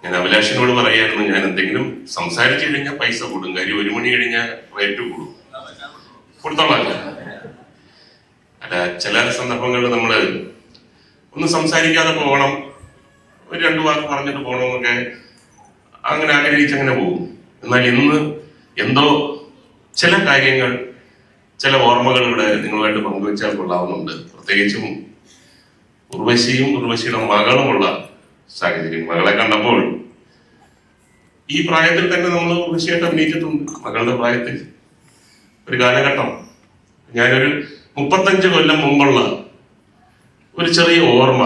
ഞാൻ അഭിലാഷിനോട് പറയായിരുന്നു, ഞാൻ എന്തെങ്കിലും സംസാരിച്ചു കഴിഞ്ഞാൽ പൈസ കൂടും, കാര്യം 1 മണി കഴിഞ്ഞാൽ റേറ്റ് കൂടും, കൊടുത്തോളാം. അല്ല, ചില സന്ദർഭങ്ങളിൽ നമ്മള് ഒന്ന് സംസാരിക്കാതെ പോകണം, ഒരു 2 വാക്ക് പറഞ്ഞിട്ട് പോകണമെന്നൊക്കെ അങ്ങനെ ആഗ്രഹിച്ചങ്ങനെ പോകും. എന്നാൽ ഇന്ന് എന്തോ ചില കാര്യങ്ങൾ, ചില ഓർമ്മകൾ ഇവിടെ നിങ്ങളുമായിട്ട് പങ്കുവെച്ചാൽ കൊള്ളാവുന്നുണ്ട്. പ്രത്യേകിച്ചും ഉർവശിയും ഉർവശിയുടെ മകളുമുള്ള സാഹചര്യം. മകളെ കണ്ടപ്പോൾ ഈ പ്രായത്തിൽ തന്നെ നമ്മൾ ഉർവശിയായിട്ട് അഭിനയിച്ചിട്ടുണ്ട്. മകളുടെ പ്രായത്തിൽ ഒരു കാലഘട്ടം, ഞാനൊരു 35 കൊല്ലം മുമ്പുള്ള ഒരു ചെറിയ ഓർമ്മ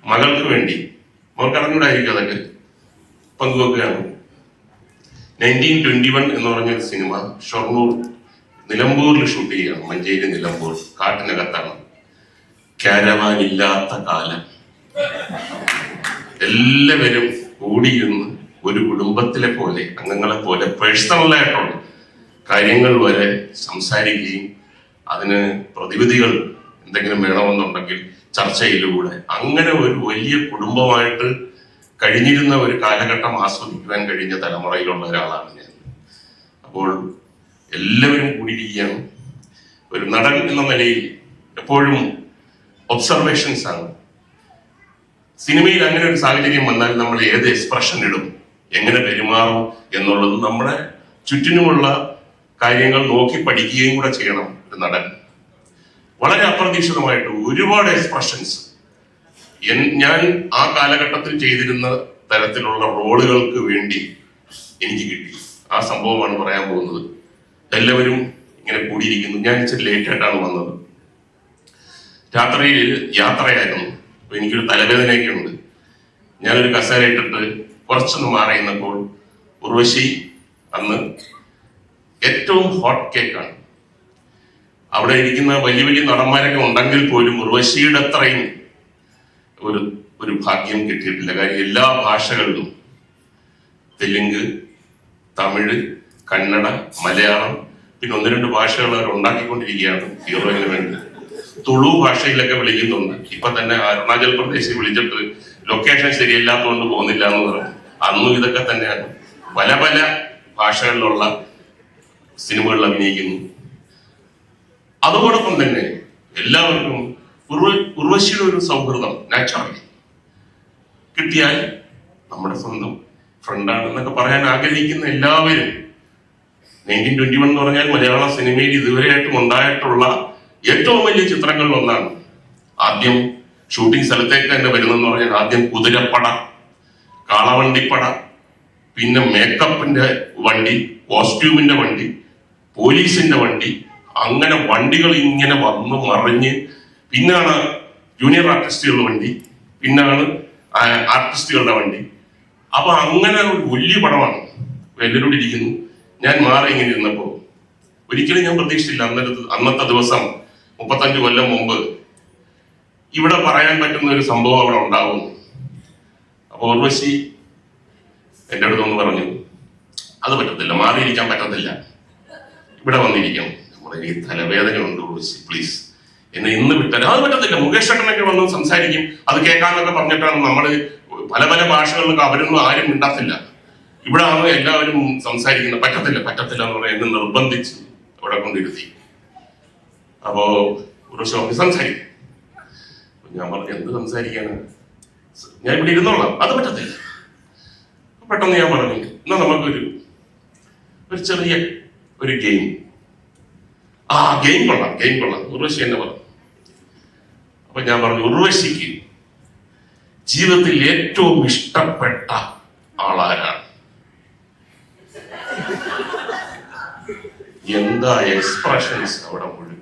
മകൾക്ക് വേണ്ടി, മകൾക്ക് അറിഞ്ഞൂടായിരിക്കും, അതൊക്കെ പങ്കുവെക്കുകയാണ്. 1921 എന്ന് പറഞ്ഞൊരു സിനിമ ഷൊർണൂർ നിലമ്പൂരിൽ ഷൂട്ട് ചെയ്യുകയാണ്. മഞ്ചേരി നിലമ്പൂർ കാട്ടിനകത്താണ്. കാരവാൻ ഇല്ലാത്ത കാലം, എല്ലാവരും കൂടിയിരുന്ന് ഒരു കുടുംബത്തിലെ പോലെ, അംഗങ്ങളെ പോലെ പേഴ്സണലായിട്ടുള്ള കാര്യങ്ങൾ വരെ സംസാരിക്കുകയും അതിന് പ്രതിവിധികൾ എന്തെങ്കിലും വേണമെന്നുണ്ടെങ്കിൽ ചർച്ചയിലൂടെ അങ്ങനെ ഒരു വലിയ കുടുംബമായിട്ട് കഴിഞ്ഞിരുന്ന ഒരു കാലഘട്ടം ആസ്വദിക്കുവാൻ കഴിഞ്ഞ തലമുറയിലുള്ള ഒരാളാണ് ഞാൻ. അപ്പോൾ എല്ലാവരും കൂടിയിരിക്കുകയാണ്. ഒരു നടൻ എന്ന നിലയിൽ എപ്പോഴും ഒബ്സർവേഷൻസ് ആണ്. സിനിമയിൽ അങ്ങനെ ഒരു സാഹചര്യം വന്നാൽ നമ്മൾ ഏത് എക്സ്പ്രഷൻ ഇടും, എങ്ങനെ പെരുമാറും എന്നുള്ളത് നമ്മുടെ ചുറ്റിനുമുള്ള കാര്യങ്ങൾ നോക്കി പഠിക്കുകയും കൂടെ ചെയ്യണം ഒരു നടൻ. വളരെ അപ്രതീക്ഷിതമായിട്ട് ഒരുപാട് എക്സ്പ്രഷൻസ് ഞാൻ ആ കാലഘട്ടത്തിൽ ചെയ്തിരുന്ന തരത്തിലുള്ള റോളുകൾക്ക് വേണ്ടി എനിക്ക് കിട്ടി. ആ സംഭവമാണ് പറയാൻ പോകുന്നത്. എല്ലാവരും ഇങ്ങനെ കൂടിയിരിക്കുന്നു. ഞാൻ ഇച്ചിരി ലേറ്റ് ആയിട്ടാണ് വന്നത്. രാത്രിയിൽ യാത്രയായിരുന്നു. അപ്പൊ എനിക്കൊരു തലവേദനയൊക്കെ ഉണ്ട്. ഞാനൊരു കസേര ഇട്ടിട്ട് കുറച്ചൊന്ന് മാറി നിന്നപ്പോൾ ഉർവശി അന്ന് ഏറ്റവും ഹോട്ട് കേക്കാണ്. അവിടെ ഇരിക്കുന്ന വലിയ വലിയ നടന്മാരൊക്കെ ഉണ്ടെങ്കിൽ പോലും ഉർവശിയുടെ അത്രയും ഒരു ഭാഗ്യം കിട്ടിയിട്ടില്ല. കാര്യം എല്ലാ ഭാഷകളിലും, തെലുങ്ക്, തമിഴ്, കന്നഡ, മലയാളം, പിന്നെ 1-2 ഭാഷകൾ അവർ ഉണ്ടാക്കിക്കൊണ്ടിരിക്കുകയാണ് ഹീറോയിന് വേണ്ടി. തുളു ഭാഷയിലൊക്കെ വിളിക്കുന്നുണ്ട്. ഇപ്പൊ തന്നെ അരുണാചൽ പ്രദേശിൽ വിളിച്ചിട്ട് ലൊക്കേഷൻ ശരിയല്ലാത്തതുകൊണ്ട് പോകുന്നില്ല എന്ന് പറഞ്ഞു. അന്നും ഇതൊക്കെ തന്നെയാണ്. പല പല ഭാഷകളിലുള്ള സിനിമകളിൽ അഭിനയിക്കുന്നു. അതോടൊപ്പം തന്നെ എല്ലാവർക്കും ഉർവശിയുടെ ഒരു സൗഹൃദം നാച്ചുറലി കിട്ടിയാൽ നമ്മുടെ സ്വന്തം ഫ്രണ്ടാണെന്നൊക്കെ പറയാൻ ആഗ്രഹിക്കുന്ന എല്ലാവരും 1921 എന്ന് പറഞ്ഞാൽ മലയാള സിനിമയിൽ ഇതുവരെയായിട്ടും ഉണ്ടായിട്ടുള്ള ഏറ്റവും വലിയ ചിത്രങ്ങളിൽ ഒന്നാണ്. ആദ്യം ഷൂട്ടിംഗ് സ്ഥലത്തേക്ക് തന്നെ വരുന്നെന്ന് പറഞ്ഞാൽ ആദ്യം കുതിരപ്പട, കാളവണ്ടിപ്പട, പിന്നെ മേക്കപ്പിന്റെ വണ്ടി, കോസ്റ്റ്യൂമിന്റെ വണ്ടി, പോലീസിന്റെ വണ്ടി, അങ്ങനെ വണ്ടികൾ ഇങ്ങനെ വന്ന് മറിഞ്ഞ്, പിന്നാണ് ജൂനിയർ ആർട്ടിസ്റ്റുകളുടെ വണ്ടി, പിന്നാണ് ആർട്ടിസ്റ്റുകളുടെ വണ്ടി. അപ്പൊ അങ്ങനെ ഒരു വലിയ പടമാണ്. എല്ലാവരോട് ഇരിക്കുന്നു. ഞാൻ മാറി ഇങ്ങനെ ഇരുന്നപ്പോ ഒരിക്കലും ഞാൻ പ്രതീക്ഷിച്ചില്ല അന്നത്തെ ദിവസം 35 കൊല്ലം മുമ്പ് ഇവിടെ പറയാൻ പറ്റുന്ന ഒരു സംഭവം അവിടെ ഉണ്ടാവുന്നു. അപ്പൊ ഉർവശി എന്റെ അടുത്തൊന്ന് പറഞ്ഞു, അത് പറ്റത്തില്ല, മാറിയിരിക്കാൻ പറ്റത്തില്ല, ഇവിടെ വന്നിരിക്കണം. ഈ തലവേദനയുണ്ട് ഉർവശി, പ്ലീസ് എന്നെ ഇന്ന് വിട്ടാൽ. അത് പറ്റത്തില്ല, മുകേഷ് ചേട്ടനൊക്കെ വന്ന് സംസാരിക്കും, അത് കേൾക്കാന്നൊക്കെ പറഞ്ഞിട്ടാണ് നമ്മള് പല പല ഭാഷകളിലൊക്കെ അവരൊന്നും ആരും മിണ്ടാത്തില്ല. ഇവിടെ ആണ് എല്ലാവരും സംസാരിക്കുന്നത്. പറ്റത്തില്ല പറ്റത്തില്ല എന്ന് പറഞ്ഞാൽ എന്നെ നിർബന്ധിച്ച് അവിടെ കൊണ്ടിരുത്തി. അപ്പോ ഉർവശി സംസാരിക്കും. ഞാൻ പറഞ്ഞു, എന്ത് സംസാരിക്കാണ്, ഞാൻ ഇവിടെ ഇരുന്നോളാം, അത് പറ്റത്തില്ല. പെട്ടെന്ന് ഞാൻ പറഞ്ഞു, എന്നാ നമുക്കൊരു ചെറിയ ഒരു ഗെയിം. ഗെയിം കൊള്ളാം. ഉർവശി എന്നെ പറഞ്ഞു. അപ്പൊ ഞാൻ പറഞ്ഞു, ഉർവശിക്ക് ജീവിതത്തിൽ ഏറ്റവും ഇഷ്ടപ്പെട്ട ആളാരാണ്? എന്താ എക്സ്പ്രഷൻസ് അവിടെ മുഴുവൻ.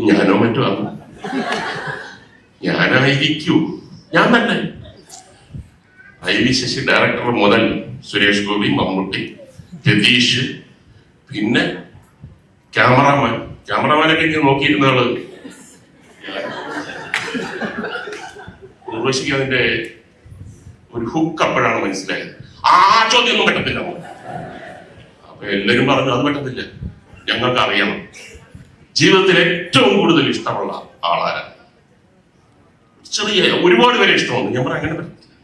ഞാനോ മറ്റോ ആണ്. ഞാനായിരിക്കൂ, ഞാൻ തന്നെ. IV ശശി ഡയറക്ടർ മുതൽ സുരേഷ് ഗോപി, മമ്മൂട്ടി, രതീഷ്, പിന്നെ ക്യാമറമാനൊക്കെ ഇങ്ങനെ നോക്കിയിരുന്ന ആള്. ഉർവശിക്ക് അതിന്റെ ഒരു ഹുക്ക് അപ്പോഴാണ് മനസ്സിലായത്. ചോദ്യം ഒന്നും പറ്റത്തില്ല. അപ്പൊ എല്ലാരും പറഞ്ഞു, അത് പറ്റത്തില്ല, ഞങ്ങൾക്ക് അറിയണം ജീവിതത്തിൽ ഏറ്റവും കൂടുതൽ ഇഷ്ടമുള്ള ആളാരാണ്. ചെറിയ ഒരുപാട് പേരെ ഇഷ്ടമുണ്ട്. ഞാൻ പറയാം, അങ്ങനെ പറ്റത്തില്ല.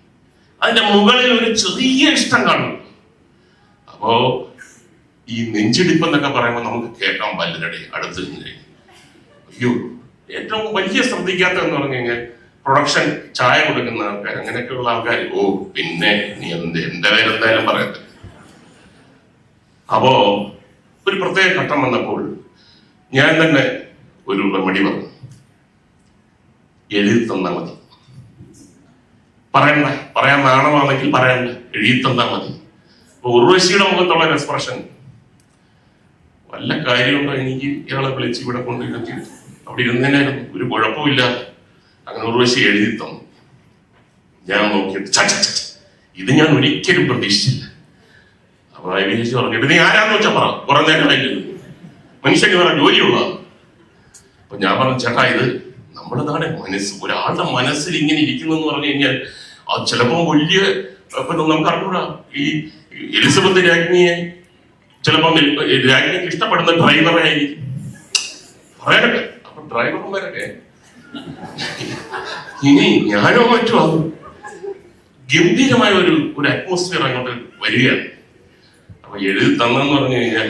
അതിന്റെ മുകളിൽ ഒരു ചെറിയ ഇഷ്ടം കാണും. അപ്പോ ഈ നെഞ്ചിടിപ്പ് എന്നൊക്കെ പറയുമ്പോൾ നമുക്ക് കേൾക്കാൻ പലരുടെ അടുത്ത് നിന്ന് അയ്യോ, ഏറ്റവും വലിയ ശ്രദ്ധിക്കാത്ത എന്ന് പറഞ്ഞു കഴിഞ്ഞാൽ പ്രൊഡക്ഷൻ ചായ കൊടുക്കുന്ന ആൾക്കാർ, അങ്ങനെയൊക്കെയുള്ള ആൾക്കാർ, ഓ പിന്നെ നീ എന്റെ പേരെന്തായാലും പറയത്തില്ല. അപ്പോ ഒരു പ്രത്യേക ഘട്ടം വന്നപ്പോൾ ഞാൻ തന്നെ ഒരു റെമഡി പറഞ്ഞു, എഴുതി തന്നാ മതി. പറയണ്ട, പറയാൻ നാണമാണെങ്കിൽ പറയണ്ട, എഴുതി തന്നാ മതി. അപ്പൊ ഉർവശിയുടെ മുഖത്തുള്ള എക്സ്പ്രഷൻ, വല്ല കാര്യമുണ്ടോ എനിക്ക് ഇയാളെ വിളിച്ച് ഇവിടെ കൊണ്ടിരുത്തി അവിടെ ഇരുന്നേനായിരുന്നു, ഒരു കുഴപ്പമില്ലാതെ. അങ്ങനെ ഉർവശി എഴുതി തന്നു. ഞാൻ നോക്കിയിട്ട് ഇത് ഞാൻ ഒരിക്കലും പ്രതീക്ഷിച്ചില്ല. അപ്പൊ വിജയിച്ച് പറഞ്ഞിട്ട് നീ ആരാന്ന് വെച്ചാ പറ, കുറെ നേരം ആയില്ല, മനുഷ്യന് വേറെ ജോലിയുള്ളതാണ്. അപ്പൊ ഞാൻ പറഞ്ഞു, ചേട്ടാ ഇത് നമ്മുടെ നാടെ മനസ്സ്, ഒരാളുടെ മനസ്സിൽ ഇങ്ങനെ ഇരിക്കുന്നു എന്ന് പറഞ്ഞു കഴിഞ്ഞാൽ അത് ചിലപ്പോ വലിയ, നമുക്ക് അറിഞ്ഞൂടാ, ഈ എലിസബത്ത് രാജ്ഞിയെ ചിലപ്പോ രാജ്ഞിക്ക് ഇഷ്ടപ്പെടുന്ന ഡ്രൈവറെ ആയിരിക്കും പറയാനൊക്കെ. അപ്പൊ ഡ്രൈവർമാരൊക്കെ ഇനി ഞാനോ മറ്റോ അത് ഗംഭീരമായ ഒരു അറ്റ്മോസ്ഫിയർ അങ്ങോട്ട് വരികയാണ്. അപ്പൊ എഴുതി തന്നെന്ന് പറഞ്ഞു കഴിഞ്ഞാൽ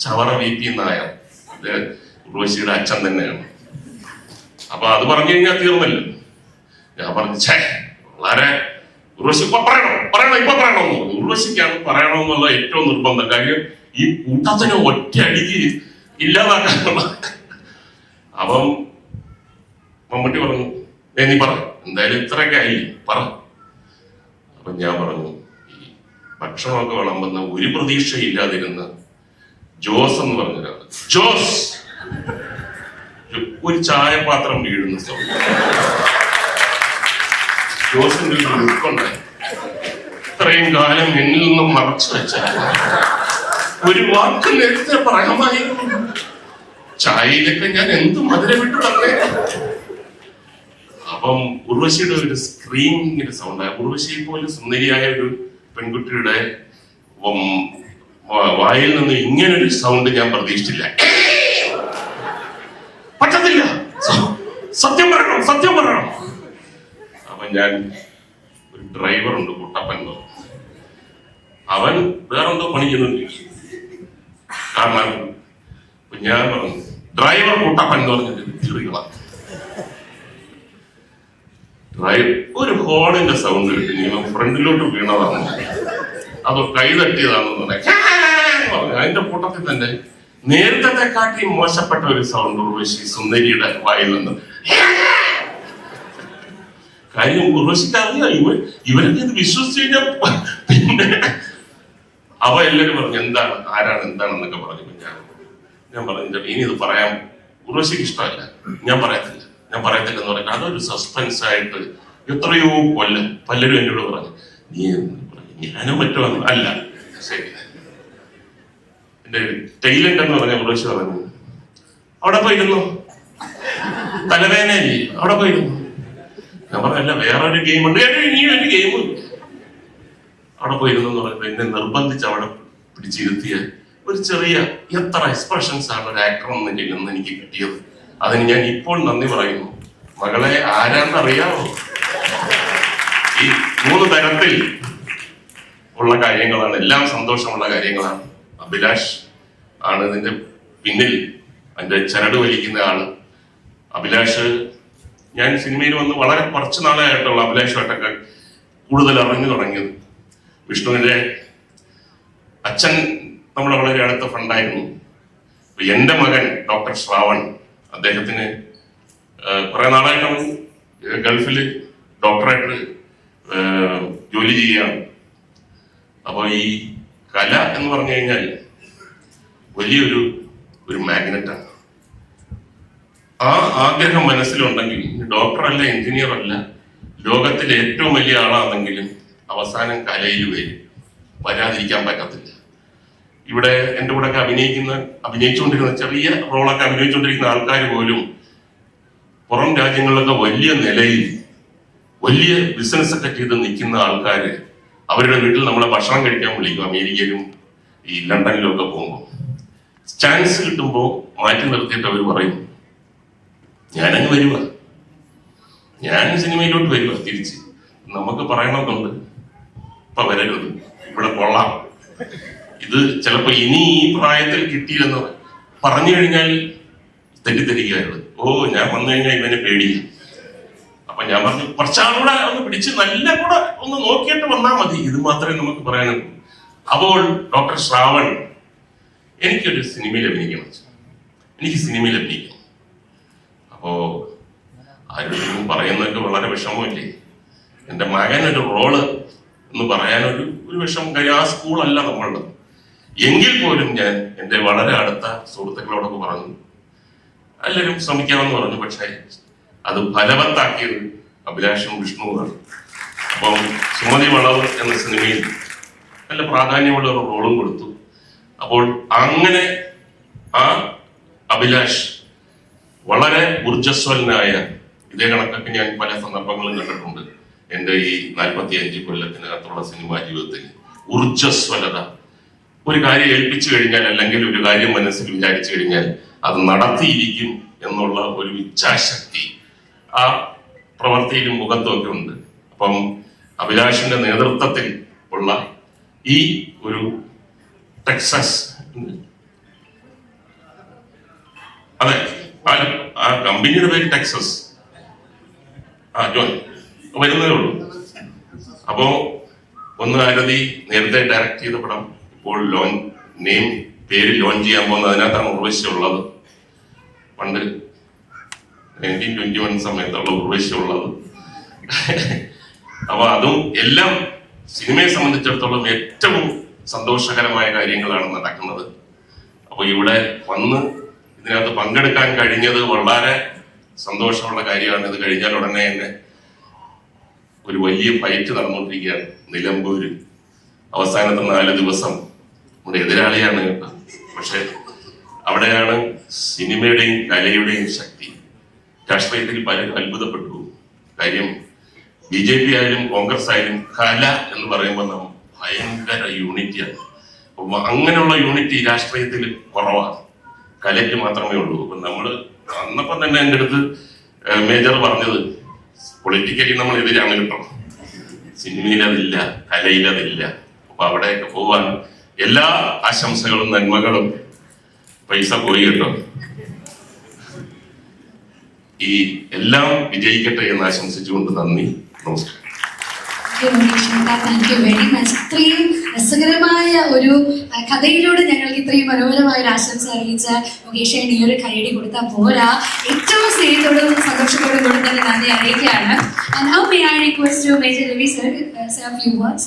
ചവറ VP നായർ, ഇത് ഉർവശിയുടെ അച്ഛൻ തന്നെയാണ്. അപ്പൊ അത് പറഞ്ഞു കഴിഞ്ഞാൽ തീർന്നല്ലോ. ഞാൻ പറഞ്ഞു, വളരെ ഉർവശി ഇപ്പൊ പറയണോ ഉർവശിക്കാണ് പറയണമെന്നുള്ള ഏറ്റവും നിർബന്ധം. കാര്യം ഈ കൂട്ടത്തിന് ഒറ്റ അടിക്ക് ഇല്ലാതാക്കാനുള്ള. അപ്പം മമ്മൂട്ടി പറഞ്ഞു, നീ പറ, എന്തായാലും ഇത്രയൊക്കെ ആയി, പറ. അപ്പൊ ഞാൻ പറഞ്ഞു, ഈ ഭക്ഷണമൊക്കെ വിളമ്പുന്ന ഒരു പ്രതീക്ഷയില്ലാതിരുന്ന ജോസ് എന്ന് പറഞ്ഞൊരാള്, ജോസ് ഒരു ചായപാത്രം വീഴുന്ന സൗണ്ട്, ജോസിന്റെ ഒരു ലുക്കുണ്ടായി. ഇത്രയും കാലം എന്നിൽ നിന്നും മറച്ചു വെച്ച ഒരു വാക്ക് നേരത്തെ പറയാമായിരുന്നു. ചായയിലൊക്കെ ഞാൻ എന്ത് മധുരം വിട്ടു തന്നെ. അപ്പം ഉർവശിയുടെ ഒരു സ്ക്രീനിങ്ങിന്റെ സൗണ്ടായ, ഉർവശിയെ പോലെ സുന്ദരിയായ ഒരു പെൺകുട്ടിയുടെ വായിൽ നിന്ന് ഇങ്ങനൊരു സൗണ്ട് ഞാൻ പ്രതീക്ഷിച്ചില്ല. പറ്റത്തില്ല, സത്യം പറയണം. അപ്പൊ ഞാൻ, ഒരു ഡ്രൈവറുണ്ട് കുട്ടപ്പൻ, അവൻ വേറെന്തോ പണിക്കുന്നുണ്ട് കാരണം. ഞാൻ പറഞ്ഞു, ഡ്രൈവർ കുട്ടപ്പൻ എന്ന് പറഞ്ഞിട്ട് ചെറികളാണ്. ഒരു ഹോണിന്റെ സൗണ്ട് കിട്ടി, നിങ്ങൾ ഫ്രണ്ടിലോട്ട് വീണതാണ്, അത് കൈ തട്ടിയതാണെന്ന് പറഞ്ഞു. അതിന്റെ കൂട്ടത്തിൽ തന്നെ നേരത്തെ കാട്ടി മോശപ്പെട്ട ഒരു സൗണ്ട് ഉർവശി സുന്ദരിയുടെ വായിൽ നിന്ന്. കാര്യം ഉർവശിക്ക് അറിയാം, ഇവരൊക്കെ ഇത് വിശ്വസിച്ച് കഴിഞ്ഞാൽ പിന്നെ അവ എല്ലാവരും പറഞ്ഞു എന്താണ്, ആരാണ്, എന്താണെന്നൊക്കെ പറഞ്ഞു. ഞാൻ പറഞ്ഞു, ഇനി ഇത് പറയാൻ ഉർവശിക്ക് ഇഷ്ടമല്ല, ഞാൻ പറയത്തില്ല എന്ന് പറഞ്ഞാൽ അതൊരു സസ്പെൻസ് ആയിട്ട് എത്രയോ കൊല്ലം പലരും എന്നോട് പറഞ്ഞു, നീ ഞാനും മറ്റോ അല്ല. ശരി, എന്റെ ടൈലന്റ് എന്ന് പറഞ്ഞ ഉർവശി പറഞ്ഞു, അവിടെ പോയിരുന്നു, തലവേദനയല്ലേ, അവിടെ പോയിരുന്നു. ഞാൻ പറഞ്ഞല്ല, വേറൊരു ഗെയിമുണ്ട്, ഇനി ഒരു ഗെയിമും അവിടെ പോയിരുന്നു എന്ന് പറയുമ്പോൾ എന്നെ നിർബന്ധിച്ച് അവിടെ പിടിച്ചിരുത്തിയ ഒരു ചെറിയ, എത്ര എക്സ്പ്രഷൻസ് ആണ് ഒരു ആക്ടർ എന്ന നിലയിൽ നിന്ന് എനിക്ക് കിട്ടിയത്. അതിന് ഞാൻ ഇപ്പോൾ നന്ദി പറയുന്നു. മകളെ ആരാന്നറിയാമോ? ഈ 3 തരത്തിൽ ഉള്ള കാര്യങ്ങളാണ്, എല്ലാം സന്തോഷമുള്ള കാര്യങ്ങളാണ്. അഭിലാഷ് ആണ് ഇതിന്റെ പിന്നിൽ, അതിന്റെ ചരട് വലിക്കുന്ന ആള്. അഭിലാഷ്, ഞാൻ സിനിമയിൽ വന്ന് വളരെ കുറച്ച് നാളായിട്ടുള്ള അഭിലാഷുമായിട്ടൊക്കെ കൂടുതൽ അറിഞ്ഞു തുടങ്ങിയത്. വിഷ്ണുവിന്റെ അച്ഛൻ നമ്മുടെ വളരെ അടുത്ത ഫ്രണ്ടായിരുന്നു. എന്റെ മകൻ ഡോക്ടർ ശ്രാവൺ, അദ്ദേഹത്തിന് കുറെ നാളായിട്ട് ഗൾഫിൽ ഡോക്ടറായിട്ട് ജോലി ചെയ്യുകയാണ്. അപ്പൊ ഈ കല എന്ന് പറഞ്ഞു കഴിഞ്ഞാൽ വലിയൊരു മാഗ്നറ്റാണ്. ആ ആഗ്രഹം മനസ്സിലുണ്ടെങ്കിൽ ഡോക്ടറല്ല, എഞ്ചിനീയർ അല്ല, ലോകത്തിലെ ഏറ്റവും വലിയ ആളാണെങ്കിലും അവസാനം കലയിൽ വരാതിരിക്കാൻ പറ്റത്തില്ല. ഇവിടെ എൻ്റെ കൂടെ ഒക്കെ അഭിനയിച്ചുകൊണ്ടിരുന്ന ചെറിയ റോളൊക്കെ അഭിനയിച്ചുകൊണ്ടിരിക്കുന്ന ആൾക്കാർ പോലും പുറം രാജ്യങ്ങളിലൊക്കെ വലിയ നിലയിൽ വലിയ ബിസിനസ് ഒക്കെ ചെയ്ത് നിൽക്കുന്ന ആൾക്കാര് അവരുടെ വീട്ടിൽ നമ്മളെ ഭക്ഷണം കഴിക്കാൻ വിളിക്കും. അമേരിക്കയിലും ഈ ലണ്ടനിലും ഒക്കെ പോകുമ്പോൾ ചാൻസ് കിട്ടുമ്പോൾ മാറ്റി നിർത്തിയിട്ട് അവർ പറയും, ഞാൻ സിനിമയിലോട്ട് വരുക തിരിച്ച്. നമുക്ക് പറയണമെന്നുണ്ട്, ഇപ്പൊ വരരുത്, ഇവിടെ കൊള്ളാം, ഇത് ചിലപ്പോ ഇനി ഈ പ്രായത്തിൽ കിട്ടിയില്ലെന്ന് പറഞ്ഞു കഴിഞ്ഞാൽ തെറ്റിദ്ധരിക്കുകയായിരുന്നു. ഓ, ഞാൻ വന്നു കഴിഞ്ഞാൽ ഇവനെ പേടിയില്ല. അപ്പൊ ഞാൻ പറഞ്ഞു കുറച്ചാളുകൂടെ ഒന്ന് പിടിച്ച് നല്ല കൂടെ ഒന്ന് നോക്കിയിട്ട് വന്നാൽ മതി, ഇത് മാത്രമേ നമുക്ക് പറയാനുള്ളൂ. അപ്പോൾ ഡോക്ടർ ശ്രാവൺ, എനിക്കൊരു സിനിമയിൽ അഭിനയിക്കണം, എനിക്ക് സിനിമയിൽ അഭിനയിക്കണം. അപ്പോ ആരും പറയുന്നതൊക്കെ വളരെ വിഷമമില്ലേ, എൻ്റെ മകനൊരു റോള് എന്ന് പറയാനൊരു വിഷമം. കാര്യം ആ സ്കൂളല്ല നമ്മളുടെ. എങ്കിൽ പോലും ഞാൻ എൻ്റെ വളരെ അടുത്ത സുഹൃത്തുക്കളോടൊക്കെ പറഞ്ഞു, എല്ലാവരും ശ്രമിക്കാമെന്ന് പറഞ്ഞു. പക്ഷേ അത് ഫലവത്താക്കിയത് അഭിലാഷും വിഷ്ണുവാണ്. അപ്പം സുമതി വളവ് എന്ന സിനിമയിൽ നല്ല പ്രാധാന്യമുള്ള ഒരു റോളും കൊടുത്തു. അപ്പോൾ അങ്ങനെ ആ അഭിലാഷ് വളരെ ഊർജ്ജസ്വലനായ, ഇതേ കണക്കൊക്കെ ഞാൻ പല സന്ദർഭങ്ങളും കണ്ടിട്ടുണ്ട് എൻ്റെ ഈ 45 കൊല്ലത്തിനകത്തുള്ള സിനിമാ ജീവിതത്തിൽ. ഊർജ്ജസ്വലത, ഒരു കാര്യം ഏൽപ്പിച്ചു കഴിഞ്ഞാൽ അല്ലെങ്കിൽ ഒരു കാര്യം മനസ്സിൽ വിചാരിച്ചു കഴിഞ്ഞാൽ അത് നടത്തിയിരിക്കും എന്നുള്ള ഒരു ഇച്ഛാശക്തി ആ പ്രവൃത്തിയിലും മുഖത്തും ഒക്കെ ഉണ്ട്. അപ്പം അഭിലാഷിന്റെ നേതൃത്വത്തിൽ ഉള്ള ഈ ഒരു ടെക്സസ്, അതെ ആ കമ്പനിയുടെ പേര് ടെക്സസ്, ജോൺ വരുന്നതേ ഉള്ളൂ. അപ്പോ ഒന്ന് ആരതി നേരത്തെ ഡയറക്ട് ചെയ്ത പടം ഇപ്പോൾ പേര് ലോഞ്ച് ചെയ്യാൻ പോകുന്നത്, അതിനകത്താണ് ഉർവശിയുള്ളത്. പണ്ട് 1921 സമയത്തുള്ള ഉർവശിയുള്ളത്. അപ്പൊ അതും എല്ലാം സിനിമയെ സംബന്ധിച്ചിടത്തോളം ഏറ്റവും സന്തോഷകരമായ കാര്യങ്ങളാണ് നടക്കുന്നത്. അപ്പൊ ഇവിടെ വന്ന് ഇതിനകത്ത് പങ്കെടുക്കാൻ കഴിഞ്ഞത് വളരെ സന്തോഷമുള്ള കാര്യമാണ്. ഇത് കഴിഞ്ഞാൽ ഉടനെ തന്നെ ഒരു വലിയ ഫൈറ്റ് നടന്നുകൊണ്ടിരിക്കുകയാണ് നിലമ്പൂര്. അവസാനത്തെ 4 ദിവസം നമ്മുടെ എതിരാളിയാണ് കേട്ടോ. പക്ഷെ അവിടെയാണ് സിനിമയുടെയും കലയുടെയും ശക്തി. രാഷ്ട്രീയത്തിൽ പലരും അത്ഭുതപ്പെട്ടു. കാര്യം BJP ആയാലും കോൺഗ്രസ് ആയാലും കല എന്ന് പറയുമ്പോൾ നാം ഭയങ്കര യൂണിറ്റിയാണ്. അങ്ങനെയുള്ള യൂണിറ്റി രാഷ്ട്രീയത്തിൽ കുറവാണ്, കലയ്ക്ക് മാത്രമേ ഉള്ളൂ. അപ്പൊ നമ്മള് അന്നപ്പം തന്നെ എൻ്റെ അടുത്ത് മേജർ പറഞ്ഞത്, പൊളിറ്റിക്കലി നമ്മൾ എതിരാണ് കിട്ടണം, സിനിമയിൽ അതില്ല, കലയിൽ അതില്ല. അപ്പൊ അവിടെയൊക്കെ പോവാൻ എല്ലാ ആശംസകളും നന്മകളും. പൈസ പോയി കേട്ടോ. ഈ എല്ലാം വിജയിക്കട്ടെ എന്ന് ആശംസിച്ചുകൊണ്ട് നന്ദി, നമസ്കാരം. Thank you very much. ഇത്രയും രസകരമായ ഒരു കഥയിലൂടെ ഞങ്ങൾക്ക് ഇത്രയും മനോഹരമായ ഒരു ആശംസ അറിയിച്ച മുകേഷേന് ഈ ഒരു കൈയടി കൊടുത്താൽ പോരാ, ഏറ്റവും സ്നേഹത്തോടും സന്തോഷത്തോടും കൂടെ തന്നെ നന്ദി അറിയിക്കുകയാണ്. Now may I request you, Major Ravi sir, say a few words.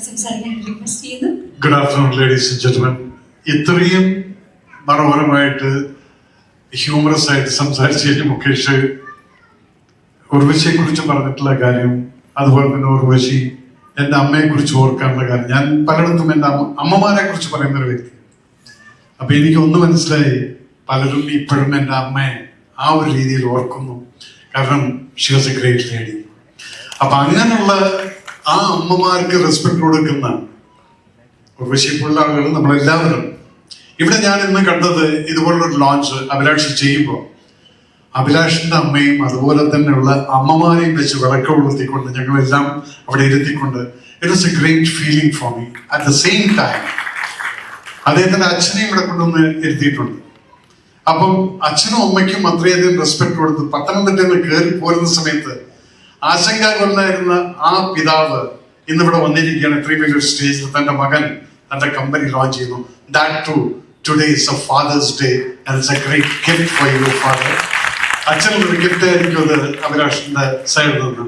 സംസാരിക്കാൻ റിക്വസ്റ്റ് ചെയ്യുന്നു. Good afternoon, ladies and gentlemen. ഇത്രയും മനോഹരമായിട്ട് ഹ്യൂമറസ് ആയിട്ട് സംസാരിച്ചു മുകേഷ് ഉർവശിയെ കുറിച്ച് പറഞ്ഞിട്ടുള്ള കാര്യം, അതുപോലെ തന്നെ ഉർവശി എൻ്റെ അമ്മയെ കുറിച്ച് ഓർക്കാനുള്ള കാര്യം. ഞാൻ പലയിടത്തും എൻ്റെ അമ്മമാരെ കുറിച്ച് പറയുന്ന ഒരു വ്യക്തി. അപ്പൊ എനിക്ക് ഒന്ന് മനസ്സിലായി, പലരും ഇപ്പോഴും എൻ്റെ അമ്മയെ ആ ഒരു രീതിയിൽ ഓർക്കുന്നു. കാരണം she was a great lady. അപ്പൊ അങ്ങനെയുള്ള ആ അമ്മമാർക്ക് റെസ്പെക്ട് കൊടുക്കുന്ന ഉർവശിപ്പുള്ള ആളുകൾ നമ്മളെല്ലാവരും ഇവിടെ. ഞാൻ ഇന്ന് കണ്ടത് ഇതുപോലൊരു ലോഞ്ച് അഭിലാഷ് ചെയ്യുമ്പോൾ അഭിലാഷിന്റെ അമ്മയും അതുപോലെ തന്നെയുള്ള അമ്മമാരെയും വെച്ച് വിളക്ക് കൊളുത്തിക്കൊണ്ട് ഞങ്ങളെല്ലാം അവിടെ ഇരുത്തിക്കൊണ്ട്, it was a great feeling for me. At the same time അദ്ദേഹത്തിന്റെ അച്ഛനെയും ഇവിടെ കൊണ്ടുവന്ന് ഇരുത്തിയിട്ടുണ്ട്. അപ്പം അച്ഛനും അമ്മയ്ക്കും അത്രയധികം റെസ്പെക്ട് കൊടുത്ത് പത്തനംതിട്ടയിൽ നിന്ന് കയറി പോരുന്ന സമയത്ത് ആശങ്കാകൊണ്ടായിരുന്ന ആ പിതാവ് ഇന്നിവിടെ വന്നിരിക്കുകയാണ്. ഇത്രയും വലിയൊരു സ്റ്റേജിൽ തന്റെ മകൻ തന്റെ കമ്പനി ലോഞ്ച് ചെയ്യുന്നു. That too today is a father's day and it's a great gift for you father. അച്ഛനൊരു ഗിഫ്റ്റ് ആയിരിക്കും അത് അഭിലാഷിന്റെ സൈഡിൽ നിന്ന്.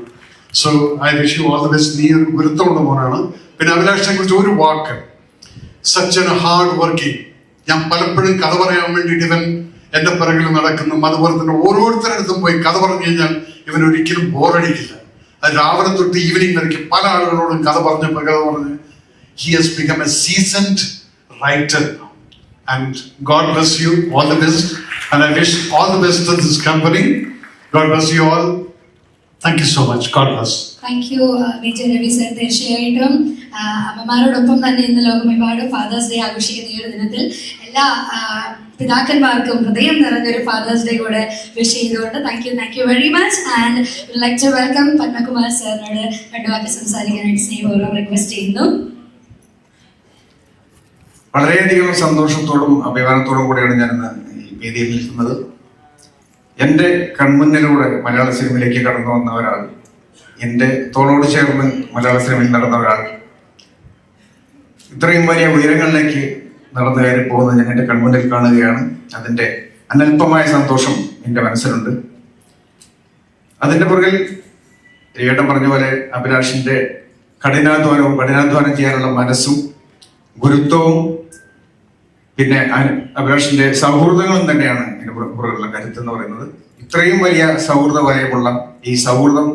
So I wish you all the best. നീ ഒരു ഗുരുത്വമുള്ള മോനാണ്. പിന്നെ അഭിലാഷിനെ കുറിച്ച് ഒരു വാക്ക്, സച്ച് എ ഹാർഡ് വർക്കിംഗ്. ഞാൻ പലപ്പോഴും കഥ പറയാൻ വേണ്ടിയിട്ട് ഇവൻ എന്റെ പിറകിൽ നടക്കുന്നു. അതുപോലെ തന്നെ ഓരോരുത്തരടുത്തും പോയി കഥ പറഞ്ഞു കഴിഞ്ഞാൽ ഇവൻ ഒരിക്കലും ബോറടിക്കില്ല. അത് രാവിലെ തൊട്ട് ഈവനിങ് വരയ്ക്കും പല ആളുകളോടും കഥ പറഞ്ഞ് he has become a seasoned writer now. And God bless you, all the best. And I wish all the best to this company. God bless you all. Thank you so much. God bless. Thank you, Major Ravi sir. തീർച്ചയായിട്ടും അമ്മമാരോടൊപ്പം തന്നെ ഇന്ന് ലോകമെമ്പാടും fathers day ആഘോഷിക്കുന്ന ഈ ഒരു ദിനത്തിൽ എല്ലാ പിതാക്കന്മാർക്കും ഹൃദയം നിറഞ്ഞൊരു ഫാദേഴ്സ് ഡേ കൂടെ വിഷ് ചെയ്തുകൊണ്ട് thank you very much. And like to welcome Padmakumar സാറിനോട് രണ്ടു വാക്ക് സംസാരിക്കാനായിട്ട് സ്നേഹപൂർവ്വം റിക്വസ്റ്റ് ചെയ്യുന്നു. വളരെയധികം സന്തോഷത്തോടും അഭിമാനത്തോടും കൂടിയാണ് ഞാൻ ഈ വേദിയിൽ നിൽക്കുന്നത്. എൻ്റെ കൺമുന്നിലൂടെ മലയാള സിനിമയിലേക്ക് കടന്നു വന്ന ഒരാൾ, എൻ്റെ തോളോട് ചേർന്ന് മലയാള സിനിമയിൽ നടന്ന ഒരാൾ, ഇത്രയും വലിയ ഉയരങ്ങളിലേക്ക് നടന്നു കയറി പോകുന്നത് ഞാൻ എൻ്റെ കൺമുന്നിൽ കാണുകയാണ്. അതിൻ്റെ അനൽപമായ സന്തോഷം എൻ്റെ മനസ്സിലുണ്ട്. അതിൻ്റെ പുറകിൽ രേട്ടൻ പറഞ്ഞ പോലെ അഭിലാഷിന്റെ കഠിനാധ്വാനം ചെയ്യാനുള്ള മനസ്സും ഗുരുത്വവും പിന്നെ അഭിലാഷിന്റെ സൗഹൃദങ്ങളും തന്നെയാണ് ഇതിന് പുറകിലുള്ള കരുത്ത് എന്ന് പറയുന്നത്. ഇത്രയും വലിയ സൗഹൃദ വലയമുള്ള ഈ സൗഹൃദം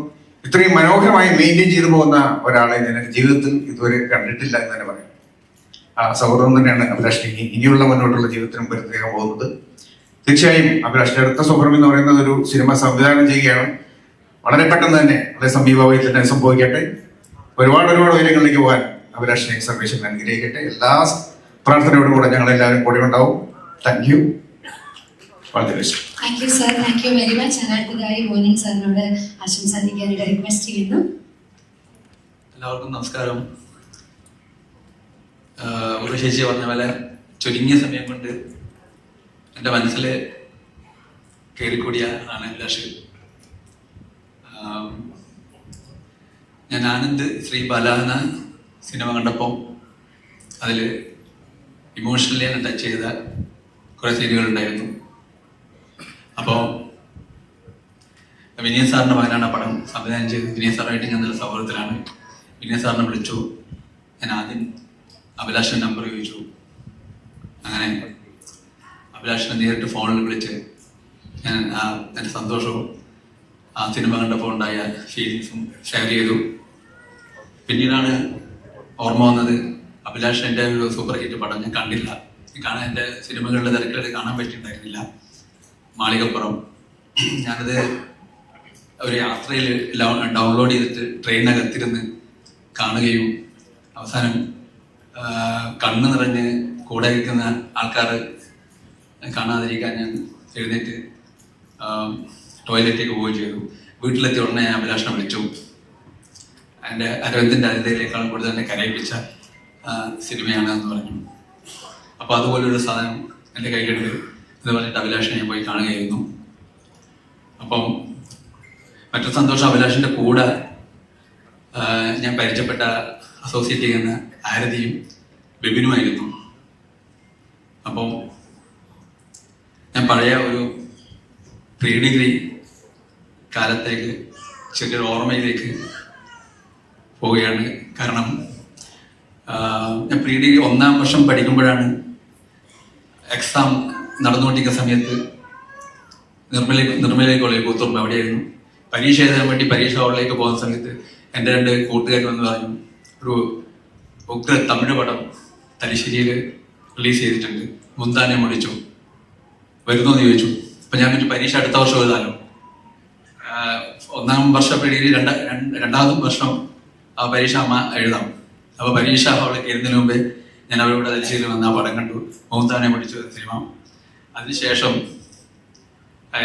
ഇത്രയും മനോഹരമായി മെയിൻറ്റെയിൻ ചെയ്തു പോകുന്ന ഒരാളെ ഞാൻ ജീവിതത്തിൽ ഇതുവരെ കണ്ടിട്ടില്ല എന്ന് തന്നെ പറയാം. ആ സൗഹൃദം തന്നെയാണ് അഭിലാഷിന് ഇനിയുള്ള മുന്നോട്ടുള്ള ജീവിതത്തിനും പ്രത്യേകം പോകുന്നത്. തീർച്ചയായും അഭിലാഷിന്റെ അടുത്ത സ്വപ്നം എന്ന് പറയുന്നത് ഒരു സിനിമ സംവിധാനം ചെയ്യുകയാണ്. വളരെ പെട്ടെന്ന് തന്നെ അതേ സമീപമായി തന്നെ സംഭവിക്കട്ടെ. ഒരുപാട് ഉയരങ്ങളിലേക്ക് പോകാൻ അഭിലാഷിനെ സർവേശ്വരൻ അനുഗ്രഹിക്കട്ടെ. എല്ലാ പ്രാർത്ഥനയോടും കൂടെ ഞങ്ങൾ എല്ലാവരും കൂടെ ഉണ്ടാവും. Thank you. വളരെ best. Thank you sir, thank you very much. അടുത്തതായി മോനൻ സാറിനോട് ആശംസിക്കാനായിട്ട് റിക്വസ്റ്റ് ചെയ്യുന്നു. എല്ലാവർക്കും നമസ്കാരം. ഒരു ചേച്ചി പറഞ്ഞ പോലെ ചുരുങ്ങിയ സമയം കൊണ്ട് എൻ്റെ മനസ്സിൽ കയറിക്കൂടിയ ആണ് അഭിലാഷ്. ഞാൻ ആനന്ദ് ശ്രീ ബാല എന്ന സിനിമ കണ്ടപ്പോൾ അതിൽ ഇമോഷണലി എന്നെ ടച്ച് ചെയ്ത കുറേ സീനുകളുണ്ടായിരുന്നു. അപ്പോൾ വിനയ സാറിൻ്റെ മകനാണ് ആ പടം സംവിധാനം ചെയ്ത്. വിനയ സാറുമായിട്ട് ഞാൻ നല്ല സൗഹൃദത്തിലാണ്. വിനയ സാറിനെ വിളിച്ചു. ഞാൻ ആദ്യം അഭിലാഷിൻ്റെ നമ്പർ ചോദിച്ചു. അങ്ങനെ അഭിലാഷിനെ നേരിട്ട് ഫോണിൽ വിളിച്ച് ഞാൻ എൻ്റെ സന്തോഷവും ആ സിനിമ കണ്ടപ്പോൾ ഉണ്ടായ ഫീലിങ്സും ഷെയർ ചെയ്തു. പിന്നീടാണ് ഓർമ്മ വന്നത് അഭിലാഷ് എൻ്റെ ഒരു സൂപ്പർ ഹിറ്റ് പടം ഞാൻ കണ്ടില്ല. കാണാൻ എൻ്റെ സിനിമകളുടെ തിരക്കിൽ കാണാൻ പറ്റിയിട്ടുണ്ടായിരുന്നില്ല. മാളികപ്പുറം ഞാനത് ഒരു യാത്രയിൽ ഡൗൺലോഡ് ചെയ്തിട്ട് ട്രെയിനകത്തിരുന്ന് കാണുകയും അവസാനം കണ്ണ് നിറഞ്ഞ് കൂടെ ഇരിക്കുന്ന ആൾക്കാർ കാണാതിരിക്കാൻ ഞാൻ എഴുന്നേറ്റ് ടോയ്ലറ്റിലേക്ക് പോവുകയും ചെയ്തു. വീട്ടിലെത്തി ഉടനെ ഞാൻ അഭിലാഷിനെ വിളിച്ചു. എൻ്റെ അരവിന്ദിൻ്റെ അതിഥിയിലേക്കാളും കൂടുതൽ തന്നെ കരയിപ്പിച്ച സിനിമയാണ് എന്ന് പറഞ്ഞു. അപ്പോൾ അതുപോലൊരു സാധനം എൻ്റെ കയ്യിലുണ്ട് എന്ന് പറഞ്ഞിട്ട് അഭിലാഷിനെ ഞാൻ പോയി കാണുകയായിരുന്നു. അപ്പം മറ്റൊരു സന്തോഷം, അഭിലാഷിൻ്റെ കൂടെ ഞാൻ പരിചയപ്പെട്ട അസോസിയേറ്റ് ചെയ്യുന്ന ആരതിയും ബിബിനുമായിരുന്നു. അപ്പം ഞാൻ പഴയ ഒരു പ്രീ ഡിഗ്രി കാലത്തേക്ക് ചെറിയൊരു ഓർമ്മയിലേക്ക് പോവുകയാണ്. കാരണം ഞാൻ പ്രീ ഡിഗ്രി 1ാം വർഷം പഠിക്കുമ്പോഴാണ് എക്സാം നടന്നുകൊണ്ടിരിക്കുന്ന സമയത്ത് നിർമ്മല കോളേജ് കൂത്തുറമ്പ് അവിടെയായിരുന്നു. പരീക്ഷ എഴുതാൻ വേണ്ടി പരീക്ഷ ഹാളിലേക്ക് പോകുന്ന സമയത്ത് എൻ്റെ 2 കൂട്ടുകാർ വന്ന് പറഞ്ഞു, ഒരു ഉഗ്ര തമിഴ് പടം തലശ്ശേരിയിൽ റിലീസ് ചെയ്തിട്ടുണ്ട്, മുന്താനെ മുടിച്ചു, വരുന്നോ എന്ന് ചോദിച്ചു. അപ്പം ഞാൻ പറ്റി പരീക്ഷ അടുത്ത വർഷം എഴുതാലോ. 1ാം വർഷം ഡിഗ്രി 2ാം വർഷം ആ പരീക്ഷ അമ്മ എഴുതാം. അപ്പോൾ പരീക്ഷ ഹാളിൽ കയറുന്നതിന് മുമ്പേ ഞാൻ അവരോട് തലശ്ശേരിയിൽ വന്ന് ആ പടം കണ്ടു, മുന്താനെ മുടിച്ചു സിനിമ. അതിനുശേഷം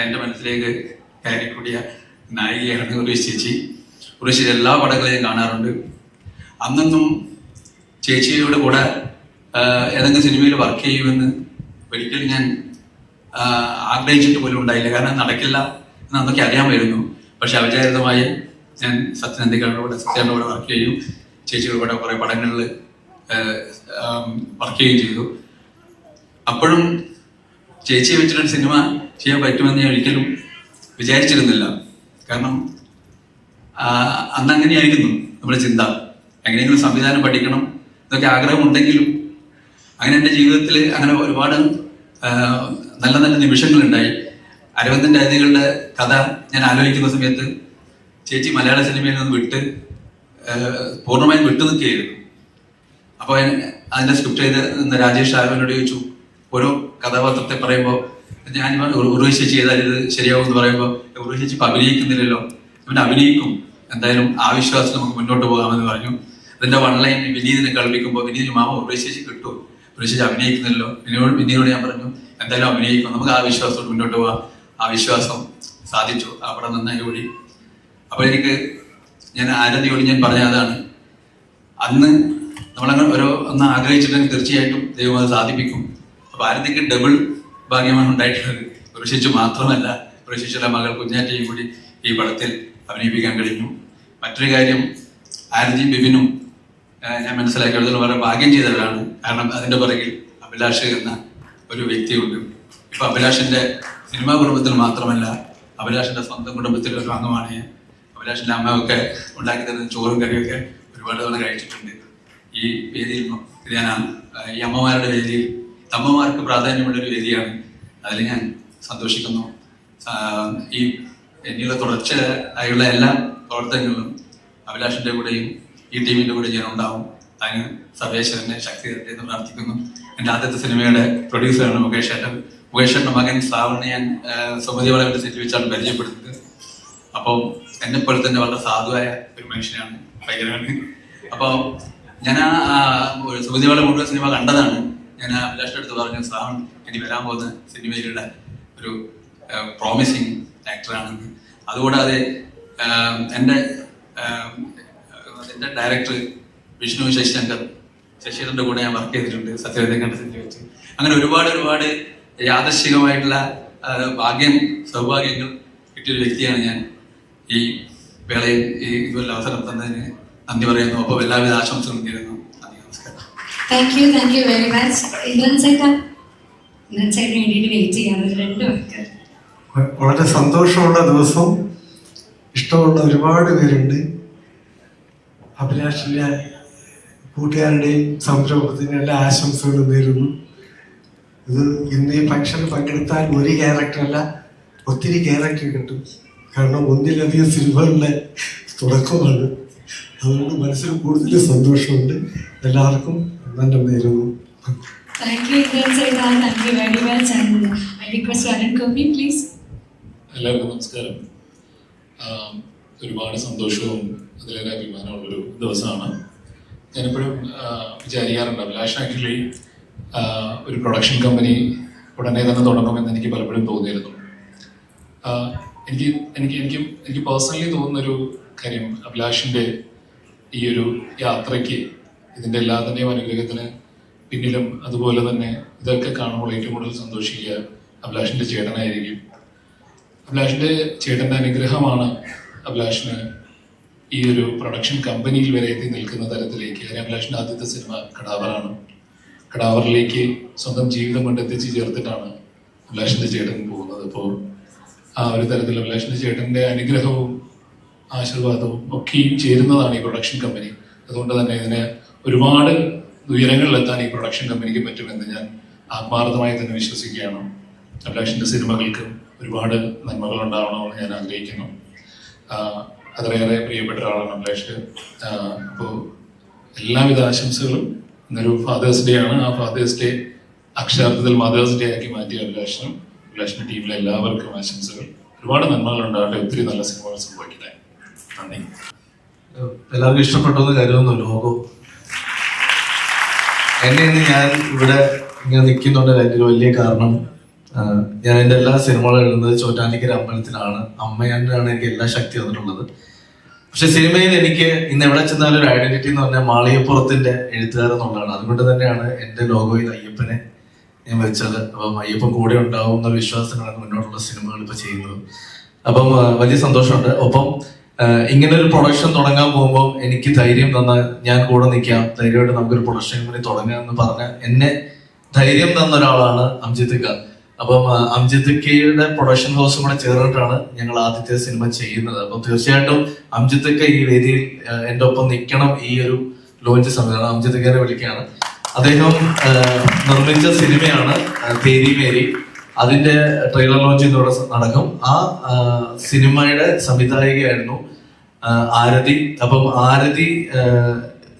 എൻ്റെ മനസ്സിലേക്ക് കയറിക്കൂടിയ നായികയാണ് ഉർവശി ചേച്ചി. ഉർവശി എല്ലാ പടങ്ങളെയും കാണാറുണ്ട്. അന്നൊന്നും ചേച്ചിയുടെ കൂടെ ഏതെങ്കിലും സിനിമയിൽ വർക്ക് ചെയ്യുമെന്ന് ഒരിക്കലും ഞാൻ ആഗ്രഹിച്ചിട്ട് പോലും ഉണ്ടായില്ല. കാരണം നടക്കില്ല എന്ന് അന്നൊക്കെ അറിയാമായിരുന്നു. പക്ഷെ അവിചാരിതമായി ഞാൻ സത്യനന്ദികളുടെ കൂടെ വർക്ക് ചെയ്യും. ചേച്ചിയുടെ കൂടെ കുറേ പടങ്ങളിൽ വർക്ക് ചെയ്യുകയും ചെയ്തു. അപ്പോഴും ചേച്ചിയെ വെച്ചിട്ടൊരു സിനിമ ചെയ്യാൻ പറ്റുമെന്ന് ഞാൻ ഒരിക്കലും വിചാരിച്ചിരുന്നില്ല. കാരണം അന്ന് അങ്ങനെയായിരുന്നു നമ്മുടെ ചിന്ത. എങ്ങനെയെങ്കിലും സംവിധാനം പഠിക്കണം എന്നൊക്കെ ആഗ്രഹമുണ്ടെങ്കിലും അങ്ങനെ എൻ്റെ ജീവിതത്തിൽ അങ്ങനെ ഒരുപാട് നല്ല നല്ല നിമിഷങ്ങളുണ്ടായി. അരവിന്ദൻ്റെ അതിഥികളുടെ കഥ ഞാൻ ആലോചിക്കുന്ന സമയത്ത് ചേച്ചി മലയാള സിനിമയിൽ നിന്ന് പൂർണ്ണമായും വിട്ടു നിൽക്കുകയായിരുന്നു. അപ്പോൾ അതിൻ്റെ സ്ക്രിപ്റ്റ് ചെയ്ത് രാജേഷ് ആരോനോട് ചോദിച്ചു, ഓരോ കഥാപാത്രത്തെ പറയുമ്പോൾ ഞാൻ ഉർവശി ചേച്ചി ചെയ്താൽ ഇത് ശരിയാവും എന്ന് പറയുമ്പോൾ ഉർവശി ചേച്ചി ഇപ്പം അഭിനയിക്കുന്നില്ലല്ലോ, അവൻ അഭിനയിക്കും, എന്തായാലും ആ വിശ്വാസത്തിൽ നമുക്ക് മുന്നോട്ട് പോകാമെന്ന് പറഞ്ഞു. അതിൻ്റെ വൺലൈൻ വിനീതിനെ കളിപ്പിക്കുമ്പോൾ വിനീതിന് മാമ ഉർവശി ചേച്ചി കിട്ടും, ഉർവശി ചേച്ചി അഭിനയിക്കുന്നില്ലല്ലോ. വിനീതിനോട് ഞാൻ പറഞ്ഞു, എന്തായാലും അഭിനയിക്കും, നമുക്ക് ആ വിശ്വാസത്തോട് മുന്നോട്ട് പോവാം. ആ വിശ്വാസം സാധിച്ചു, അവിടെ നന്നായി ഓടി. അപ്പോൾ ഞാൻ ആരതിയോട് ഞാൻ പറഞ്ഞ അതാണ്, അന്ന് നമ്മളങ്ങനെ ഒന്ന് ആഗ്രഹിച്ചിട്ടുണ്ടെങ്കിൽ തീർച്ചയായിട്ടും ദൈവം അത് സാധിപ്പിക്കും. അപ്പൊ ആരതിക്ക് ഡബിൾ ഭാഗ്യമാണ് ഉണ്ടായിട്ടുള്ളത്. പ്രശിച്ചു മാത്രമല്ല, പ്രശിച്ചുള്ള മകൾ കുഞ്ഞാറ്റയും കൂടി ഈ പടത്തിൽ അഭിനയിപ്പിക്കാൻ കഴിഞ്ഞു. മറ്റൊരു കാര്യം, ആരതിയും ബിബിനും ഞാൻ മനസ്സിലാക്കിയത് വളരെ ഭാഗ്യം ചെയ്തവരാണ്. കാരണം അതിന്റെ പുറകിൽ അഭിലാഷ് എന്ന ഒരു വ്യക്തിയുണ്ട്. ഇപ്പൊ അഭിലാഷിന്റെ സിനിമാ കുടുംബത്തിൽ മാത്രമല്ല, അഭിലാഷിന്റെ സ്വന്തം കുടുംബത്തിലെ ഒരു അംഗമാണ് ഞാൻ. അഭിലാഷിന്റെ അമ്മയൊക്കെ ഉണ്ടാക്കി തരുന്ന ചോറും കറിയൊക്കെ ഒരുപാട് തവണ കഴിച്ചിട്ടുണ്ട്. ഈ വേദിയിൽ ഞാൻ ഈ അമ്മമാരുടെ വേദിയിൽ അമ്മമാർക്ക് പ്രാധാന്യമുള്ളൊരു വേദിയാണ്. അതിൽ ഞാൻ സന്തോഷിക്കുന്നു. ഈ എന്നിലുള്ള തുടർച്ചയായുള്ള എല്ലാ പ്രവർത്തനങ്ങളിലും അഭിലാഷിന്റെ കൂടെയും ഈ ടീമിന്റെ കൂടെ ഞാൻ ഉണ്ടാവും. അതിന് സർവേശ്വരനെ ശക്തി തരട്ടെ എന്ന് പ്രാർത്ഥിക്കുന്നു. എൻ്റെ ആദ്യത്തെ സിനിമയുടെ പ്രൊഡ്യൂസറാണ് മുകേഷ് ഏട്ടൻ. മുകേഷ് ഏട്ടൻ്റെ മകൻ ശ്രാവണിനെ ഞാൻ സുമതി വളവിന്റെ സെറ്റ് വെച്ചാണ് പരിചയപ്പെടുന്നത്. അപ്പോൾ എന്നെപ്പോലെ തന്നെ വളരെ സാധുവായ ഒരു മനുഷ്യനാണ്, ഭയങ്കരമാണ്. അപ്പോൾ ഞാൻ സുമതി വള മുഴുവൻ സിനിമ കണ്ടതാണ്. ഞാൻ അഭിലാഷിന്റെ അടുത്ത് പറഞ്ഞു, ശ്രാവൺ ഇനി വരാൻ പോകുന്ന സിനിമയിലുള്ള ഒരു പ്രോമിസിങ് ആക്ടറാണെന്ന്. അതുകൂടാതെ എൻ്റെ ഡയറക്ടർ വിഷ്ണു ശശിധരന്റെ കൂടെ ഞാൻ വർക്ക് ചെയ്തിട്ടുണ്ട് സത്യവേദങ്ങളുടെ സിനിമ വെച്ച്. അങ്ങനെ ഒരുപാട് യാദൃശ്ചികമായിട്ടുള്ള സൗഭാഗ്യങ്ങൾ കിട്ടിയൊരു വ്യക്തിയാണ് ഞാൻ. ഈ വേളയിൽ ഈ ഇതുപോലെ അവസരം തന്നതിന് നന്ദി പറയുന്നു. അപ്പോൾ എല്ലാവിധ ആശംസകളും നേരുന്നു. നന്ദി, നമസ്കാരം. Thank you very much. Indran ചേട്ടന് വേണ്ടിയിട്ട് വെയിറ്റ് ചെയ്യാറ് രണ്ടുപേർക്ക്. വളരെ സന്തോഷമുള്ള ദിവസം. ഇഷ്ടമുള്ള ഒരുപാട് പേരുണ്ട്. അഭിലാഷിന്റെ കൂട്ടുകാരുടെയും സംരംഭത്തിന് എല്ലാ ആശംസകളും നേരുന്നു. ഇത് ഇന്ന് ഈ ഫംഗ്ഷനിൽ പങ്കെടുത്താൽ ഒരു ക്യാരക്ടറല്ല, ഒത്തിരി ക്യാരക്ടർ കിട്ടും. കാരണം ഒന്നിലധികം സിനിമകളുടെ തുടക്കമാണ്. അതുകൊണ്ട് മനസ്സിൽ കൂടുതൽ സന്തോഷമുണ്ട്. എല്ലാവർക്കും നന്ദി നേരുന്നു. Thank you, Indran Saita. Thank you very much. And I request Arun Kopi, please. എല്ലാവർക്കും നമസ്കാരം. ഒരുപാട് സന്തോഷവും അതിലേറെ അഭിമാനമുള്ളൊരു ദിവസമാണ്. ഞാനെപ്പോഴും വിചാരിക്കാറുണ്ട്, അഭിലാഷ് ആക്ച്വലി ഒരു പ്രൊഡക്ഷൻ കമ്പനി ഉടനെ തന്നെ തുടങ്ങുമെന്ന് എനിക്ക് പലപ്പോഴും തോന്നിയിരുന്നു. എനിക്ക് പേഴ്സണലി തോന്നുന്നൊരു കാര്യം, അഭിലാഷിൻ്റെ ഈ ഒരു യാത്രയ്ക്ക്, ഇതിൻ്റെ എല്ലാത്തിൻ്റെയും അനുഗ്രഹത്തിന് പിന്നിലും അതുപോലെ തന്നെ ഇതൊക്കെ കാണുമ്പോൾ ഏറ്റവും കൂടുതൽ സന്തോഷിക്കുക അഭിലാഷിൻ്റെ ചേട്ടനായിരിക്കും. അഭിലാഷിൻ്റെ ചേട്ടൻ്റെ അനുഗ്രഹമാണ് അഭിലാഷിന് ഈ ഒരു പ്രൊഡക്ഷൻ കമ്പനിയിൽ വരെ എത്തി നിൽക്കുന്ന തരത്തിലേക്ക്. അഭിലാഷിൻ്റെ ആദ്യത്തെ സിനിമ കടാവറാണ്. കടാവറിലേക്ക് സ്വന്തം ജീവിതം കൊണ്ട് എത്തിച്ച് ചേർത്തിട്ടാണ് അഭിലാഷിൻ്റെ ചേട്ടൻ പോകുന്നത്. അപ്പോൾ ആ ഒരു തരത്തിൽ അഭിലാഷിൻ്റെ ചേട്ടൻ്റെ അനുഗ്രഹവും ആശീർവാദവും ഒക്കെയും ചേരുന്നതാണ് ഈ പ്രൊഡക്ഷൻ കമ്പനി. അതുകൊണ്ട് തന്നെ ഇതിന് ഒരുപാട് ഉയരങ്ങളിലെത്താൻ ഈ പ്രൊഡക്ഷൻ കമ്പനിക്ക് പറ്റുമെന്ന് ഞാൻ ആത്മാർത്ഥമായി തന്നെ വിശ്വസിക്കുകയാണ്. അഭിലാഷിൻ്റെ സിനിമകൾക്ക് ഒരുപാട് നന്മകൾ ഉണ്ടാവണമെന്ന് ഞാൻ ആഗ്രഹിക്കുന്നു. അത്രയേറെ പ്രിയപ്പെട്ട ഒരാളാണ് അഭിലാഷ്. അപ്പോൾ എല്ലാവിധ ആശംസകളും. ഇന്നൊരു ഫാദേഴ്സ് ഡേ ആണ്. ആ ഫാദേഴ്സ് ഡേ അക്ഷരാർത്ഥത്തിൽ മദേഴ്സ് ഡേ ആക്കി മാറ്റിയ അഭിലാഷിനും അഭിലാഷിന്റെ ടീമിലെ എല്ലാവർക്കും ആശംസകൾ. ഒരുപാട് നന്മകൾ ഉണ്ടാകട്ടെ, ഒത്തിരി നല്ല സിനിമകൾ സംഭവിക്കട്ടെ. നന്ദി. എല്ലാവർക്കും ഇഷ്ടപ്പെട്ടെന്ന് കരുതുന്നു ലോഗോ. എന്നെ ഇന്ന് ഞാൻ ഇവിടെ ഇങ്ങനെ നിൽക്കുന്നുണ്ട് അതിൻ്റെ ഒരു വലിയ കാരണം, ഞാൻ എൻ്റെ എല്ലാ സിനിമകളും എഴുതുന്നത് ചോറ്റാനിക്കര അമ്പലത്തിലാണ്. അമ്മയാണ് എനിക്ക് എല്ലാ ശക്തി തന്നിട്ടുള്ളത്. പക്ഷെ സിനിമയിൽ എനിക്ക് ഇന്ന് എവിടെ ചെന്നാലും ഒരു ഐഡന്റിറ്റി എന്ന് പറഞ്ഞാൽ മാളികപ്പുറത്തിന്റെ എഴുത്തുകാരൻ എന്നുള്ളതാണ്. അതുകൊണ്ട് തന്നെയാണ് എൻ്റെ ലോഗോയിൽ അയ്യപ്പനെ ഞാൻ വെച്ചത്. അപ്പം അയ്യപ്പൻ കൂടെ ഉണ്ടാവും എന്നൊരു വിശ്വാസത്തിലാണ് മുന്നോട്ടുള്ള സിനിമകൾ ഇപ്പൊ ചെയ്യുന്നത്. അപ്പം വലിയ സന്തോഷമുണ്ട്. ഒപ്പം ഇങ്ങനെ ഒരു പ്രൊഡക്ഷൻ തുടങ്ങാൻ പോകുമ്പോൾ എനിക്ക് ധൈര്യം തന്ന, ഞാൻ കൂടെ നിൽക്കാം, ധൈര്യമായിട്ട് നമുക്കൊരു പ്രൊഡക്ഷൻ കമ്പനി തുടങ്ങാം എന്ന് പറഞ്ഞ എന്നെ ധൈര്യം തന്ന ഒരാളാണ് അംജിത്ത്. അപ്പം അംജിത്തയുടെ പ്രൊഡക്ഷൻ ഹൗസും കൂടെ ചേർന്നിട്ടാണ് ഞങ്ങൾ ആദ്യത്തെ സിനിമ ചെയ്യുന്നത്. അപ്പം തീർച്ചയായിട്ടും അംജിത്തക്ക ഈ വേദിയിൽ എൻ്റെ ഒപ്പം നിൽക്കണം. ഈ ഒരു ലോഞ്ച് സമയത്താണ് അംജിത്തക്കനെ വിളിക്കുകയാണ്. അദ്ദേഹം നിർമ്മിച്ച സിനിമയാണ് തേരി മേരി. അതിന്റെ ട്രെയിലർ ലോഞ്ച് ഇതോടെ നടക്കും. ആ സിനിമയുടെ സംവിധായികയായിരുന്നു ആരതി. അപ്പം ആരതി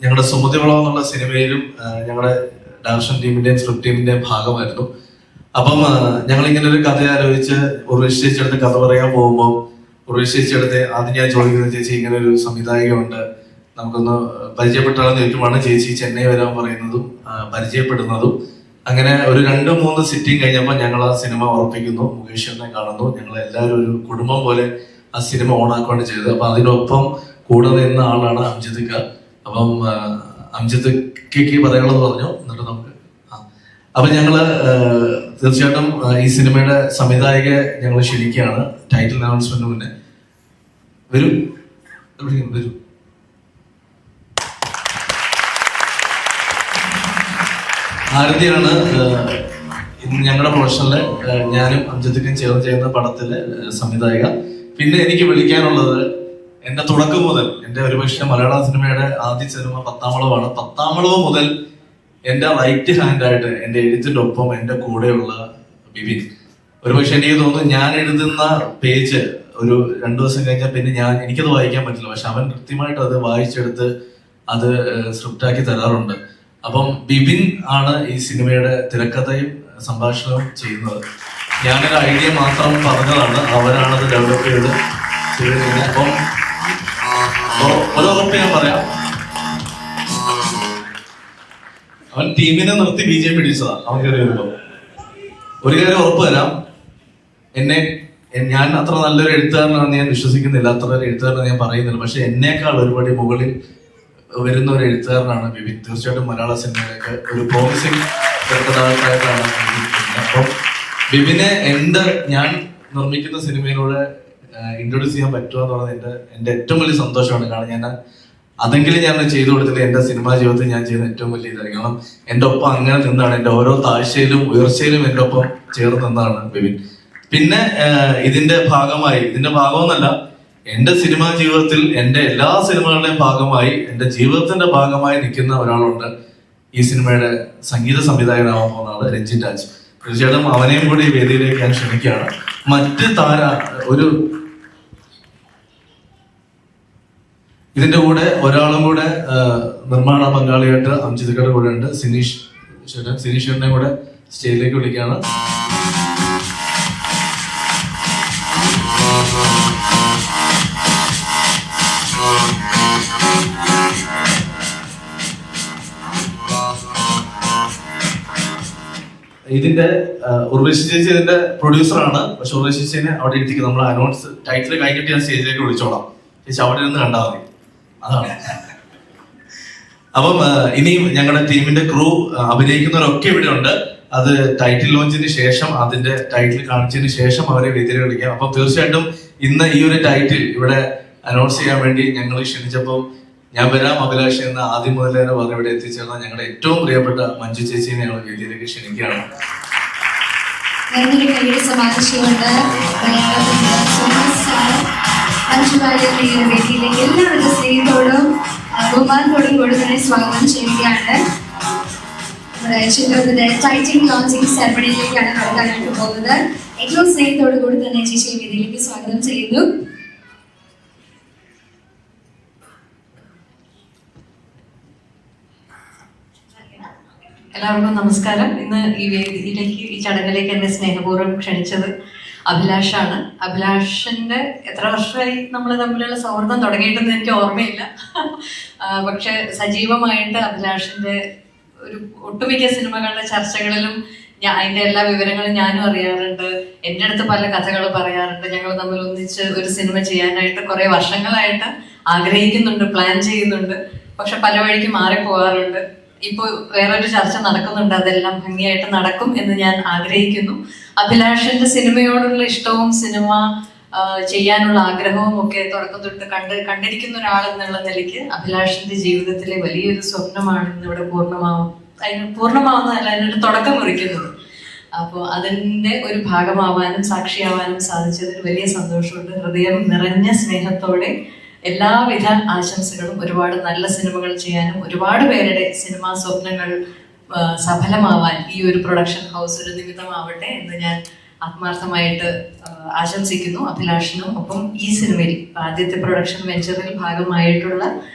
ഞങ്ങളുടെ സുമതി വളം എന്നുള്ള സിനിമയിലും ഞങ്ങളുടെ ഡയറക്ഷൻ ടീമിന്റെയും സ്ക്രിപ്റ്റ് ടീമിന്റെയും ഭാഗമായിരുന്നു. അപ്പം ഞങ്ങൾ ഇങ്ങനെ ഒരു കഥ ആലോചിച്ച് ഉർവശി ചേച്ചിയുടെ കഥ പറയാൻ പോകുമ്പോൾ ഉർവശി ചേച്ചിയുടെ ആദ്യം ഞാൻ ചോദിക്കുന്നത്, ചേച്ചി ഇങ്ങനെ ഒരു സംവിധായികയുണ്ട്, നമുക്കൊന്ന് പരിചയപ്പെട്ടാണെന്ന് ചോദിക്കുമ്പോഴാണ് ചേച്ചി ചെന്നൈ വരാൻ പറയുന്നതും പരിചയപ്പെടുന്നതും അങ്ങനെ ഒരു 2-3 സിറ്റിംഗ് കഴിഞ്ഞപ്പോൾ ഞങ്ങൾ ആ സിനിമ ഉറപ്പിക്കുന്നു, മുകേഷിനെ കാണുന്നു, ഞങ്ങൾ എല്ലാവരും ഒരു കുടുംബം പോലെ ആ സിനിമ ഓണാക്കുകയാണ് ചെയ്തത്. അപ്പൊ അതിനൊപ്പം കൂടെ നിന്ന ആളാണ് അംജിദ്ക്ക. അപ്പം അംജിദ്ക്ക് പറയാനുള്ളത് പറഞ്ഞു, എന്നിട്ട് നമുക്ക് അപ്പൊ ഞങ്ങള് തീർച്ചയായിട്ടും ഈ സിനിമയുടെ സംവിധായകയെ ഞങ്ങൾ ക്ഷണിക്കുകയാണ് ടൈറ്റിൽ അനൗൺസ്മെന്റിന് മുന്നേ. വരൂ വരൂ. ആരതിയാണ് ഞങ്ങളുടെ പ്രൊഫഷനിലെ ഞാനും അംജിദ്ക്കും ചേർന്ന് ചെയ്യുന്ന പടത്തിലെ സംവിധായിക. പിന്നെ എനിക്ക് വിളിക്കാനുള്ളത് എന്റെ തുടക്കം മുതൽ, എന്റെ ഒരുപക്ഷെ മലയാള സിനിമയുടെ ആദ്യ സിനിമ 10-ാം വളവാണ്. 10-ാം വളവ് മുതൽ എന്റെ റൈറ്റ് ഹാൻഡായിട്ട് എന്റെ എഴുത്തിന്റെ ഒപ്പം എന്റെ കൂടെയുള്ള ബിബിൻ. ഒരുപക്ഷെ എനിക്ക് തോന്നുന്നു ഞാൻ എഴുതുന്ന പേജ് ഒരു 2 ദിവസം കഴിഞ്ഞാൽ പിന്നെ എനിക്കത് വായിക്കാൻ പറ്റില്ല, പക്ഷെ അവൻ കൃത്യമായിട്ട് അത് വായിച്ചെടുത്ത് അത് സ്ക്രിപ്റ്റാക്കി തരാറുണ്ട്. അപ്പം ബിബിൻ ആണ് ഈ സിനിമയുടെ തിരക്കഥയും സംഭാഷണവും ചെയ്യുന്നത്. ഞാനൊരു ഐഡിയ മാത്രം പറഞ്ഞതാണ്, അവരാണത് ഡെവലപ്പ് ചെയ്തിരുന്നത്. അപ്പം ഒരുറപ്പ് ഞാൻ പറയാം, അവൻ ടീമിനെ നിർത്തി BJP പിടിച്ചതാ. അവൻ കയറി വരുമ്പോ ഒരു കാര്യം ഉറപ്പ് തരാം, ഞാൻ അത്ര നല്ലൊരു എഴുത്തുകാരനാണെന്ന് ഞാൻ വിശ്വസിക്കുന്നില്ല, അത്ര ഒരു എഴുത്തുകാരനെന്ന് ഞാൻ പറയുന്നില്ല, പക്ഷെ എന്നേക്കാൾ ഒരുപടി മുകളിൽ വരുന്ന ഒരു എഴുത്തുകാരനാണ് ബിബിൻ. തീർച്ചയായിട്ടും മലയാള സിനിമയിലേക്ക് ഒരു പ്രോമിസിംഗ് കഥാപാത്രമായിട്ടാണ്. അപ്പം ബിബിനെ ഞാൻ നിർമ്മിക്കുന്ന സിനിമയിലൂടെ ഇൻട്രൊഡ്യൂസ് ചെയ്യാൻ പറ്റുക എന്ന് പറയുന്നത് എന്റെ ഏറ്റവും വലിയ സന്തോഷമാണ്. കാരണം ഞാൻ അതെങ്കിലും ഞാൻ ചെയ്തു കൊടുത്തില്ല, എന്റെ സിനിമാ ജീവിതത്തിൽ ഞാൻ ചെയ്യുന്ന ഏറ്റവും വലിയ ഇതായിരിക്കും. കാരണം എന്റെ ഒപ്പം അങ്ങനെ നിന്നാണ്, എന്റെ ഓരോ താഴ്ചയിലും ഉയർച്ചയിലും എന്റെ ഒപ്പം ചേർന്ന് നിന്നാണ് ബിബിൻ. പിന്നെ ഇതിന്റെ ഭാഗമെന്നല്ല, എന്റെ സിനിമാ ജീവിതത്തിൽ എന്റെ എല്ലാ സിനിമകളുടെയും ഭാഗമായി, എന്റെ ജീവിതത്തിന്റെ ഭാഗമായി നിൽക്കുന്ന ഒരാളുണ്ട്. ഈ സിനിമയുടെ സംഗീത സംവിധായകനാവാൻ പോകുന്ന ആള് രഞ്ജിൻ രാജ്. തീർച്ചയായിട്ടും അവനെയും കൂടി ഈ വേദിയിലേക്ക് ഞാൻ ക്ഷണിക്കുകയാണ്. മറ്റ് ഇതിന്റെ കൂടെ ഒരാളും കൂടെ നിർമ്മാണ പങ്കാളിയായിട്ട് അംജിദ്ക്കയുടെ കൂടെ ഉണ്ട്, സിനീഷ് ചേട്ടനെ കൂടെ സ്റ്റേജിലേക്ക് വിളിക്കുകയാണ്. ഇതിന്റെ ഉർവശി ചേച്ചി ഇതിന്റെ പ്രൊഡ്യൂസറാണ്. പക്ഷെ ഉർവശി ചേച്ചിനെ അവിടെ ഇരുത്തിക്ക് നമ്മൾ അനൗൺസ് ടൈറ്റിൽ കഴിഞ്ഞിട്ട് ഞാൻ സ്റ്റേജിലേക്ക് വിളിച്ചോളാം. ചേച്ചി അവിടെ നിന്ന് കണ്ടാൽ മതി, അതാണ്. അപ്പം ഇനിയും ഞങ്ങളുടെ ടീമിന്റെ ക്രൂ അഭിനയിക്കുന്നവരൊക്കെ ഇവിടെ ഉണ്ട്. അത് ടൈറ്റിൽ ലോഞ്ചിന് ശേഷം, അതിന്റെ ടൈറ്റിൽ കാണിച്ചതിന് ശേഷം അവരെ വേദിയിൽ വിളിക്കാം. അപ്പം തീർച്ചയായിട്ടും ഇന്ന് ഈ ഒരു ടൈറ്റിൽ ഇവിടെ അനൗൺസ് ചെയ്യാൻ വേണ്ടി ഞങ്ങൾ ക്ഷണിച്ചപ്പോൾ ഞാൻ വരാം അഭിലാഷ് എന്ന് ആദ്യം മുതൽ തന്നെ പറഞ്ഞ് ഇവിടെ എത്തിച്ചേർന്ന ഞങ്ങളുടെ ഏറ്റവും പ്രിയപ്പെട്ട മഞ്ജു ചേച്ചിയെ ഞങ്ങൾ വേദിയിലേക്ക് ക്ഷണിക്കുകയാണ്. എല്ലാവരുടെ സ്നേഹത്തോടും ബഹുമാനത്തോടും കൂടി തന്നെ സ്വാഗതം ചെയ്യുകയാണ്. നമ്മുടെ ചിത്രത്തിന്റെ ടൈറ്റിൽ ലോഞ്ചിങ് സെറമണിയിലേക്കാണ് നടക്കാനായിട്ട് പോകുന്നത്. ഏറ്റവും സ്നേഹത്തോടു കൂടി തന്നെ ചേച്ചി വേദിയിലേക്ക് സ്വാഗതം ചെയ്യുന്നു. എല്ലാവർക്കും നമസ്കാരം. ഇന്ന് ഈ വേദിയിലേക്ക്, ഈ ചടങ്ങിലേക്ക് എന്നെ സ്നേഹപൂർവ്വം ക്ഷണിച്ചത് അഭിലാഷാണ്. അഭിലാഷിന്റെ എത്ര വർഷമായി നമ്മൾ തമ്മിലുള്ള സൗഹൃദം തുടങ്ങിയിട്ടെന്ന് എനിക്ക് ഓർമ്മയില്ല. പക്ഷെ സജീവമായിട്ട് അഭിലാഷിന്റെ ഒരു ഒട്ടുമിക്ക സിനിമകളുടെ ചർച്ചകളിലും അതിന്റെ എല്ലാ വിവരങ്ങളും ഞാനും അറിയാറുണ്ട്. എൻ്റെ അടുത്ത് പല കഥകൾ പറയാറുണ്ട്. ഞങ്ങൾ തമ്മിൽ ഒന്നിച്ച് ഒരു സിനിമ ചെയ്യാനായിട്ട് കുറെ വർഷങ്ങളായിട്ട് ആഗ്രഹിക്കുന്നുണ്ട്, പ്ലാൻ ചെയ്യുന്നുണ്ട്. പക്ഷെ പല വഴിക്ക് മാറിപ്പോകാറുണ്ട്. ഇപ്പൊ വേറൊരു ചർച്ച നടക്കുന്നുണ്ട്, അതെല്ലാം ഭംഗിയായിട്ട് നടക്കും എന്ന് ഞാൻ ആഗ്രഹിക്കുന്നു. അഭിലാഷിന്റെ സിനിമയോടുള്ള ഇഷ്ടവും സിനിമ ചെയ്യാനുള്ള ആഗ്രഹവും ഒക്കെ തുടക്കം തൊട്ട് കണ്ടിരിക്കുന്ന ഒരാൾ എന്നുള്ള നിലയ്ക്ക് അഭിലാഷിന്റെ ജീവിതത്തിലെ വലിയൊരു സ്വപ്നമാണ് ഇന്നിവിടെ പൂർണ്ണമാവുന്നതല്ല, അതിനൊരു തുടക്കം കുറിക്കുന്നത്. അപ്പോൾ അതിന്റെ ഒരു ഭാഗമാവാനും സാക്ഷിയാവാനും സാധിച്ചതിൽ വലിയ സന്തോഷമുണ്ട്. ഹൃദയം നിറഞ്ഞ സ്നേഹത്തോടെ എല്ലാവിധ ആശംസകളും. ഒരുപാട് നല്ല സിനിമകൾ ചെയ്യാനും ഒരുപാട് പേരുടെ സിനിമാ സ്വപ്നങ്ങൾ സഫലമാവാൻ ഈ ഒരു പ്രൊഡക്ഷൻ ഹൗസ് ഒരു നിമിത്തമാവട്ടെ എന്ന് ഞാൻ ആത്മാർത്ഥമായിട്ട് ആശംസിക്കുന്നു. അഭിലാഷിനും ഒപ്പം ഈ സിനിമയിൽ ആദ്യത്തെ പ്രൊഡക്ഷൻ വെഞ്ചറിൽ ഭാഗമായിട്ടുള്ള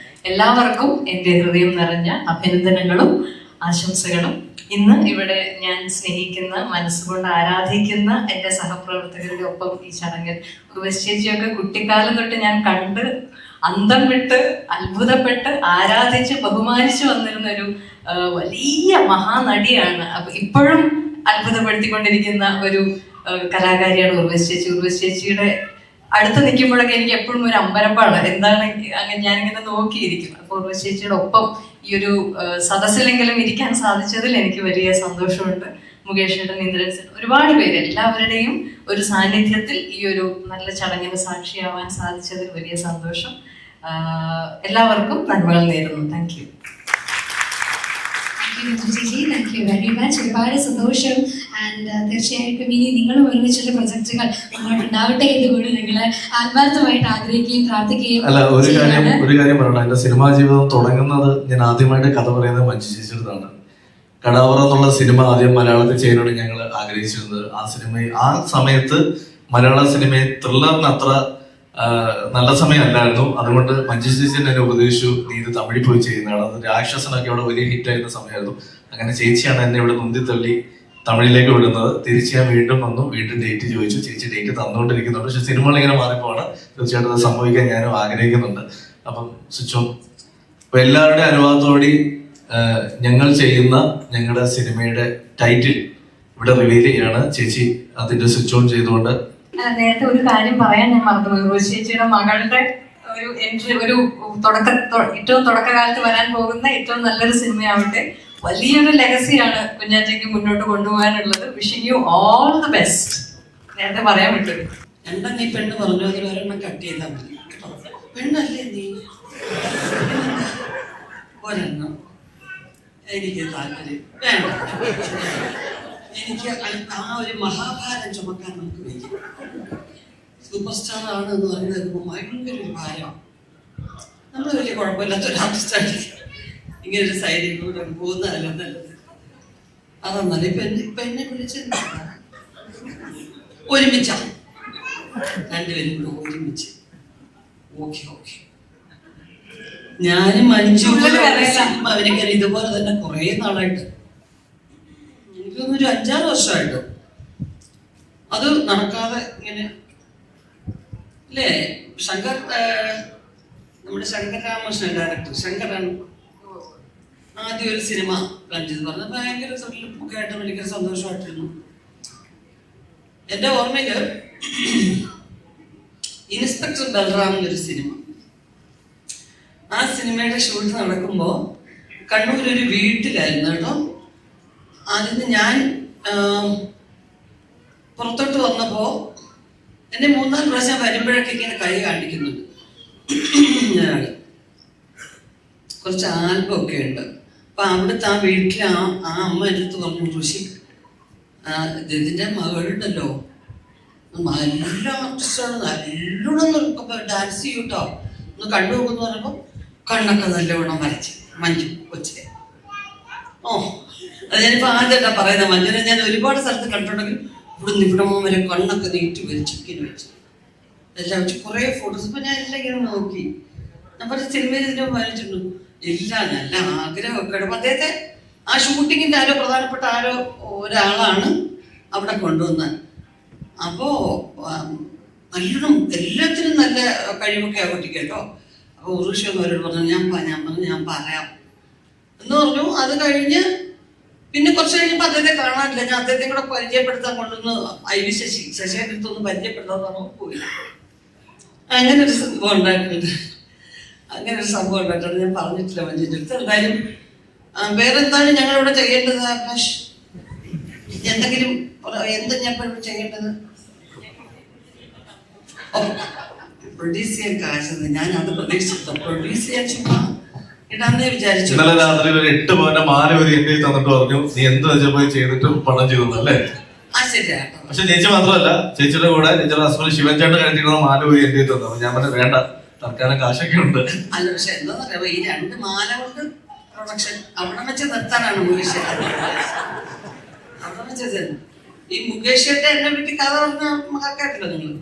എല്ലാവർക്കും എൻ്റെ ഹൃദയം നിറഞ്ഞ അഭിനന്ദനങ്ങളും ആശംസകളും. ഇന്ന് ഇവിടെ ഞാൻ സ്നേഹിക്കുന്ന, മനസ്സുകൊണ്ട് ആരാധിക്കുന്ന എൻ്റെ സഹപ്രവർത്തകരുടെ ഒപ്പം ഈ ചടങ്ങിൽ ഉർവശി ചേച്ചിയൊക്കെ കുട്ടിക്കാലം തൊട്ട് ഞാൻ കണ്ട് അന്തം വിട്ട് അത്ഭുതപ്പെട്ട് ആരാധിച്ച് ബഹുമാനിച്ചു വന്നിരുന്ന ഒരു വലിയ മഹാനടിയാണ്. അപ്പൊ ഇപ്പോഴും അത്ഭുതപ്പെടുത്തിക്കൊണ്ടിരിക്കുന്ന ഒരു കലാകാരിയാണ് ഉർവശി ചേച്ചി. ഉർവശി ചേച്ചിയുടെ അടുത്ത് നിൽക്കുമ്പോഴൊക്കെ എനിക്ക് എപ്പോഴും ഒരു അമ്പരപ്പാണ്. എന്താണ് അങ്ങനെ ഞാനിങ്ങനെ നോക്കിയിരിക്കും. അപ്പൊ ഉർവശി ചേച്ചിയുടെ ഒപ്പം ഈ ഒരു സദസ്സിലെങ്കിലും ഇരിക്കാൻ സാധിച്ചതിൽ എനിക്ക് വലിയ സന്തോഷമുണ്ട്. മുകേഷ് ഏട്ടൻ, ഇന്ദ്രൻ സർ, ഒരുപാട് പേര് എല്ലാവരുടെയും ഒരു സാന്നിധ്യത്തിൽ ഈ ഒരു നല്ല ചടങ്ങിന് സാക്ഷിയാവാൻ സാധിച്ചതിൽ വലിയ സന്തോഷം. എല്ലാവർക്കും നന്മകൾ നേരുന്നു. Thank you. ചേച്ചി, താങ്ക് യു വെരി മച്ച്. ഒരുപാട് സന്തോഷം. ആൻഡ് തീർച്ചയായിട്ടും ഇനി നിങ്ങളും ഒരുമിച്ചുള്ള പ്രൊജക്ടുകൾ മുന്നോട്ടുണ്ടാവട്ടെ എന്നുകൂടി നിങ്ങൾ ആത്മാർത്ഥമായിട്ട് ആഗ്രഹിക്കുകയും പ്രാർത്ഥിക്കുകയും. അല്ല, ഒരു കാര്യം പറയണം. എന്റെ സിനിമാ ജീവിതം തുടങ്ങുന്നത് ഞാൻ ആദ്യമായിട്ട് കഥ പറയുന്നത് മഞ്ജു ചേച്ചിയുടേതാണ്. കടാവറ എന്നുള്ള സിനിമ ആദ്യം മലയാളത്തിൽ ചെയ്യാനാണ് ഞങ്ങൾ ആഗ്രഹിച്ചിരുന്നത്. ആ സമയത്ത് മലയാള സിനിമയെ ത്രില്ലറിന് അത്ര നല്ല സമയമല്ലായിരുന്നു. അതുകൊണ്ട് മഞ്ജു ചേച്ചി എന്നെ ഉപദേശിച്ചു, നീ ഇത് തമിഴിൽ പോയി ചെയ്യുന്നതാണ്. അത് രാക്ഷസനൊക്കെ അവിടെ വലിയ ഹിറ്റായിരുന്ന സമയമായിരുന്നു. അങ്ങനെ ചേച്ചിയാണ് എന്നെ ഇവിടെ മുന്തിത്തള്ളി തമിഴിലേക്ക് വിടുന്നത്. തിരിച്ച് ഞാൻ വീണ്ടും വന്നു, വീണ്ടും ഡേറ്റ് ചോദിച്ചു. ചേച്ചി ഡേറ്റ് തന്നുകൊണ്ടിരിക്കുന്നുണ്ട്. പക്ഷെ സിനിമകൾ ഇങ്ങനെ മാറിപ്പോവാണ്. തീർച്ചയായിട്ടും അത് സംഭവിക്കാൻ ഞാനും ആഗ്രഹിക്കുന്നുണ്ട്. അപ്പം സ്വിച്ച് ഓൺ. അപ്പൊ എല്ലാവരുടെയും അനുവാദത്തോടെ ഞങ്ങൾ ചെയ്യുന്ന ഞങ്ങളുടെ സിനിമയുടെ ടൈറ്റിൽ ഇവിടെ റിവീൽ ചെയ്യാണ്. ചേച്ചി അതിന്റെ സ്വിച്ച് ഓൺ ചെയ്തുകൊണ്ട്. നേരത്തെ ഒരു കാര്യം പറയാൻ ഞാൻ മറന്നുപോയി. ഉർവശി ചേച്ചിയുടെ മകളുടെ ഒരു എൻട്രി, ഒരു ഏറ്റവും തുടക്കകാലത്ത് വരാൻ പോകുന്ന ഏറ്റവും നല്ലൊരു സിനിമയാവട്ടെ. വലിയൊരു ലെഗസിയാണ് കുഞ്ഞാറ്റയ്ക്ക് മുന്നോട്ട് കൊണ്ടുപോകാനുള്ളത്. Wishing you all the best. നേരത്തെ പറയാൻ വിട്ടു. രണ്ടാം നീ പെണ്ണ് പറഞ്ഞു, അതിൽ ഒരെണ്ണം കട്ട് ചെയ്താൽ മതി. പെണ്ണല്ലേ നീ? ഒരെണ്ണം എനിക്ക് താല്പര്യം വേണ്ട. എനിക്ക് ആ ഒരു മഹാഭാരം ചുമക്കാൻ നമുക്ക് വയ്യ. സൂപ്പർ സ്റ്റാർ ആണ് എന്ന് പറയുന്നത് ഭയങ്കര ഒരു ഭാരമാണ്. നമ്മൾ വലിയ കുഴപ്പമില്ലാത്തൊരു ആർട്ടിസ്റ്റാണ്. ഇങ്ങനെ ഒരു സൈഡിൽ കൂടെ പോകുന്നതല്ല നല്ലത്. അതൊന്നല്ല. ഇപ്പൊ എന്നെ വിളിച്ച് ഒരുമിച്ചാ, രണ്ടുപേരും കൂടെ ഒരുമിച്ച്. Okay okay. ഞാനും മഞ്ജു അവനൊക്കെ ഇതുപോലെ തന്നെ കുറെ നാളായിട്ട്, എനിക്കൊന്നൊരു 5-6 വർഷമായിട്ട് അത് നടക്കാതെ ഇങ്ങനെ അല്ലേ. നമ്മുടെ ശങ്കർ രാമകൃഷ്ണൻ ഡയറക്ടർ ശങ്കറാണ് ആദ്യം ഒരു സിനിമ പ്ലാൻ ചെയ്ത് പറഞ്ഞത്. ഭയങ്കര ഒക്കെ ആയിട്ട് ഭയങ്കര സന്തോഷമായിട്ടിരുന്നു. എന്റെ ഓർമ്മയില് ഇൻസ്പെക്ടർ ബൽറാം എന്നൊരു സിനിമ, ആ സിനിമയുടെ ഷൂട്ട് നടക്കുമ്പോ കണ്ണൂരൊരു വീട്ടിലായിരുന്നു കേട്ടോ. അതിന് ഞാൻ പുറത്തോട്ട് വന്നപ്പോ എന്നെ 3-4 പ്രാവശ്യം വരുമ്പോഴൊക്കെ ഇങ്ങനെ കൈ കാണിക്കുന്നുണ്ട്. ഞാന് കുറച്ച് ആൽബം ഒക്കെ ഉണ്ട്. അപ്പൊ അവിടുത്തെ ആ വീട്ടിലെ ആ അമ്മ എൻ്റെ അടുത്ത് പറഞ്ഞു, ഋഷി ഇതിന്റെ മകളുണ്ടല്ലോ നല്ല ആർട്ടിസ്റ്റാണ്, നല്ലോണം ഡാൻസ് ചെയ്യൂട്ടോ, ഒന്ന് കണ്ടുപോകുന്നു പറഞ്ഞപ്പോ കണ്ണൊക്കെ നല്ലവണ്ണം വരച്ച് മഞ്ജു കൊച്ചിലെ. ഓ, അത് ഞാനിപ്പോ ആദ്യമായിട്ടാ പറയുന്നത്. മഞ്ജുനെ ഞാൻ ഒരുപാട് സ്ഥലത്ത് കണ്ടിട്ടുണ്ടെങ്കിൽ ഇവിടുന്ന് ഇവിടെ വരെ കണ്ണൊക്കെ നീട്ടി വരച്ച് ഇങ്ങനെ വെച്ച് എല്ലാം വെച്ച് കുറെ ഫോട്ടോസ്. ഇപ്പൊ ഞാൻ എല്ലാം ഇങ്ങനെ നോക്കി. ഞാൻ പറഞ്ഞ സിനിമയിൽ ഇതിനെ വരച്ചിട്ടുണ്ട്. ഇല്ല, നല്ല ആഗ്രഹമൊക്കെ. അപ്പൊ അദ്ദേഹത്തെ ആ ഷൂട്ടിങ്ങിന്റെ പ്രധാനപ്പെട്ട ഒരാളാണ് അവിടെ കൊണ്ടുവന്നത്. അപ്പോ നല്ലോണം എല്ലാത്തിനും നല്ല കഴിവൊക്കെ ആഘോഷിക്കും കേട്ടോ. അപ്പൊ ഉറുഷി അവരോട് പറഞ്ഞു, ഞാൻ പറയാം എന്ന് പറഞ്ഞു. അത് കഴിഞ്ഞ് പിന്നെ കുറച്ച് കഴിഞ്ഞപ്പോൾ അദ്ദേഹത്തെ കാണാനില്ല. ഞാൻ അദ്ദേഹത്തെ കൂടെ പരിചയപ്പെടുത്താൻ കൊണ്ടുവന്ന് IV ശശിയെടുത്തൊന്ന് പരിചയപ്പെടുത്താൻ പറഞ്ഞു പോയി. അങ്ങനെ ഒരു സംഭവം ഉണ്ടായിട്ടുണ്ട്. ഞാൻ പറഞ്ഞിട്ടില്ല മഞ്ജുവിന്റെ അടുത്ത്. എന്തായാലും വേറെന്താണ് ഞങ്ങളിവിടെ ചെയ്യേണ്ടത്? എന്തെങ്കിലും എന്താ ഞാൻ ഇപ്പോൾ ചെയ്യേണ്ടത്? പ്രൊഡ്യൂസ് ചെയ്യാൻ കാശ് ഞാൻ അത് പ്രതീക്ഷിച്ചു. പ്രൊഡ്യൂസ് ചെയ്യാൻ ചുമ്മാ ഇടാന്നേ വിചാരിച്ചു. ഇന്നലെ രാത്രി ഒരു 8 പവന്റെ മാല ഒരു എന്റെ തന്നിട്ട് പറഞ്ഞു, നീ എന്ത് വെച്ചാൽ പോയി ചെയ്തിട്ട് പണം ചെയ്തു അല്ലേ? പക്ഷെ ചേച്ചി മാത്രമല്ല, ചേച്ചിയുടെ കൂടെ ചേച്ചിയുടെ ഹസ്ബൻഡ് ശിവൻ ചേട്ടൻ കഴിച്ചിരുന്ന മാല ഒരു എന്റെ തന്നു. അപ്പൊ ഞാൻ പറഞ്ഞു വേണ്ട, തൽക്കാലം കാശൊക്കെ ഉണ്ട്. അല്ല, പക്ഷെ എന്താന്ന് പറയാ, ഈ 2 മാല കൊണ്ട് പ്രൊഡക്ഷൻ അവിടെ വെച്ച് നിർത്താനാണ് മുകേഷ്. അവിടെ വെച്ചത് ഈ മുകേഷ് എന്നെ പറ്റി കഥ പറഞ്ഞ കേട്ടില്ല നിങ്ങൾ?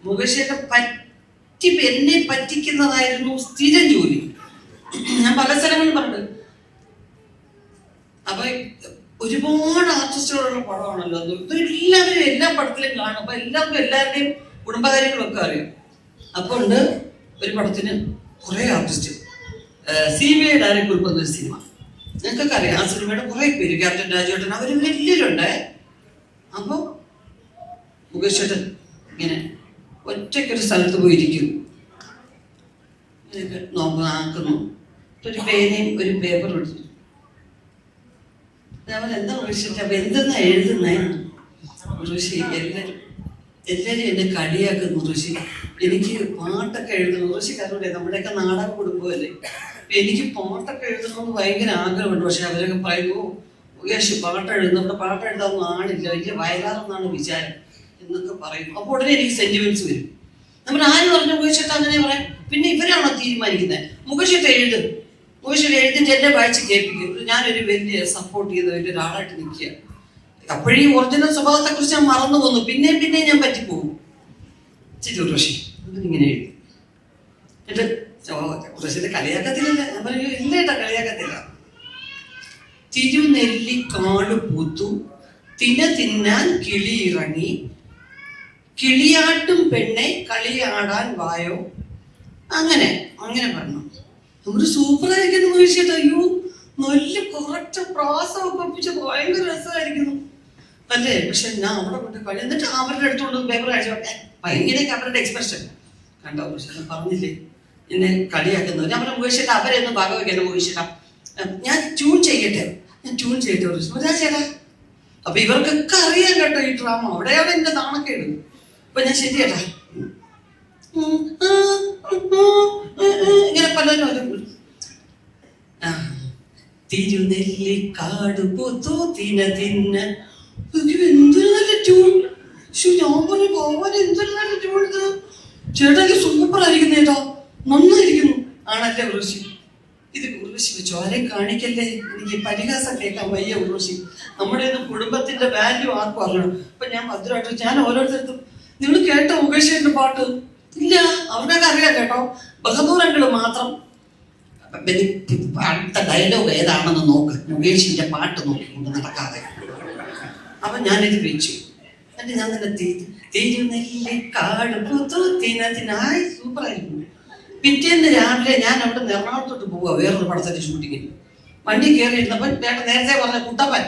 മുകേഷ് എന്നെ പറ്റിക്കുന്നതായിരുന്നു സ്ഥിരം ജോലി. ഞാൻ പല സ്ഥലങ്ങളിൽ പറഞ്ഞു. അപ്പൊ ഒരുപാട് ആർട്ടിസ്റ്റുകളുള്ള പടമാണല്ലോ. എല്ലാവരും എല്ലാ പടത്തിലും കാണും. അപ്പൊ എല്ലാവർക്കും എല്ലാവരുടെയും കുടുംബകാര്യങ്ങളൊക്കെ അറിയാം. അപ്പൊ ഉണ്ട് ഒരു പടത്തിന് കുറെ ആർട്ടിസ്റ്റ്, CBI ഡയറക്ടർ എന്നൊരു സിനിമ, നിങ്ങൾക്കൊക്കെ അറിയാം. ആ സിനിമയുടെ കുറെ പേര്, ക്യാപ്റ്റൻ രാജേട്ടൻ, അവർ വലിയവരുണ്ടേ. അപ്പോൾ മുകേഷ് ചേട്ടൻ ഇങ്ങനെ ഒറ്റയ്ക്കൊരു സ്ഥലത്ത് പോയിരിക്കും, ആക്കുന്നു, ഒരു പേനയും ഒരു പേപ്പറും എടുത്തു. ഞാൻ എന്താ വിളിച്ചിട്ട് അപ്പൊ എന്തെന്നാ എഴുതുന്നേ? ഋഷി എല്ലാരും എന്നെ കളിയാക്കുന്നു. ഋഷി എനിക്ക് പാട്ടൊക്കെ എഴുതണം. ഋഷിക്ക് അറിയില്ലേ, നമ്മുടെയൊക്കെ നാടക കുടുംബമല്ലേ, എനിക്ക് പാട്ടൊക്കെ എഴുതണമെന്ന് ഭയങ്കര ആഗ്രഹമുണ്ട്. പക്ഷെ അവരൊക്കെ പറയുന്നു, മുകേഷ് പാട്ട് എഴുതുന്നു, നമ്മുടെ പാട്ട് എഴുതാനൊന്നും ആളില്ല, വലിയ വയലാറെന്നാണ് വിചാരം എന്നൊക്കെ പറയും. അപ്പോൾ ഉടനെ എനിക്ക് സെന്റിമെന്റ്സ് വരും. നമ്മൾ ആര് പറഞ്ഞു മുകേഷ് ചേട്ടൻ അങ്ങനെ പറയാം? പിന്നെ ഇവരാണോ തീരുമാനിക്കുന്നത്? മുകേഷ് ചേട്ടൻ എഴുതും, മുകേഷ് എഴുതിട്ട് എന്നെ വായിച്ച് കേൾപ്പിക്കും. ഞാനൊരു വലിയ സപ്പോർട്ട് ചെയ്ത വലിയ ഒരാളായിട്ട് നിൽക്കുക. അപ്പോഴീ ഒറിജിനൽ സ്വഭാവത്തെ കുറിച്ച് ഞാൻ മറന്നു പോന്നു. പിന്നെയും ഞാൻ പറ്റിപ്പോകും. ഋഷി ഇങ്ങനെ എഴുതി എന്നിട്ട് ഋഷിന്റെ കളിയാക്കത്തില്ല. ഞാൻ പറഞ്ഞു ഇല്ല ഏട്ടാ, കളിയാക്കത്തില്ല. തിരുനെല്ലിക്കാട് പൂത്തു, തിന്നാൻ കിളി ഇറങ്ങി, കിളിയാട്ടും പെണ്ണെ കളിയാടാൻ വായോ. അങ്ങനെ പറഞ്ഞു. ഒരു സൂപ്പറായിരിക്കുന്നു മുകേഷ്. അയ്യോ, നല്ല കറക്റ്റ് പ്രാസമൊക്കെ ഒപ്പിച്ച് ഭയങ്കര രസമായിരിക്കുന്നു അല്ലേ. പക്ഷെ ഞാൻ അവിടെ കൊണ്ട് കളി, എന്നിട്ട് അവരുടെ അടുത്തോണ്ട് പേപ്പർ അയച്ചു. ഭയങ്കരയൊക്കെ അവരുടെ എക്സ്പ്രഷൻ കണ്ടോ? പക്ഷെ പറഞ്ഞില്ലേ എന്നെ കളിയാക്കുന്നത്. ഞാൻ പറഞ്ഞു മുകേഷ് അവരെയൊന്നും ഭാഗവയ്ക്കല്ല മുകേഷ്, ഞാൻ ട്യൂൺ ചെയ്യട്ടെ ചേട്ടാ. അപ്പൊ ഇവർക്കൊക്കെ അറിയാൻ കേട്ടോ ഈ ഡ്രാമ. അവിടെയാണ് എന്റെ നാണക്കേട്. അപ്പൊ ഞാൻ ശരി ചേട്ടാ ഇങ്ങനെ പലരും തിരുനെല്ലിക്കാട് പൂത്തു തിന്ന. എന്തൊരു നല്ല ട്യൂൺ. ഞാൻ പറഞ്ഞു പോവാൻ എന്തൊരു നല്ല ട്യൂൺ. ചേട്ടാ സൂപ്പർ ആയിരിക്കുന്നു ചേട്ടാ, നന്നായിരിക്കുന്നു. ആണല്ലേ ഉർവശി? ഇത് ഉർവശി വെച്ചോ, ആരെയും കാണിക്കല്ലേ, എനിക്ക് പരിഹാസം കേൾക്കാൻ വയ്യ ഉർവശി. നമ്മുടെ ഒന്നും കുടുംബത്തിന്റെ വാല്യൂ ആർക്കും അറിയണം. അപ്പൊ ഞാൻ ഭദ്രമായിട്ട് ഞാൻ ഓരോരുത്തർക്കും, നിങ്ങൾ കേട്ടോ മുകേഷിന്റെ പാട്ട്? ഇല്ല, അവരുടെയൊക്കെ അറിയാം കേട്ടോ. ബഹദൂരങ്ങള് മാത്രം അടുത്ത ഡയലോഗ് ഏതാണെന്ന് നോക്ക്, മുകേഷിന്റെ പാട്ട് നോക്കിക്കൊണ്ട് നടക്കാതെ. അപ്പൊ ഞാനിത് വെച്ചു. എന്നിട്ട് ഞാൻ തന്നെ തിരുനെല്ലിക്കാട് പൂത്തു തിന്നായി സൂപ്പറായിരുന്നു. പിറ്റേന്ന് രാവിലെ ഞാൻ അവിടെ നിന്ന് എറണാകുളത്തോട്ട് പോവുക വേറൊരു പടത്തിന്റെ ഷൂട്ടിങ്ങിന്. വണ്ടി കയറിയിരുന്നപ്പോൾ നേരത്തെ പറഞ്ഞ കുട്ടപ്പൻ,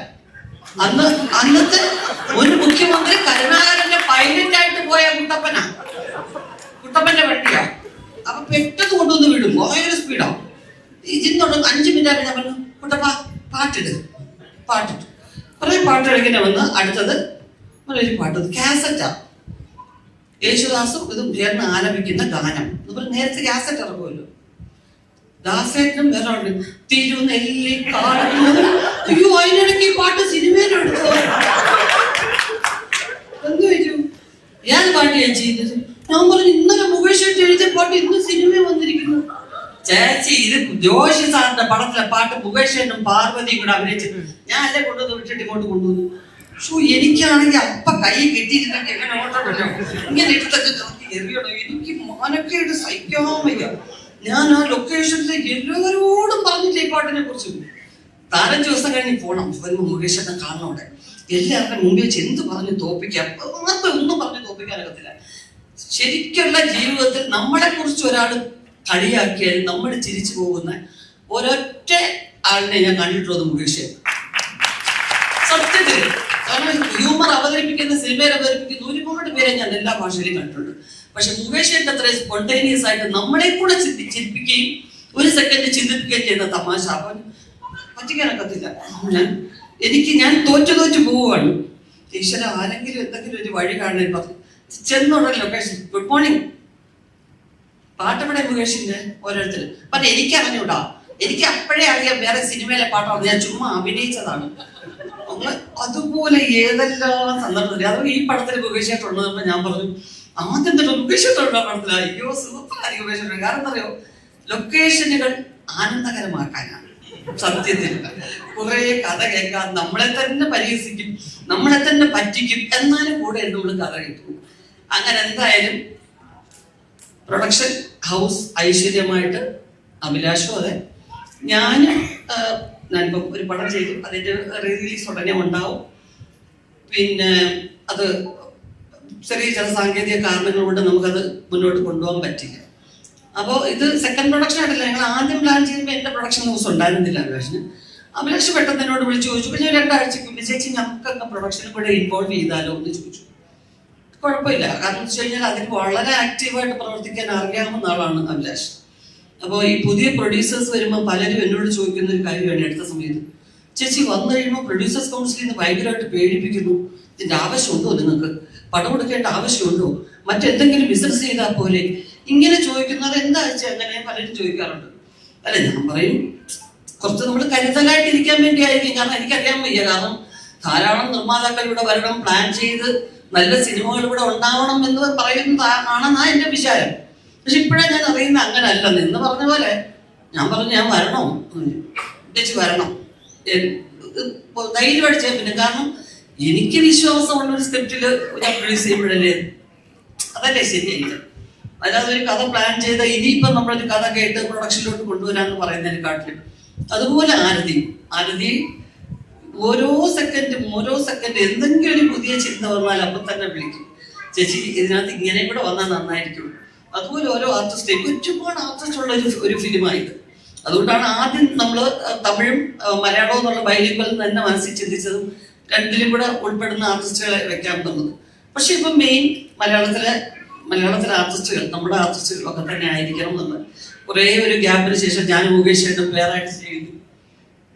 അന്നത്തെ ഒരു മുഖ്യമന്ത്രി കരുണാകരന്റെ പൈലറ്റായിട്ട് പോയ കുട്ടപ്പന്റെ വണ്ടിയാ. അപ്പൊ പെട്ടെന്ന് കൊണ്ടുവന്ന് വിടും, ഭയങ്കര സ്പീഡാ. ഇതിനോട് 5 മിനിറ്റ് ഞാൻ പറഞ്ഞു കുട്ടപ്പ പാട്ടിട്ടു. കുറെ പാട്ട് കളിക്കുന്ന വന്ന് അടുത്തത് ഒരു പാട്ട് കാസറ്റാ, യേശുദാസും ഇതും ചേർന്ന് ആലപിക്കുന്ന ഗാനം. നേരത്തെ കാസറ്റ് ഇറങ്ങുമല്ലോ. ദാസേട്ടനും വേറെ തിരുനെല്ലിക്കാട്. അയ്യോ, അതിനിടയ്ക്ക് ഈ പാട്ട് സിനിമയിലെടുത്തോ? എന്ത് വെച്ചു? ഏത് പാട്ട് ഞാൻ ചെയ്തത്? ഞാൻ പറഞ്ഞു ഇന്നലെ മുകേഷ് എഴുതിയ പാട്ട് ഇന്ന് സിനിമയിൽ വന്നിരിക്കുന്നു. ചേച്ചി, ഇത് ജോഷി സാറിന്റെ പടത്തിലെ പാട്ട് മുകേഷനും പാർവതിയും കൂടെ അഭിനയിച്ചു. ഞാൻ അല്ലേ കൊണ്ടുവന്ന് വിട്ടിട്ട് ഇങ്ങോട്ട് കൊണ്ടുവന്നു. എനിക്കാണെങ്കിൽ അപ്പ കൈ കിട്ടിയിരുന്നെങ്കിൽ എങ്ങനെ ഓട്ടമല്ലോ, ഇങ്ങനെ എടുത്തൊക്കെ എറിയണോ? എനിക്ക് മാനക്കേട് സഹിക്കാൻ വയ്യ. ഞാൻ ആ ലൊക്കേഷനിലേക്ക് എല്ലാവരോടും പറഞ്ഞില്ല ഈ പാട്ടിനെ കുറിച്ച്. 4-5 ദിവസം കഴിഞ്ഞ് പോണം, മുകേഷനെ കാണണോടെ. എല്ലാവരുടെ മുമ്പിൽ വെച്ച് എന്ത് പറഞ്ഞ് തോപ്പിക്കാം? ആർക്കും ഒന്നും പറഞ്ഞ് തോപ്പിക്കാനൊക്കത്തില്ല. ശരിക്കുള്ള ജീവിതത്തിൽ നമ്മളെ കുറിച്ച് ഒരാൾ കളിയാക്കിയാലും നമ്മൾ ചിരിച്ചു പോകുന്ന ഒരൊറ്റ ആളിനെ ഞാൻ കണ്ടിട്ടുള്ളത് മുകേഷ്. സത്യത്തിൽ കാരണം ഹ്യൂമർ അവതരിപ്പിക്കുന്ന, സിനിമയിൽ അവതരിപ്പിക്കുന്ന ഒരുപാട് പേരെ ഞാൻ എല്ലാ ഭാഷയിലും കണ്ടിട്ടുണ്ട്. പക്ഷെ മുകേഷിന്റെ അത്ര സ്പോണ്ടേനിയസ് ആയിട്ട് നമ്മളെ കൂടെ ചിന്തിപ്പിക്കുകയും ഒരു സെക്കൻഡ് ചിന്തിപ്പിക്കുകയും ചെയ്യുന്ന തമാശ അവൻ പറ്റിക്കാനൊക്കത്തില്ല. ഞാൻ തോറ്റു പോവുകയാണ്. ഈശ്വര, ആരെങ്കിലും എന്തെങ്കിലും ഒരു വഴി കാണാൻ പറഞ്ഞു ചെന്നുള്ള ലൊക്കേഷൻ. ഗുഡ് മോർണിംഗ്, പാട്ടവിടെ മുകേഷിന്റെ ഓരോരുത്തർ പറഞ്ഞു. എനിക്ക് അറിഞ്ഞൂടാ, എനിക്ക് അപ്പോഴേ അറിയാം വേറെ സിനിമയിലെ പാട്ടാണ്, ഞാൻ ചുമ്മാ അഭിനയിച്ചതാണ്. അതുപോലെ ഏതെല്ലാം സന്ദർഭത്തിൽ, അതും ഈ പടത്തിൽ മുകേഷായിട്ടുള്ളതെന്ന് ഞാൻ പറഞ്ഞു. ആദ്യം തന്നെ മുകേഷായിട്ടുള്ള പടത്തിൽ അയ്യോ സൂപ്പറായിരിക്കും മുകേഷ്. കാരണം എന്താ അറിയോ, ലൊക്കേഷനുകൾ ആനന്ദകരമാക്കാനാണ്. സത്യത്തിൽ കുറെ കഥ കേൾക്കാൻ, നമ്മളെ തന്നെ പരിഹസിക്കും, നമ്മളെ തന്നെ പറ്റിക്കും, എന്നാലും കൂടെ നമ്മൾ കഥ കേൾക്കും. അങ്ങനെ എന്തായാലും പ്രൊഡക്ഷൻ ഹൗസ് ഐശ്വര്യമായിട്ട്, അഭിലാഷും അതെ, ഞാനിപ്പം ഒരു പടം ചെയ്തു, അതിന്റെ റിലീസ് ഉടനെ ഉണ്ടാവും. പിന്നെ അത് ചെറിയ ചില സാങ്കേതിക കാരണങ്ങൾ കൊണ്ട് നമുക്കത് മുന്നോട്ട് കൊണ്ടുപോകാൻ പറ്റില്ല. അപ്പോൾ ഇത് സെക്കൻഡ് പ്രൊഡക്ഷൻ ആയിട്ടില്ല, ഞങ്ങൾ ആദ്യം പ്ലാൻ ചെയ്യുമ്പോൾ എൻ്റെ പ്രൊഡക്ഷൻ ദിവസം ഉണ്ടായിരുന്നില്ല അഭിലാഷിന്. അഭിലാഷ് പെട്ടെന്ന് എന്നോട് വിളിച്ച് ചോദിച്ചു, പിന്നെ 2 ആഴ്ചയ്ക്ക് ചേച്ചി നമുക്കൊക്കെ പ്രൊഡക്ഷനിൽ കൂടെ ഇൻവോൾവ് ചെയ്താലോ എന്ന് ചോദിച്ചു. കുഴപ്പമില്ല, കാരണം വെച്ച് കഴിഞ്ഞാൽ അതിന് വളരെ ആക്റ്റീവായിട്ട് പ്രവർത്തിക്കാൻ അറിയാവുന്ന ആളാണ് അഭിലാഷ്. അപ്പോൾ ഈ പുതിയ പ്രൊഡ്യൂസേഴ്സ് വരുമ്പോൾ പലരും എന്നോട് ചോദിക്കുന്ന ഒരു കാര്യമാണ് അടുത്ത സമയത്ത്, ചേച്ചി വന്നു കഴിയുമ്പോൾ പ്രൊഡ്യൂസേഴ്സ് കൗൺസിലിൽ നിന്ന് ഭയങ്കരമായിട്ട് പേടിപ്പിക്കുന്നു, ഇതിൻ്റെ ആവശ്യമുണ്ടോ, നിങ്ങൾക്ക് പണം കൊടുക്കേണ്ട ആവശ്യമുണ്ടോ, മറ്റെന്തെങ്കിലും ബിസിനസ് ചെയ്താൽ പോലെ, ഇങ്ങനെ ചോദിക്കുന്നത് എന്താ വെച്ചാൽ അങ്ങനെ പലരും ചോദിക്കാറുണ്ട്. അല്ല, ഞാൻ പറയും കുറച്ച് നമ്മൾ കരുതലായിട്ട് ഇരിക്കാൻ വേണ്ടിയായിരിക്കും, കാരണം എനിക്കറിയാൻ വയ്യ, കാരണം ധാരാളം നിർമ്മാതാക്കൾ ഇവിടെ വരണം, പ്ലാൻ ചെയ്ത് നല്ല സിനിമകൾ ഇവിടെ ഉണ്ടാവണം എന്ന് പറയുന്നതാണെന്നാ എൻ്റെ വിചാരം. പക്ഷെ ഇപ്പോഴാണ് ഞാൻ അറിയുന്നത് അങ്ങനെ അല്ലെന്ന്. എന്ന് പറഞ്ഞ പോലെ ഞാൻ പറഞ്ഞു, ഞാൻ വരണോ ചേച്ചി, വരണം, ധൈര്യമായിട്ട് ചെയ്യാൻ പറ്റും. കാരണം എനിക്ക് വിശ്വാസമുള്ളൊരു സ്ക്രിപ്റ്റിൽ ഞാൻ പ്രൊഡ്യൂസ് ചെയ്യുമ്പോഴല്ലേ, അതല്ലേ ശരിയായിട്ട്. അല്ലാതെ ഒരു കഥ പ്ലാൻ ചെയ്ത് ഇനിയിപ്പം നമ്മളൊരു കഥ കേട്ട് പ്രൊഡക്ഷനിലോട്ട് കൊണ്ടുവരാന്ന് പറയുന്നതിനെക്കാട്ടിലും അതുപോലെ ആരതി ഓരോ സെക്കൻഡ് എന്തെങ്കിലും ഒരു പുതിയ ചിന്ത വന്നാൽ അപ്പം തന്നെ വിളിക്കും, ചേച്ചി ഇതിനകത്ത് ഇങ്ങനെ കൂടെ വന്നാൽ നന്നായിരിക്കും. അതുപോലെ ഓരോ ആർട്ടിസ്റ്റേക്ക് ഒരുപാട് ആർട്ടിസ്റ്റുള്ള ഒരു ഫിലിമായത്. അതുകൊണ്ടാണ് ആദ്യം നമ്മൾ തമിഴും മലയാളവും എന്നുള്ള ബൈലിംഗൽ തന്നെ മനസ്സിൽ ചിന്തിച്ചതും 2ലും കൂടെ ഉൾപ്പെടുന്ന ആർട്ടിസ്റ്റുകളെ വെക്കാൻ തന്നത്. പക്ഷെ ഇപ്പം മെയിൻ മലയാളത്തിലെ ആർട്ടിസ്റ്റുകൾ, നമ്മുടെ ആർട്ടിസ്റ്റുകളൊക്കെ തന്നെ ആയിരിക്കണം എന്ന് കുറേ ഒരു ഗ്യാപ്പിന് ശേഷം ഞാൻ മുകേഷായിട്ടും പേരായിട്ട് ചെയ്തു.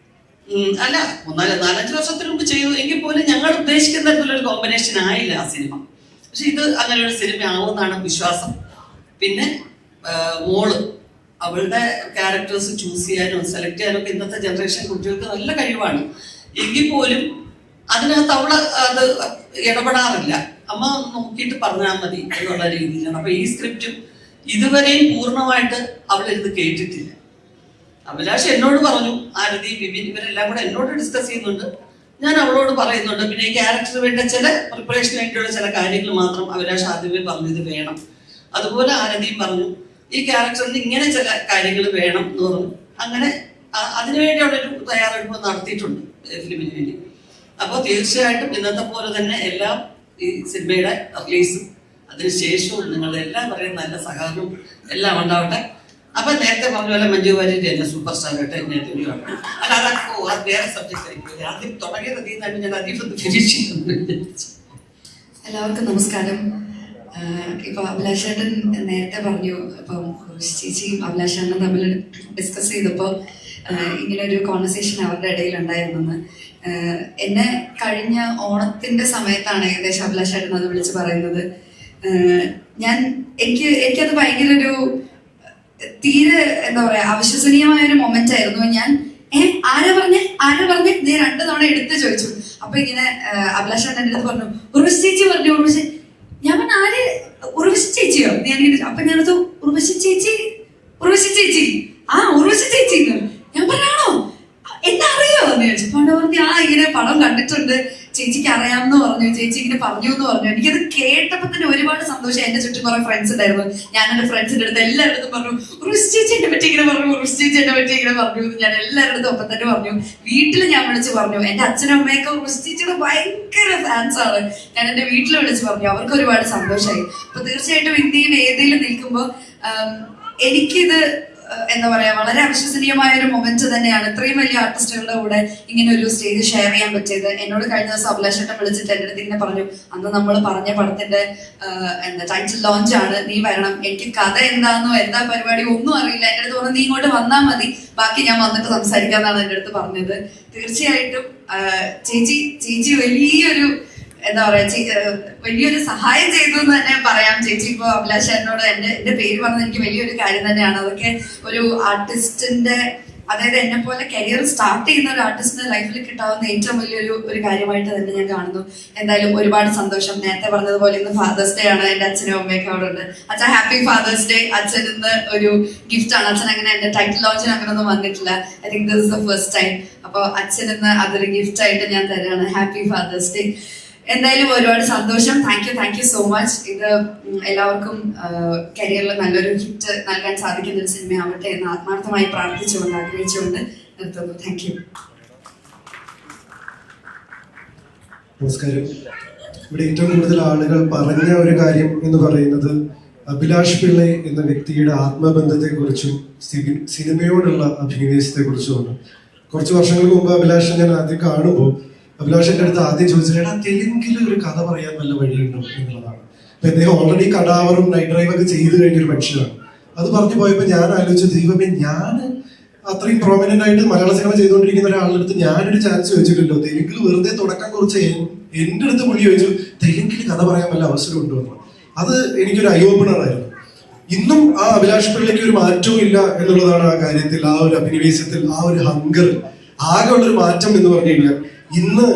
അല്ല 4-5 വർഷത്തിന് മുമ്പ് ചെയ്തു എങ്കിൽ പോലും ഞങ്ങൾ ഉദ്ദേശിക്കുന്ന തരത്തിലൊരു കോമ്പിനേഷൻ ആയില്ല ആ സിനിമ. പക്ഷെ ഇത് അങ്ങനെ ഒരു സിനിമ ആവുമെന്നാണ് വിശ്വാസം. പിന്നെ മോള്, അവളുടെ ക്യാരക്ടേഴ്സ് ചൂസ് ചെയ്യാനും സെലക്ട് ചെയ്യാനും ഒക്കെ ഇന്നത്തെ ജനറേഷൻ കുട്ടികൾക്ക് നല്ല കഴിവാണ്. എങ്കിൽ പോലും അതിനകത്ത് അവള് അത് ഇടപെടാറില്ല, അമ്മ നോക്കിയിട്ട് പറഞ്ഞാൽ മതി എന്നുള്ള രീതിയിലാണ്. അപ്പൊ ഈ സ്ക്രിപ്റ്റും ഇതുവരെയും പൂർണ്ണമായിട്ട് അവളിരുന്ന് കേട്ടിട്ടില്ല. അഭിലാഷ് എന്നോട് പറഞ്ഞു, ആരതി, വിപിൻ ഇവരെല്ലാം കൂടെ എന്നോട് ഡിസ്കസ് ചെയ്യുന്നുണ്ട്, ഞാൻ അവളോട് പറയുന്നുണ്ട്. പിന്നെ ഈ ക്യാരക്ടർ വേണ്ട ചില പ്രിപ്പറേഷന് വേണ്ടിയുള്ള ചില കാര്യങ്ങൾ മാത്രം അഭിലാഷ് ആദ്യമേ പറഞ്ഞത് വേണം. അതുപോലെ ആരതിയും പറഞ്ഞു, ഈ ക്യാരക്ടറിന് ഇങ്ങനെ ചില കാര്യങ്ങൾ വേണം എന്ന് പറഞ്ഞു. അങ്ങനെ അതിനുവേണ്ടി അവിടെ ഒരു തയ്യാറെടുപ്പ് നടത്തിയിട്ടുണ്ട് ഫിലിമിന് വേണ്ടി. അപ്പോൾ തീർച്ചയായിട്ടും ഇന്നത്തെ പോലെ തന്നെ എല്ലാം ഈ സിനിമയുടെ റിലീസും അതിനുശേഷവും നിങ്ങളുടെ എല്ലാവരെയും നല്ല സഹകരണവും എല്ലാം ഉണ്ടാവട്ടെ. അപ്പൊ നേരത്തെ പറഞ്ഞ പോലെ മഞ്ജു വാര്യർ എന്നെ സൂപ്പർ സ്റ്റാർ ആയിട്ട് എന്നെ തെളിവാണ്. അല്ല, അതൊക്കെ വേറെ സബ്ജക്ട് ആയിരിക്കും. ആദ്യം തുടങ്ങിയത് അതിൽ ഞാൻ അധികം ഫിനിഷ് ചെയ്യുന്നുണ്ട്. എല്ലാവർക്കും നമസ്കാരം. ഇപ്പൊ അഭിലാഷേട്ടൻ നേരത്തെ പറഞ്ഞു, ഇപ്പം ചേച്ചിയും അഭിലാഷേട്ടനും തമ്മിൽ ഡിസ്കസ് ചെയ്തപ്പോൾ ഇങ്ങനെ ഒരു കോൺവെർസേഷൻ അവരുടെ ഇടയിൽ ഉണ്ടായിരുന്നെന്ന്. എന്നെ കഴിഞ്ഞ ഓണത്തിന്റെ സമയത്താണ് ഏകദേശം അഭിലാഷേട്ടൻ അത് വിളിച്ച് പറയുന്നത്. എനിക്കത് ഭയങ്കര ഒരു തീരെ എന്താ പറയാ അവിശ്വസനീയമായ ഒരു മൊമെന്റ് ആയിരുന്നു. ഞാൻ ആരാ പറഞ്ഞേ ഞാൻ 2 തവണ എടുത്ത് ചോദിച്ചു. അപ്പൊ ഇങ്ങനെ അഭിലാഷേട്ടൻ എൻ്റെ അടുത്ത് പറഞ്ഞു, ഉർവശി ചേച്ചി പറഞ്ഞു. ഞാൻ പറഞ്ഞു, ആര്? ഉർവശി ചേച്ചിയോ? അപ്പൊ ഞാനത് ഉർവശി ചേച്ചി ആ ഉർവശി ചേച്ചി. ഞാൻ പറഞ്ഞാണോ, എന്നെ അറിയോ എന്ന് ചോദിച്ചു. പണ്ട് പറഞ്ഞു, ഇങ്ങനെ പടം കണ്ടിട്ടുണ്ട്, ചേച്ചിക്ക് അറിയാമെന്ന് പറഞ്ഞു, ചേച്ചി ഇങ്ങനെ പറഞ്ഞു എന്ന് പറഞ്ഞു. എനിക്കത് കേട്ടപ്പോ തന്നെ ഒരുപാട് സന്തോഷം. എന്റെ ചുറ്റും കുറെ ഫ്രണ്ട്സ് ഉണ്ടായിരുന്നു. ഞാൻ എന്റെ ഫ്രണ്ട്സിന്റെ അടുത്ത് എല്ലാവരുടെ പറഞ്ഞു, ഉർവശി ചേച്ചി എന്നെ പറ്റി ഇങ്ങനെ പറഞ്ഞു, ഉർവശി ചേച്ചി എന്നെ പറ്റി ഇങ്ങനെ പറഞ്ഞു എന്ന് ഞാൻ എല്ലാവരുടെ അടുത്തും ഒപ്പം തന്നെ പറഞ്ഞു. വീട്ടിൽ ഞാൻ വിളിച്ച് പറഞ്ഞു. എന്റെ അച്ഛനും അമ്മയൊക്കെ ഉർവശി ചേച്ചിയുടെ ഭയങ്കര ഫാൻസ് ആണ്. ഞാൻ എന്റെ വീട്ടിൽ വിളിച്ച് പറഞ്ഞു. അവർക്ക് ഒരുപാട് സന്തോഷമായി. അപ്പൊ തീർച്ചയായിട്ടും ഈ വേദിയിൽ നിൽക്കുമ്പോൾ എനിക്കിത് എന്താ പറയാ വളരെ അവിശ്വസനീയമായ ഒരു മൊമെന്റ് തന്നെയാണ്. ഇത്രയും വലിയ ആർട്ടിസ്റ്റുകളുടെ കൂടെ ഇങ്ങനെ ഒരു സ്റ്റേജ് ഷെയർ ചെയ്യാൻ പറ്റിയത്. എന്നോട് കഴിഞ്ഞ ദിവസം അഭിലാഷേട്ടൻ വിളിച്ചിട്ട് എൻ്റെ അടുത്ത് ഇങ്ങനെ പറഞ്ഞു, അന്ന് നമ്മൾ പറഞ്ഞ പടത്തിന്റെ ടൈറ്റിൽ ലോഞ്ച് ആണ്, നീ വരണം. എനിക്ക് കഥ എന്താ പരിപാടി ഒന്നും അറിയില്ല. എൻ്റെ അടുത്ത് പറഞ്ഞു, നീ ഇങ്ങോട്ട് വന്നാൽ മതി, ബാക്കി ഞാൻ വന്നിട്ട് സംസാരിക്കാന്നാണ് എൻ്റെ അടുത്ത് പറഞ്ഞത്. തീർച്ചയായിട്ടും ചേച്ചി വലിയൊരു എന്താ പറയാ വലിയൊരു സഹായം ചെയ്തു എന്ന് തന്നെ പറയാം. ചേച്ചി ഇപ്പൊ അഭിലാഷേട്ടനോട് എന്റെ പേര് പറഞ്ഞത് എനിക്ക് വലിയൊരു കാര്യം തന്നെയാണ്. അതൊക്കെ ഒരു ആർട്ടിസ്റ്റിന്റെ, അതായത് എന്നെ പോലെ കരിയർ സ്റ്റാർട്ട് ചെയ്യുന്ന ഒരു ആർട്ടിസ്റ്റിന്റെ ലൈഫിൽ കിട്ടാവുന്ന ഏറ്റവും വലിയൊരു കാര്യമായിട്ട് തന്നെ ഞാൻ കാണുന്നു. എന്തായാലും ഒരുപാട് സന്തോഷം. നേരത്തെ പറഞ്ഞതുപോലെ ഇന്ന് ഫാദേഴ്സ് ഡേ ആണ്. എന്റെ അച്ഛനും അമ്മയൊക്കെ അവിടെ ഉണ്ട്. അച്ഛൻ ഹാപ്പി ഫാദേഴ്സ് ഡേ. അച്ഛൻ ഇന്ന് ഒരു ഗിഫ്റ്റ് ആണ്. അച്ഛൻ അങ്ങനെ എന്റെ ടൈറ്റിൽ ലോഞ്ചിന് അങ്ങനെ ഒന്നും വന്നിട്ടില്ല. I think this is the first time. അപ്പൊ അച്ഛൻ ഇന്ന് അതൊരു ഗിഫ്റ്റ് ആയിട്ട് ഞാൻ തരാണ്. Happy father's day. എന്തായാലും ഒരുപാട് സന്തോഷം. Thank you so much. ഇത് എല്ലാവർക്കും കരിയറിൽ നല്ലൊരു ഹിറ്റ് നൽകാൻ സാധിക്കുന്ന ഒരു സിനിമയാവട്ടെ എന്ന് ആത്മാർത്ഥമായി പ്രാർത്ഥിച്ചുകൊണ്ട് ആഗ്രഹിച്ചുകൊണ്ട് നിർത്തുന്നു. Thank you. നമസ്കാരം. ഇവിടെ ഏറ്റവും കൂടുതൽ ആളുകൾ പറഞ്ഞ ഒരു കാര്യം എന്ന് പറയുന്നത് അഭിലാഷ് പിള്ളை എന്ന വ്യക്തിയുടെ ആത്മബന്ധത്തെക്കുറിച്ചും സിനിമയോടുള്ള അഭിനിവേശത്തെക്കുറിച്ചുമാണ്. കുറച്ച് വർഷങ്ങൾക്ക് മുമ്പ് അഭിലാഷ് ഞാൻ ആദ്യം കാണുമ്പോൾ അഭിലാഷിന്റെ അടുത്ത് ആദ്യം ചോദിച്ചത്, എടാ തെലുങ്കിൽ ഒരു കഥ പറയാൻ വല്ല വഴിയുണ്ടോ എന്നുള്ളതാണ്. അപ്പൊ അദ്ദേഹം ഓൾറെഡി കടാവറും നൈറ്റ് ഡ്രൈവ് ഒക്കെ ചെയ്തു കഴിഞ്ഞൊരു മനുഷ്യനാണ്. അത് പറഞ്ഞു പോയപ്പോൾ ഞാൻ ആലോചിച്ചു, ദൈവമേ, ഞാൻ അത്രയും പ്രോമിനന്റ് ആയിട്ട് മലയാള സിനിമ ചെയ്തുകൊണ്ടിരിക്കുന്ന ഒരാളുടെ അടുത്ത് ഞാനൊരു ചാൻസ് ചോദിച്ചിട്ടില്ലോ. തെലുങ്കിൽ വെറുതെ തുടക്കം കുറിച്ച് എന്റെ അടുത്ത് പുള്ളി ചോദിച്ചു, തെലുങ്കിൽ കഥ പറയാൻ വല്ല അവസരം ഉണ്ടോ എന്ന്. അത് എനിക്കൊരു ഐ ഓപ്പണർ ആയിരുന്നു. ഇന്നും ആ അഭിലാഷ് പിള്ളയ്ക്ക് ഒരു മാറ്റവും ഇല്ല എന്നുള്ളതാണ് ആ കാര്യത്തിൽ, ആ ഒരു അഭിനിവേശത്തിൽ, ആ ഒരു ഹങ്കർ. ആകെ ഉള്ളൊരു മാറ്റം എന്ന് പറഞ്ഞു കഴിഞ്ഞാൽ ഇന്ന്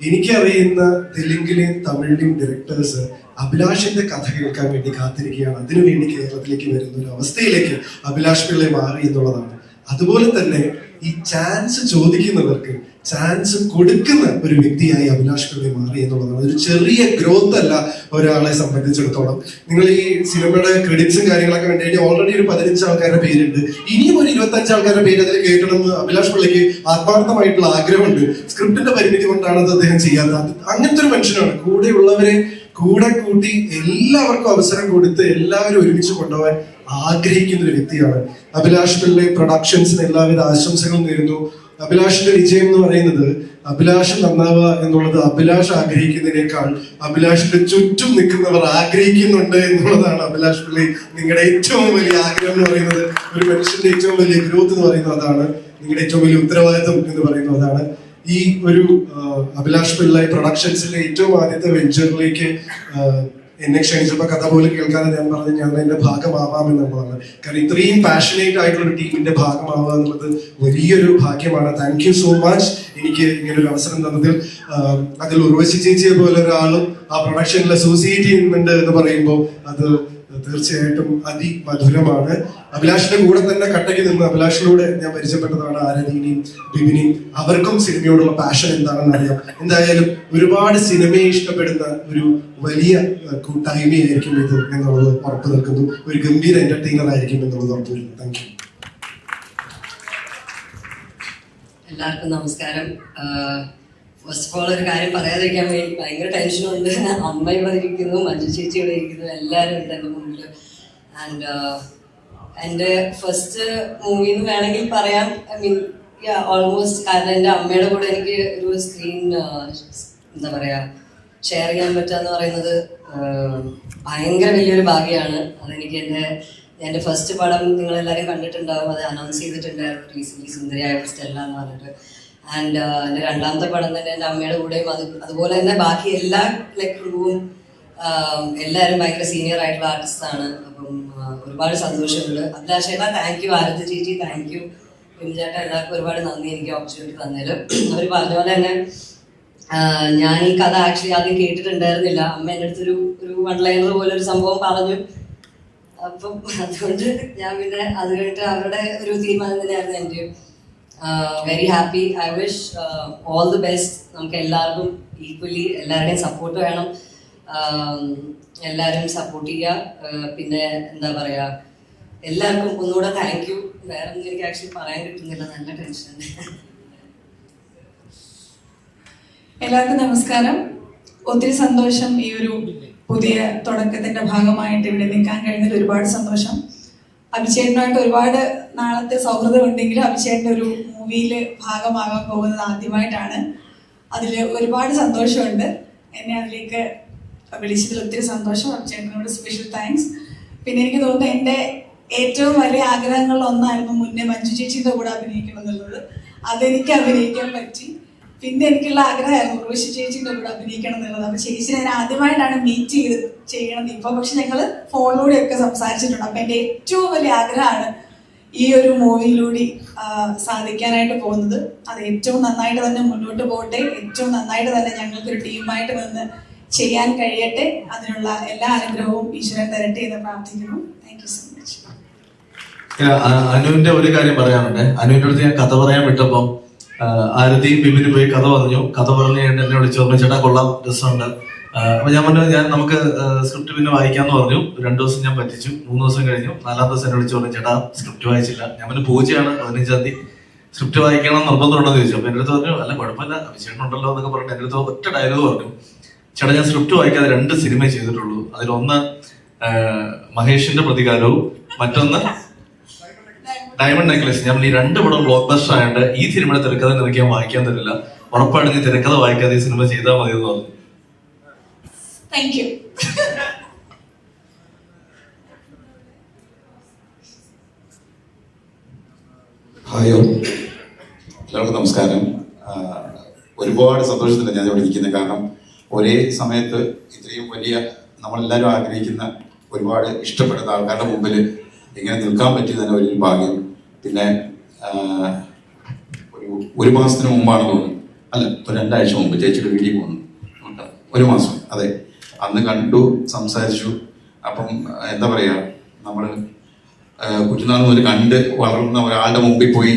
എനിക്കറിയുന്ന തെലുങ്കിലെയും തമിഴിലെയും ഡയറക്ടേഴ്സ് അഭിലാഷിന്റെ കഥ കേൾക്കാൻ വേണ്ടി കാത്തിരിക്കുകയാണ്. അതിനുവേണ്ടി കേരളത്തിലേക്ക് വരുന്ന ഒരു അവസ്ഥയിലേക്ക് അഭിലാഷ് പിള്ളை മാറി എന്നുള്ളതാണ്. അതുപോലെ തന്നെ ഈ ചാൻസ് ചോദിക്കുന്നവർക്ക് ചാൻസ് കൊടുക്കുന്ന ഒരു വ്യക്തിയായി അഭിലാഷ് പിള്ളை മാറി എന്നുള്ളതാണ്. ഒരു ചെറിയ ഗ്രോത്ത് അല്ല ഒരാളെ സംബന്ധിച്ചിടത്തോളം. നിങ്ങൾ ഈ സിനിമയുടെ ക്രെഡിറ്റ്സും കാര്യങ്ങളൊക്കെ വേണ്ടി ഓൾറെഡി ഒരു 15 ആൾക്കാരുടെ പേരുണ്ട്. ഇനിയും ഒരു 25 ആൾക്കാരുടെ പേര് അതിൽ കേൾക്കണമെന്ന് അഭിലാഷ് പിള്ളയ്ക്ക് ആത്മാർത്ഥമായിട്ടുള്ള ആഗ്രഹമുണ്ട്. സ്ക്രിപ്റ്റിന്റെ പരിമിതി കൊണ്ടാണ് അത് അദ്ദേഹം ചെയ്യാത്തത്. അങ്ങനത്തെ ഒരു മനുഷ്യനാണ്. കൂടെയുള്ളവരെ കൂടെ കൂട്ടി എല്ലാവർക്കും അവസരം കൊടുത്ത് എല്ലാവരും ഒരുമിച്ച് കൊണ്ടുപോകാൻ ആഗ്രഹിക്കുന്ന ഒരു വ്യക്തിയാണ് അഭിലാഷ് പിള്ളை. പ്രൊഡക്ഷൻസിന് എല്ലാവിധ ആശംസകളും നേരുന്നു. അഭിലാഷിന്റെ വിജയം എന്ന് പറയുന്നത് അഭിലാഷ് നന്നാവുക എന്നുള്ളത് അഭിലാഷ് ആഗ്രഹിക്കുന്നതിനേക്കാൾ അഭിലാഷിന്റെ ചുറ്റും നിൽക്കുന്നവർ ആഗ്രഹിക്കുന്നുണ്ട് എന്നുള്ളതാണ്. അഭിലാഷ് പിള്ളை, നിങ്ങളുടെ ഏറ്റവും വലിയ ആഗ്രഹം എന്ന് പറയുന്നത്, ഒരു മനുഷ്യന്റെ ഏറ്റവും വലിയ ഗ്രോത്ത് എന്ന് പറയുന്നത് അതാണ്. നിങ്ങളുടെ ഏറ്റവും വലിയ ഉത്തരവാദിത്വം എന്ന് പറയുന്നത് അതാണ്. ഈ ഒരു അഭിലാഷ് പിള്ളை പ്രൊഡക്ഷൻസിന്റെ ഏറ്റവും ആദ്യത്തെ വെഞ്ചറിലേക്ക് എന്നെ ക്ഷണിച്ചപ്പോൾ കഥ പോലും കേൾക്കാതെ ഞാൻ പറഞ്ഞു ഞാൻ അതിന്റെ ഭാഗമാവാം എന്നുള്ളതാണ്. കാരണം ഇത്രയും പാഷനേറ്റ് ആയിട്ടുള്ള ഒരു ടീമിന്റെ ഭാഗമാവുക എന്നുള്ളത് വലിയൊരു ഭാഗ്യമാണ്. താങ്ക് യു സോ മച്ച് എനിക്ക് ഇങ്ങനെ ഒരു അവസരം തന്നതിൽ. അതിൽ ഉർവശി ചേച്ചിയെ പോലെ ഒരാളും ആ പ്രൊഡക്ഷനിൽ അസോസിയേറ്റ് ചെയ്യുന്നുണ്ട് എന്ന് പറയുമ്പോൾ അത് തീർച്ചയായിട്ടും അതിമധുരമാണ്. അഭിലാഷിന്റെ കൂടെ തന്നെ കട്ടയ്ക്ക് നിന്ന് അഭിലാഷിലൂടെ ഞാൻ പരിചയപ്പെട്ടതാണ് ആരതിനെയും ബിബിനെയും. അവർക്കും സിനിമയോടുള്ള പാഷൻ എന്താണെന്ന് അറിയാം. എന്തായാലും ഒരുപാട് സിനിമയെ ഇഷ്ടപ്പെടുന്ന ഒരു വലിയ കൂട്ടായ്മയായിരിക്കും ഇത് എന്നുള്ളത് ഉറപ്പു നിൽക്കുന്നു. ഒരു ഗംഭീര എന്റർടൈനർ ആയിരിക്കും എന്നുള്ളത് ഉറപ്പു വരുന്നു. Thank you. എല്ലാവർക്കും നമസ്കാരം. ഫസ്റ്റ് ഓഫ് ഓൾ ഒരു കാര്യം പറയാതിരിക്കാൻ വേണ്ടി ഭയങ്കര ടെൻഷനുണ്ട്. അമ്മ ഇവിടെ ഇരിക്കുന്നു, മഞ്ജു ചേച്ചി ഇവിടെ ഇരിക്കുന്നു, എല്ലാവരും ഉണ്ട് എൻ്റെ മുമ്പിൽ. ആൻഡ് എൻ്റെ ഫസ്റ്റ് മൂവി എന്ന് വേണമെങ്കിൽ പറയാം. ഐ മീൻ ഓൾമോസ്റ്റ്, കാരണം എൻ്റെ അമ്മയുടെ കൂടെ എനിക്ക് ഒരു സ്ക്രീൻ എന്താ പറയുക ഷെയർ ചെയ്യാൻ പറ്റുക എന്ന് പറയുന്നത് ഭയങ്കര വലിയൊരു ഭാഗ്യമാണ്. അതെനിക്ക് എൻ്റെ ഫസ്റ്റ് പടം നിങ്ങളെല്ലാവരും കണ്ടിട്ടുണ്ടാവും. അത് അനൗൺസ് ചെയ്തിട്ടുണ്ടായിരുന്നു റീസെൻ്റ്ലി, സുന്ദരിയായ സ്റ്റെല്ല എന്ന് പറഞ്ഞിട്ട്. ആൻഡ് എൻ്റെ രണ്ടാമത്തെ പടം തന്നെ എൻ്റെ അമ്മയുടെ കൂടെയും അതുപോലെ തന്നെ ബാക്കി എല്ലാ ക്രൂവും എല്ലാവരും ഭയങ്കര സീനിയർ ആയിട്ടുള്ള ആർട്ടിസ്റ്റാണ്. അപ്പം ഒരുപാട് സന്തോഷമുണ്ട്. അഭിലാഷ് ചേട്ടാ താങ്ക് യു, ആരതി ചേച്ചി താങ്ക് യു, ചേട്ടാ എല്ലാവർക്കും ഒരുപാട് നന്ദി എനിക്ക് ഓപ്പർച്യൂണിറ്റി തന്നതിൽ. അവർ പറഞ്ഞ പോലെ തന്നെ ഞാൻ ഈ കഥ ആക്ച്വലി ആദ്യം കേട്ടിട്ടുണ്ടായിരുന്നില്ല. അമ്മ എൻ്റെ അടുത്തൊരു 1 ലൈനർ പോലെ ഒരു സംഭവം പറഞ്ഞു. അപ്പം അതുകൊണ്ട് ഞാൻ പിന്നെ അത് കഴിഞ്ഞിട്ട് അവരുടെ ഒരു തീരുമാനം തന്നെയായിരുന്നു എൻ്റെ. Very happy. I wish all the best. നമുക്ക് എല്ലാവർക്കും ഈക്വലി എല്ലാവരുടെയും സപ്പോർട്ട് വേണം. എല്ലാവരും സപ്പോർട്ട് ചെയ്യുക. പിന്നെ എന്താ പറയുക, എല്ലാവർക്കും ഒന്നുകൂടെ താങ്ക് യു. വേറെ ഒന്നും എനിക്ക് ആക്ച്വലി പറയാൻ കിട്ടുന്നില്ല, നല്ല ടെൻഷനുണ്ട്. എല്ലാവർക്കും നമസ്കാരം. ഒത്തിരി സന്തോഷം ഈ ഒരു പുതിയ തുടക്കത്തിന്റെ ഭാഗമായിട്ട് ഇവിടെ നിൽക്കാൻ കഴിഞ്ഞതിൽ ഒരുപാട് സന്തോഷം. അഭിഷേകനുമായിട്ട് ഒരുപാട് നാളത്തെ സൗഹൃദം ഉണ്ടെങ്കിലും അഭിഷേകന്റെ ഒരു മൂവിയിൽ ഭാഗമാകാൻ പോകുന്നത് ആദ്യമായിട്ടാണ്. അതിൽ ഒരുപാട് സന്തോഷമുണ്ട്. എന്നെ അതിലേക്ക് വിളിച്ചതിൽ ഒത്തിരി സന്തോഷം. അഭിഷേകനോട് സ്പെഷ്യൽ താങ്ക്സ്. പിന്നെ എനിക്ക് തോന്നുന്നു എൻ്റെ ഏറ്റവും വലിയ ആഗ്രഹങ്ങളിൽ ഒന്നായിരുന്നു മുന്നേ മഞ്ജു ചേച്ചിയുടെ കൂടെ അഭിനയിക്കണം എന്നുള്ളത്. അതെനിക്ക് അഭിനയിക്കാൻ പറ്റി. പിന്നെ എനിക്കുള്ള ആഗ്രഹമായിരുന്നു ഉർവശി ചേച്ചിയുടെ കൂടെ അഭിനയിക്കണം എന്നുള്ളത്. അപ്പൊ ചേച്ചി ഞാൻ ആദ്യമായിട്ടാണ് മീറ്റ് ചെയ്യണത് ഇപ്പൊ. പക്ഷെ ഞങ്ങൾ ഫോണിലൂടെയൊക്കെ സംസാരിച്ചിട്ടുണ്ട്. അപ്പൊ എൻ്റെ ഏറ്റവും വലിയ ആഗ്രഹമാണ് ഈ ഒരു മൂവിയിലൂടെ സാധിക്കാനായിട്ട് പോകുന്നത്. അത് ഏറ്റവും നന്നായിട്ട് തന്നെ മുന്നോട്ട് പോകട്ടെ. ഏറ്റവും നന്നായിട്ട് തന്നെ ഞങ്ങൾക്കൊരു ടീമായിട്ട് നിന്ന് ചെയ്യാൻ കഴിയട്ടെ. അതിനുള്ള എല്ലാ അനുഗ്രഹവും ഈശ്വരൻ തരട്ടെ എന്ന് പ്രാർത്ഥിക്കുന്നു. Thank you so much. അനുവിന്റെ ഒരു കാര്യം പറയാനുണ്ട്. അനുവിന്റെ അടുത്ത് ഞാൻ കഥ പറയാൻ വിട്ടപ്പം ആരതിയും ബിബിനും പോയി കഥ പറഞ്ഞു. കഥ പറഞ്ഞു എന്നെ വിളിച്ചു പറഞ്ഞു, ചേട്ടാ കൊള്ളാം, രസമുണ്ട്. അപ്പൊ ഞാൻ പറഞ്ഞു നമുക്ക് സ്ക്രിപ്റ്റ് പിന്നെ വായിക്കാന്ന് പറഞ്ഞു. 2 ദിവസം ഞാൻ പറ്റിച്ചു. 3 ദിവസം കഴിഞ്ഞു. 4ാം ദിവസം എന്നെ വിളിച്ചു പറഞ്ഞു, ചേട്ടാ സ്ക്രിപ്റ്റ് വായിച്ചില്ല. ഞാൻ പറഞ്ഞു പൂജയാണ് 15-ാം തീയതി, സ്ക്രിപ്റ്റ് വായിക്കണം നിർബന്ധമുണ്ടോ എന്ന് ചോദിച്ചു. അപ്പൊ എന്റെ അടുത്ത് പറഞ്ഞു അല്ല കുഴപ്പമില്ല അഭിഷേകനുണ്ടല്ലോ എന്നൊക്കെ പറഞ്ഞിട്ട് എന്റെ അടുത്ത് ഒറ്റ ഡയലോഗ് പറഞ്ഞു, ചേട്ടാ ഞാൻ സ്ക്രിപ്റ്റ് വായിക്കാതെ 2 സിനിമ ചെയ്തിട്ടുള്ളൂ. അതിലൊന്ന് മഹേഷിന്റെ പ്രതികാരവും മറ്റൊന്ന് ഡയമണ്ട് നെക്ലേസ്. ഞാൻ ഈ 2 പടം ബ്ലോക്ക് ബസ്റ്റർ ആയതുകൊണ്ട് ഈ സിനിമയുടെ തിരക്കഥ എനിക്ക് ഞാൻ വായിക്കാൻ തരില്ല. ഉറപ്പായിട്ട് നീ തിരക്കഥ വായിക്കാതെ ഈ സിനിമ ചെയ്താൽ മതി എന്ന് പറഞ്ഞു. Thank you. ഹായോ, എല്ലാവർക്കും നമസ്കാരം. ഒരുപാട് സന്തോഷത്തിലാണ് ഞാൻ ഇവിടെ ഇരിക്കുന്നത്. കാരണം ഒരേ സമയത്ത് ഇത്രയും വലിയ നമ്മളെല്ലാവരും ആഗ്രഹിക്കുന്ന ഒരുപാട് ഇഷ്ടപ്പെടുന്ന ആൾക്കാരുടെ മുമ്പിൽ ഇങ്ങനെ നിൽക്കാൻ പറ്റിയത് തന്നെ വലിയൊരു ഭാഗ്യം. പിന്നെ ഒരു മാസത്തിന് മുമ്പാണ് തോന്നുന്നു, അല്ല ഒരു 2 ആഴ്ച മുമ്പ് ചേച്ചിയുടെ വീഡിയോ പോകുന്നു. 1 മാസം, അതെ. അന്ന് കണ്ടു, സംസാരിച്ചു. അപ്പം എന്താ പറയുക, നമ്മൾ കുഞ്ഞുനാൾ മുതൽ കണ്ട് വളർന്ന ഒരാളുടെ മുമ്പിൽ പോയി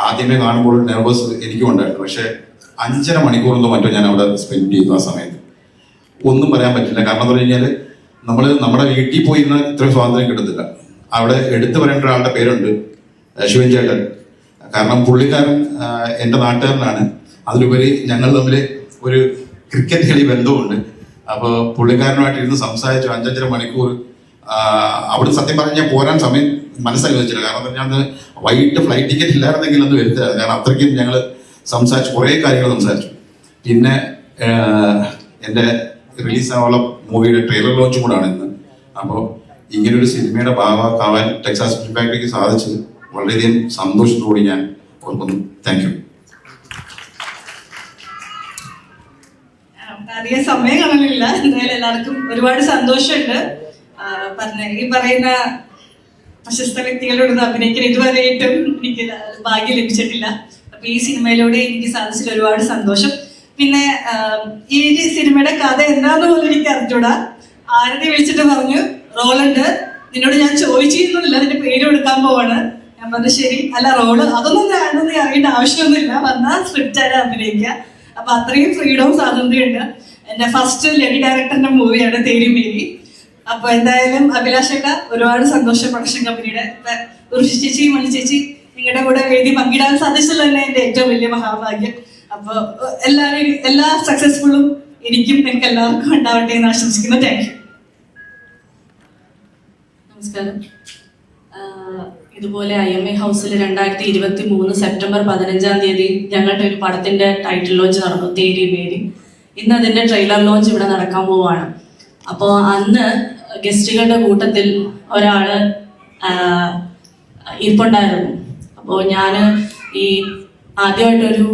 ആദ്യമേ കാണുമ്പോൾ ഒരു നെർവസ് എനിക്കും ഉണ്ടായിരുന്നു. പക്ഷെ 5.5 മണിക്കൂറെന്തോ മറ്റോ ഞാൻ അവിടെ സ്പെൻഡ് ചെയ്തു. ആ സമയത്ത് ഒന്നും പറയാൻ പറ്റില്ല. കാരണം എന്ന് പറഞ്ഞു കഴിഞ്ഞാൽ നമ്മൾ നമ്മുടെ വീട്ടിൽ പോയിരുന്ന ഇത്രയും സ്വാതന്ത്ര്യം കിട്ടത്തില്ല. അവിടെ എടുത്തു പറയേണ്ട ഒരാളുടെ പേരുണ്ട്, ശിവൻ ചേട്ടൻ. കാരണം പുള്ളിക്കാരൻ എൻ്റെ നാട്ടുകാരനാണ്. അതിലുപരി ഞങ്ങൾ തമ്മിൽ ഒരു ക്രിക്കറ്റ് കളി ബന്ധമുണ്ട്. അപ്പോൾ പുള്ളിക്കാരനുമായിട്ട് ഇരുന്ന് സംസാരിച്ചു 5.5 മണിക്കൂർ. അവിടെ സത്യം പറഞ്ഞാൽ ഞാൻ പോരാൻ സമയം മനസ്സനുവദിച്ചില്ല. കാരണം ഞാൻ വൈകിട്ട് ഫ്ലൈറ്റ് ടിക്കറ്റ് ഇല്ലായിരുന്നെങ്കിൽ ഒന്ന് വരുത്തില്ല. കാരണം അത്രയ്ക്കും ഞങ്ങൾ സംസാരിച്ചു, കുറേ കാര്യങ്ങൾ സംസാരിച്ചു. പിന്നെ എൻ്റെ റിലീസാവാനുള്ള മൂവിയുടെ ട്രെയിലർ ലോഞ്ചും കൂടാണ് ഇന്ന്. അപ്പോൾ ഇങ്ങനൊരു സിനിമയുടെ ഭാഗമാക്കാൻ ടെക്സാസ് ഫിലിം ഫാക്ടറിക്ക് സാധിച്ചത് വളരെയധികം സന്തോഷത്തോടെ ഞാൻ ഓർക്കുന്നു. Thank you. അധികം സമയം കാണലില്ല. എന്തായാലും എല്ലാവർക്കും ഒരുപാട് സന്തോഷമുണ്ട്. ഈ പറയുന്ന പ്രശസ്ത വ്യക്തികളോടൊന്നും അഭിനയിക്കാൻ ഇതുവരെയായിട്ടും എനിക്ക് ഭാഗ്യം ലഭിച്ചിട്ടില്ല. അപ്പൊ ഈ സിനിമയിലൂടെ എനിക്ക് സാധിച്ചതിൽ ഒരുപാട് സന്തോഷം. പിന്നെ ഈ സിനിമയുടെ കഥ എന്താന്ന് പോലും എനിക്ക് അറിഞ്ഞൂടാ. ആരതി വിളിച്ചിട്ട് പറഞ്ഞു, റോളുണ്ട്, നിന്നോട് ഞാൻ ചോദിച്ചിരുന്നില്ല, നിന്റെ പേര് കൊടുക്കാൻ പോവാണ്. ഞാൻ പറഞ്ഞു ശരി. അല്ല റോള് അതൊന്നും ഞാനൊന്നും അറിയേണ്ട ആവശ്യമൊന്നുമില്ല, വന്നാൽ സ്ക്രിപ്റ്റ് ആയിട്ട് അഭിനയിക്കുക. അപ്പൊ അത്രയും ഫ്രീഡവും സ്വാതന്ത്ര്യമുണ്ട്. എന്റെ ഫസ്റ്റ് ലേഡി ഡയറക്ടറിന്റെ മൂവിയാണ് തേരിമേരി. അപ്പൊ എന്തായാലും അഭിലാഷേട്ട ഒരുപാട് സന്തോഷം. പ്രൊഡക്ഷൻ കമ്പനിയുടെ ഉർവശി ചേച്ചി, മണി ചേച്ചി, നിങ്ങളുടെ കൂടെ വേദി പങ്കിടാൻ സാധിച്ചത് തന്നെ എന്റെ ഏറ്റവും വലിയ മഹാഭാഗ്യം. അപ്പൊ എല്ലാവരും എല്ലാ സക്സസ്ഫുള്ളും എനിക്കും നിങ്ങൾക്ക് എല്ലാവർക്കും ഉണ്ടാവട്ടെ എന്ന് ആശംസിക്കുന്നു. Thank you. നമസ്കാരം. ഇതുപോലെ IMA ഹൗസിൽ 2023 സെപ്റ്റംബർ 15-ാം തീയതി ഞങ്ങളുടെ ഒരു പടത്തിന്റെ ടൈറ്റിൽ ലോഞ്ച് നടന്നു, തേരി മേരി. ഇന്ന് അതിന്റെ ട്രെയിലർ ലോഞ്ച് ഇവിടെ നടക്കാൻ പോവാണ്. അപ്പോൾ അന്ന് ഗസ്റ്റുകളുടെ കൂട്ടത്തിൽ ഒരാള് ഇരിപ്പുണ്ടായിരുന്നു. അപ്പോൾ ഞാൻ ഈ ആദ്യമായിട്ടൊരു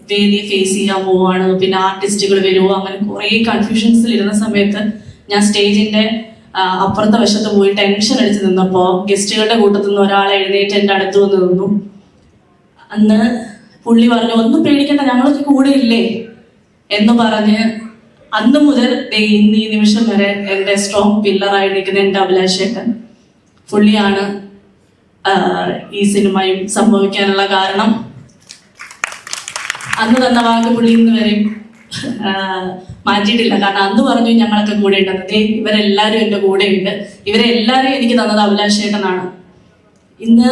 വേദിയെ ഫേസ് ചെയ്യാൻ പോവാണ്, പിന്നെ ആർട്ടിസ്റ്റുകൾ വരുമോ, അങ്ങനെ കുറേ കൺഫ്യൂഷൻസിൽ ഇരുന്ന സമയത്ത് ഞാൻ സ്റ്റേജിന്റെ അപ്പുറത്തെ വശത്ത് പോയി ടെൻഷൻ അടിച്ച് നിന്നപ്പോൾ ഗസ്റ്റുകളുടെ കൂട്ടത്തിൽ നിന്ന് ഒരാൾ എഴുന്നേറ്റ് എൻ്റെ അടുത്ത് വന്ന് നിന്നു. അന്ന് പുള്ളി പറഞ്ഞു, ഒന്നും പേടിക്കണ്ട, ഞങ്ങളൊക്കെ കൂടെ ഇല്ലേ എന്ന് പറഞ്ഞ് അന്ന് മുതൽ ഇന്ന് ഈ നിമിഷം വരെ എൻ്റെ സ്ട്രോങ് പില്ലറായിരിക്കുന്ന എൻ്റെ അഭിലാഷേട്ടൻ പുള്ളിയാണ് ഈ സിനിമയും സംഭവിക്കാനുള്ള കാരണം. അന്ന് തന്ന വാക്ക് പുള്ളി ഇന്ന് വരെയും മാറ്റിയിട്ടില്ല. കാരണം അന്ന് പറഞ്ഞു ഞങ്ങളൊക്കെ കൂടെ ഉണ്ടെന്നത്. ഇവരെല്ലാവരും എൻ്റെ കൂടെ ഉണ്ട്. ഇവരെല്ലാവരും എനിക്ക് തന്നത് അഭിലാഷേട്ടനാണ്. ഇന്ന്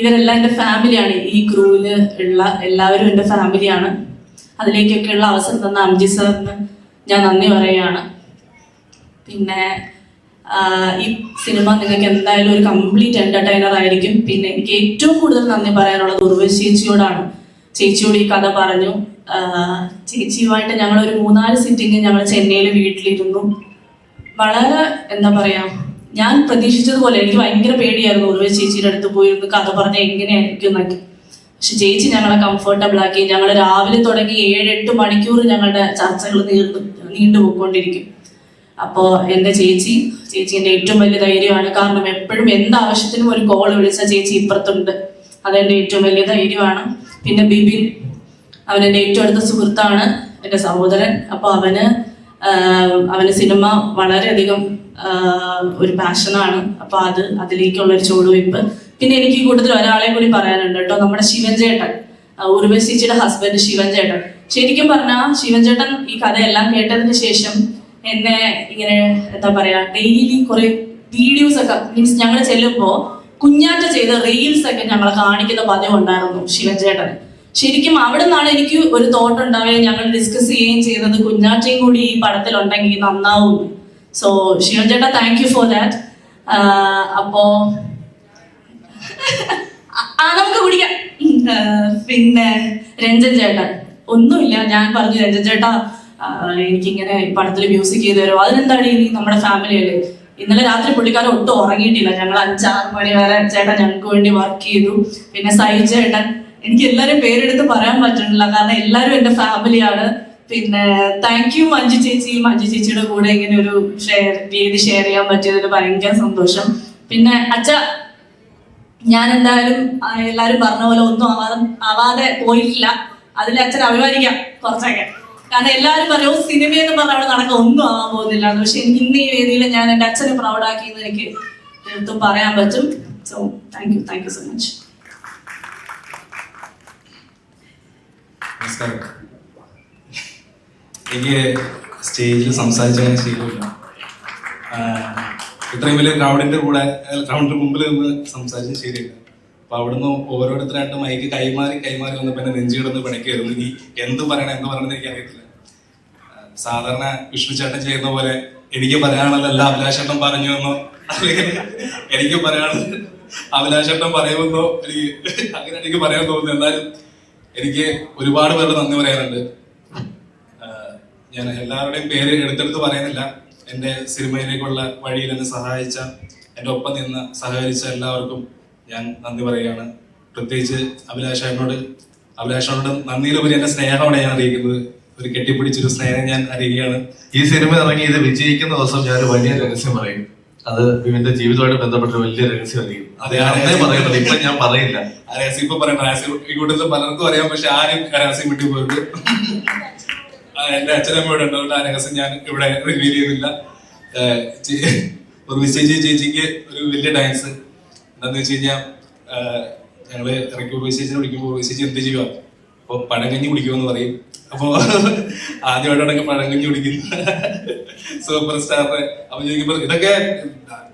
ഇവരെല്ലാം എൻ്റെ ഫാമിലിയാണ്. ഈ ക്രൂവിൽ ഉള്ള എല്ലാവരും എൻ്റെ ഫാമിലിയാണ്. അതിലേക്കൊക്കെയുള്ള അവസരം തന്ന അംജി സാറിന് ഞാൻ നന്ദി പറയുകയാണ്. പിന്നെ ഈ സിനിമ നിങ്ങൾക്ക് എന്തായാലും ഒരു കംപ്ലീറ്റ് എന്റർടൈനർ ആയിരിക്കും. പിന്നെ എനിക്ക് ഏറ്റവും കൂടുതൽ നന്ദി പറയാനുള്ളത് ഉർവശി ചേച്ചിയോടാണ്. ചേച്ചിയോട് ഈ കഥ പറഞ്ഞു. ചേച്ചിയുമായിട്ട് ഞങ്ങൾ ഒരു 3-4 സിറ്റിംഗ് ഞങ്ങൾ ചെന്നൈയിൽ വീട്ടിലിരുന്നു. വളരെ എന്താ പറയാ, ഞാൻ പ്രതീക്ഷിച്ചതുപോലെ എനിക്ക് ഭയങ്കര പേടിയായിരുന്നു ഉർവശി ചേച്ചിയുടെ അടുത്ത് പോയിരുന്നു കഥ പറഞ്ഞാൽ എങ്ങനെയായിരിക്കും എന്നൊക്കെ. പക്ഷെ ചേച്ചി ഞങ്ങളെ കംഫർട്ടബിൾ ആക്കി. ഞങ്ങൾ രാവിലെ തുടങ്ങി 7-8 മണിക്കൂർ ഞങ്ങളുടെ ചർച്ചകൾ നീണ്ടുപോയിക്കൊണ്ടിരിക്കും. അപ്പോൾ എൻ്റെ ചേച്ചി എൻ്റെ ഏറ്റവും വലിയ ധൈര്യമാണ്. കാരണം എപ്പോഴും എന്താവശ്യത്തിനും ഒരു കോൾ വിളിച്ച ചേച്ചി ഇപ്പുറത്തുണ്ട്. അതെൻ്റെ ഏറ്റവും വലിയ ധൈര്യമാണ്. പിന്നെ ബിബിൻ, അവൻ എൻ്റെ ഏറ്റവും അടുത്ത സുഹൃത്താണ്, എൻ്റെ സഹോദരൻ. അപ്പോൾ അവന് സിനിമ വളരെയധികം ഒരു പാഷനാണ്. അപ്പോൾ അതിലേക്കുള്ളൊരു ചുവടുവയ്പ്. പിന്നെ എനിക്ക് കൂടുതൽ ഒരാളെ കൂടി പറയാനുണ്ട് കേട്ടോ, നമ്മുടെ ശിവൻ ചേട്ടൻ, ഉർവശി ചേച്ചിയുടെ ഹസ്ബൻഡ് ശിവൻ ചേട്ടൻ. ശരിക്കും പറഞ്ഞാൽ ശിവൻ ചേട്ടൻ ഈ കഥയെല്ലാം കേട്ടതിന് ശേഷം എന്നെ ഇങ്ങനെ എന്താ പറയാ, ഡെയിലി കുറെ വീഡിയോസ് ഒക്കെ, മീൻസ് ഞങ്ങൾ ചെല്ലുമ്പോൾ കുഞ്ഞാറ്റ ചെയ്ത റീൽസ് ഒക്കെ ഞങ്ങളെ കാണിക്കുന്ന പതിവ് ഉണ്ടായിരുന്നു ശിവൻ ചേട്ടൻ. ശരിക്കും അവിടെ നിന്നാണ് എനിക്ക് ഒരു തോട്ട് ഉണ്ടാവുകയും ഞങ്ങൾ ഡിസ്കസ് ചെയ്യുകയും ചെയ്തത് കുഞ്ഞാറ്റയും കൂടി ഈ പടത്തിൽ ഉണ്ടെങ്കിൽ നന്നാവും. സോ ഷിയോൻ ചേട്ടാ താങ്ക് യു ഫോർ ദാറ്റ്. അപ്പോ നമുക്ക് കുടിക്കാം. പിന്നെ രഞ്ജൻ ചേട്ടൻ ഒന്നുമില്ല, ഞാൻ പറഞ്ഞു രഞ്ജൻ ചേട്ടാ എനിക്കിങ്ങനെ ഈ പടത്തിൽ മ്യൂസിക് ചെയ്ത് തരുമോ? അതിനെന്താണ് നീ നമ്മുടെ ഫാമിലിയല്ലേ. ഇന്നലെ രാത്രി പുള്ളിക്കാരൻ ഒട്ടും ഉറങ്ങിയിട്ടില്ല. ഞങ്ങൾ 5-6 മണി വരെ ചേട്ടൻ ഞങ്ങൾക്ക് വേണ്ടി വർക്ക് ചെയ്തു. പിന്നെ സൈ ചേട്ടൻ, എനിക്ക് എല്ലാവരും പേരെടുത്ത് പറയാൻ പറ്റുന്നില്ല കാരണം എല്ലാവരും എൻ്റെ ഫാമിലിയാണ്. പിന്നെ താങ്ക് യു മഞ്ജു ചേച്ചി. മഞ്ജു ചേച്ചിയുടെ കൂടെ ഇങ്ങനെ ഒരു വേദി ഷെയർ ചെയ്യാൻ പറ്റിയതിൽ ഭയങ്കര സന്തോഷം. പിന്നെ അച്ഛ, ഞാൻ എന്തായാലും എല്ലാവരും പറഞ്ഞ പോലെ ഒന്നും ആവാതെ പോയിട്ടില്ല. അതിൽ അച്ഛൻ അഭിമാനിക്കാം കുറച്ചൊക്കെ. കാരണം എല്ലാവരും പറയും സിനിമയെന്ന് പറഞ്ഞാൽ അവിടെ നടക്കാൻ ഒന്നും ആവാൻ പോകുന്നില്ല. പക്ഷെ എനിക്ക് ഇന്ന് ഈ വേദിയിൽ ഞാൻ എൻ്റെ അച്ഛനെ പ്രൗഡാക്കിയെന്ന് എനിക്ക് തീർത്തും പറയാൻ പറ്റും. So thank you so much. നമസ്കാരം. എനിക്ക് സ്റ്റേജിൽ സംസാരിച്ചാൽ ശീലമില്ല. ഇത്രയും വലിയ ക്രൗഡിന്റെ മുമ്പിൽ നിന്ന് സംസാരിച്ച ശരിയില്ല. അപ്പൊ അവിടുന്ന് ഓരോരുത്തരായിട്ട് മൈക്ക് കൈമാറി വന്നപ്പോ എന്നെ നെഞ്ചിടുന്ന് പിണക്കായിരുന്നു. ഇനി എന്ത് പറയണമെന്ന് എനിക്ക് അറിയത്തില്ല. സാധാരണ വിഷ്ണു ചേട്ടൻ ചെയ്യുന്ന പോലെ എനിക്ക് പറയാനുള്ളതല്ല അഭിലാഷേട്ടൻ പറഞ്ഞു എന്നോ അല്ലെങ്കിൽ എനിക്ക് പറയാനുള്ളത് അഭിലാഷേട്ടൻ പറയുമെന്നോ അങ്ങനെ എനിക്ക് പറയാൻ തോന്നുന്നു. എന്നാലും എനിക്ക് ഒരുപാട് പേരുടെ നന്ദി പറയാനുണ്ട്. ഞാൻ എല്ലാവരുടെയും പേര് എടുത്തെടുത്ത് പറയുന്നില്ല. എൻ്റെ സിനിമയിലേക്കുള്ള വഴിയിൽ എന്നെ സഹായിച്ച, എൻ്റെ ഒപ്പം നിന്ന് സഹകരിച്ച എല്ലാവർക്കും ഞാൻ നന്ദി പറയുകയാണ്. പ്രത്യേകിച്ച് അഭിലാഷനോട് നന്ദിയിലുപരി എൻ്റെ സ്നേഹമാണ് ഞാൻ അറിയിക്കുന്നത്. ഒരു കെട്ടിപ്പിടിച്ചൊരു സ്നേഹം ഞാൻ അറിയുകയാണ്. ഈ സിനിമ ഇറങ്ങി ഇത് വിജയിക്കുന്ന ദിവസം ഞാൻ വലിയ രഹസ്യം പറയും. അത് ഇവന്റെ ജീവിതമായിട്ട് ബന്ധപ്പെട്ട വലിയ രഹസ്യമായിരിക്കും. പറയുന്നത് ഇപ്പൊ ഞാൻ പറയില്ല. ആ രഹസ്യം ഇപ്പൊ പറയണ്ട. രഹസ്യം ഈ കൂട്ടത്തിൽ പലർക്കും അറിയാം, പക്ഷെ ആരും രഹസ്യം വിട്ടു പോയിട്ട് എന്റെ അച്ഛനമ്മയോട് ഉണ്ടാവില്ല. ആ രഹസ്യം ഞാൻ ഇവിടെ റിവീൽ ചെയ്യുന്നില്ല. ഒരു ചേച്ചിക്ക് ഒരു വലിയ ഡാൻസ് എന്താന്ന് വെച്ച് കഴിഞ്ഞാൽ ഞങ്ങള് ഇറക്കി ചേച്ചിനെ വിളിക്കുമ്പോൾ ചേച്ചി എന്ത് ചെയ്യുക? അപ്പൊ പഴങ്കഞ്ഞി കുടിക്കുമെന്ന് പറയും. അപ്പൊ ആദ്യമായിട്ടാണെങ്കിൽ പഴങ്കഞ്ഞി കുടിക്കുന്നു സൂപ്പർ സ്റ്റാർ. അപ്പൊ ചോദിക്കുമ്പോൾ ഇതൊക്കെ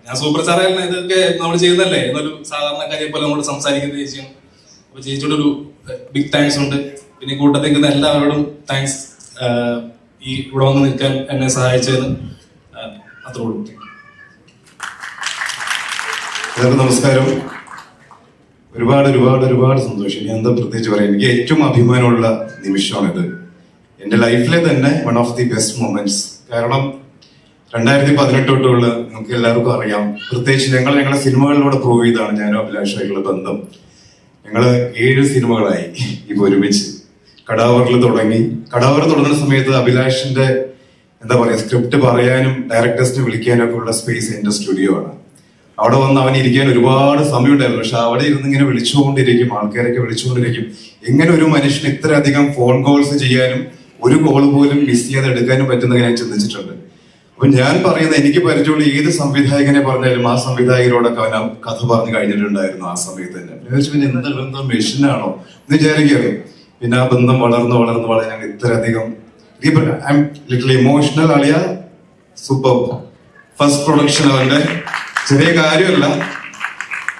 ഞാൻ സൂപ്പർ സ്റ്റാർ ആയിരുന്നു, ഇതൊക്കെ നമ്മൾ ചെയ്യുന്നല്ലേ എന്നൊരു സാധാരണക്കാരെ പോലെ നമ്മൾ സംസാരിക്കുന്ന ചേച്ചിയാണ്. അപ്പൊ ചേച്ചിയോട് ഒരു ബിഗ് താങ്ക്സ് ഉണ്ട്. പിന്നെ കൂട്ടത്തിൽ നിൽക്കുന്ന എല്ലാവരോടും താങ്ക്സ്. ഈ ഇവിടെ വന്ന് നിൽക്കാൻ എന്നെ സഹായിച്ചതിന് അത്രയുള്ളൂ. എല്ലാവർക്കും നമസ്കാരം. ഒരുപാട് സന്തോഷം. ഞാൻ എന്താ പ്രത്യേകിച്ച് പറയാം, എനിക്ക് ഏറ്റവും അഭിമാനമുള്ള നിമിഷമാണിത്. എൻ്റെ ലൈഫിലെ തന്നെ one of the best moments. കാരണം 2018 തൊട്ടുള്ള നമുക്ക് എല്ലാവർക്കും അറിയാം, പ്രത്യേകിച്ച് ഞങ്ങളുടെ സിനിമകളിലൂടെ പ്രൂവ് ചെയ്താണ് ഞാനും അഭിലാഷായിട്ടുള്ള ബന്ധം. ഞങ്ങള് 7 സിനിമകളായി ഇപ്പൊ ഒരുമിച്ച്. കടാവറിൽ തുടങ്ങുന്ന സമയത്ത് അഭിലാഷിന്റെ എന്താ പറയാ സ്ക്രിപ്റ്റ് പറയാനും ഡയറക്ടേഴ്സിനെ വിളിക്കാനും ഒക്കെ ഉള്ള സ്പേസ് എന്റെ സ്റ്റുഡിയോ ആണ്. അവിടെ വന്ന് അവൻ ഇരിക്കാൻ ഒരുപാട് സമയം ഉണ്ടായിരുന്നു. പക്ഷെ അവിടെ ഇരുന്ന് ഇങ്ങനെ വിളിച്ചുകൊണ്ടിരിക്കും, ആൾക്കാരൊക്കെ വിളിച്ചുകൊണ്ടിരിക്കും. എങ്ങനെ ഒരു മനുഷ്യന് ഇത്രയധികം ഫോൺ കോൾസ് ചെയ്യാനും ഒരു കോൾ പോലും മിസ് ചെയ്യാതെ എടുക്കാനും പറ്റുന്ന ഞാൻ ചിന്തിച്ചിട്ടുണ്ട്. അപ്പൊ ഞാൻ പറയുന്നത്, എനിക്ക് പരിചയമുള്ള ഏത് സംവിധായകനെ പറഞ്ഞാലും ആ സംവിധായകരോടൊക്കെ അവൻ ആ കഥ പറഞ്ഞു കഴിഞ്ഞിട്ടുണ്ടായിരുന്നു ആ സമയത്ത് തന്നെ. പിന്നെ എന്താ ബന്ധം, മെഷീനാണോ എന്ന് വിചാരിക്കാറ്. പിന്നെ ആ ബന്ധം വളർന്ന് ഞങ്ങൾ ഇത്രയധികം ഐ എം ലിറ്റിൽ ഇമോഷണൽ. അളിയ സൂപ്പർ. ഫസ്റ്റ് പ്രൊഡക്ഷൻ അവന്റെ ചെറിയ കാര്യമല്ല,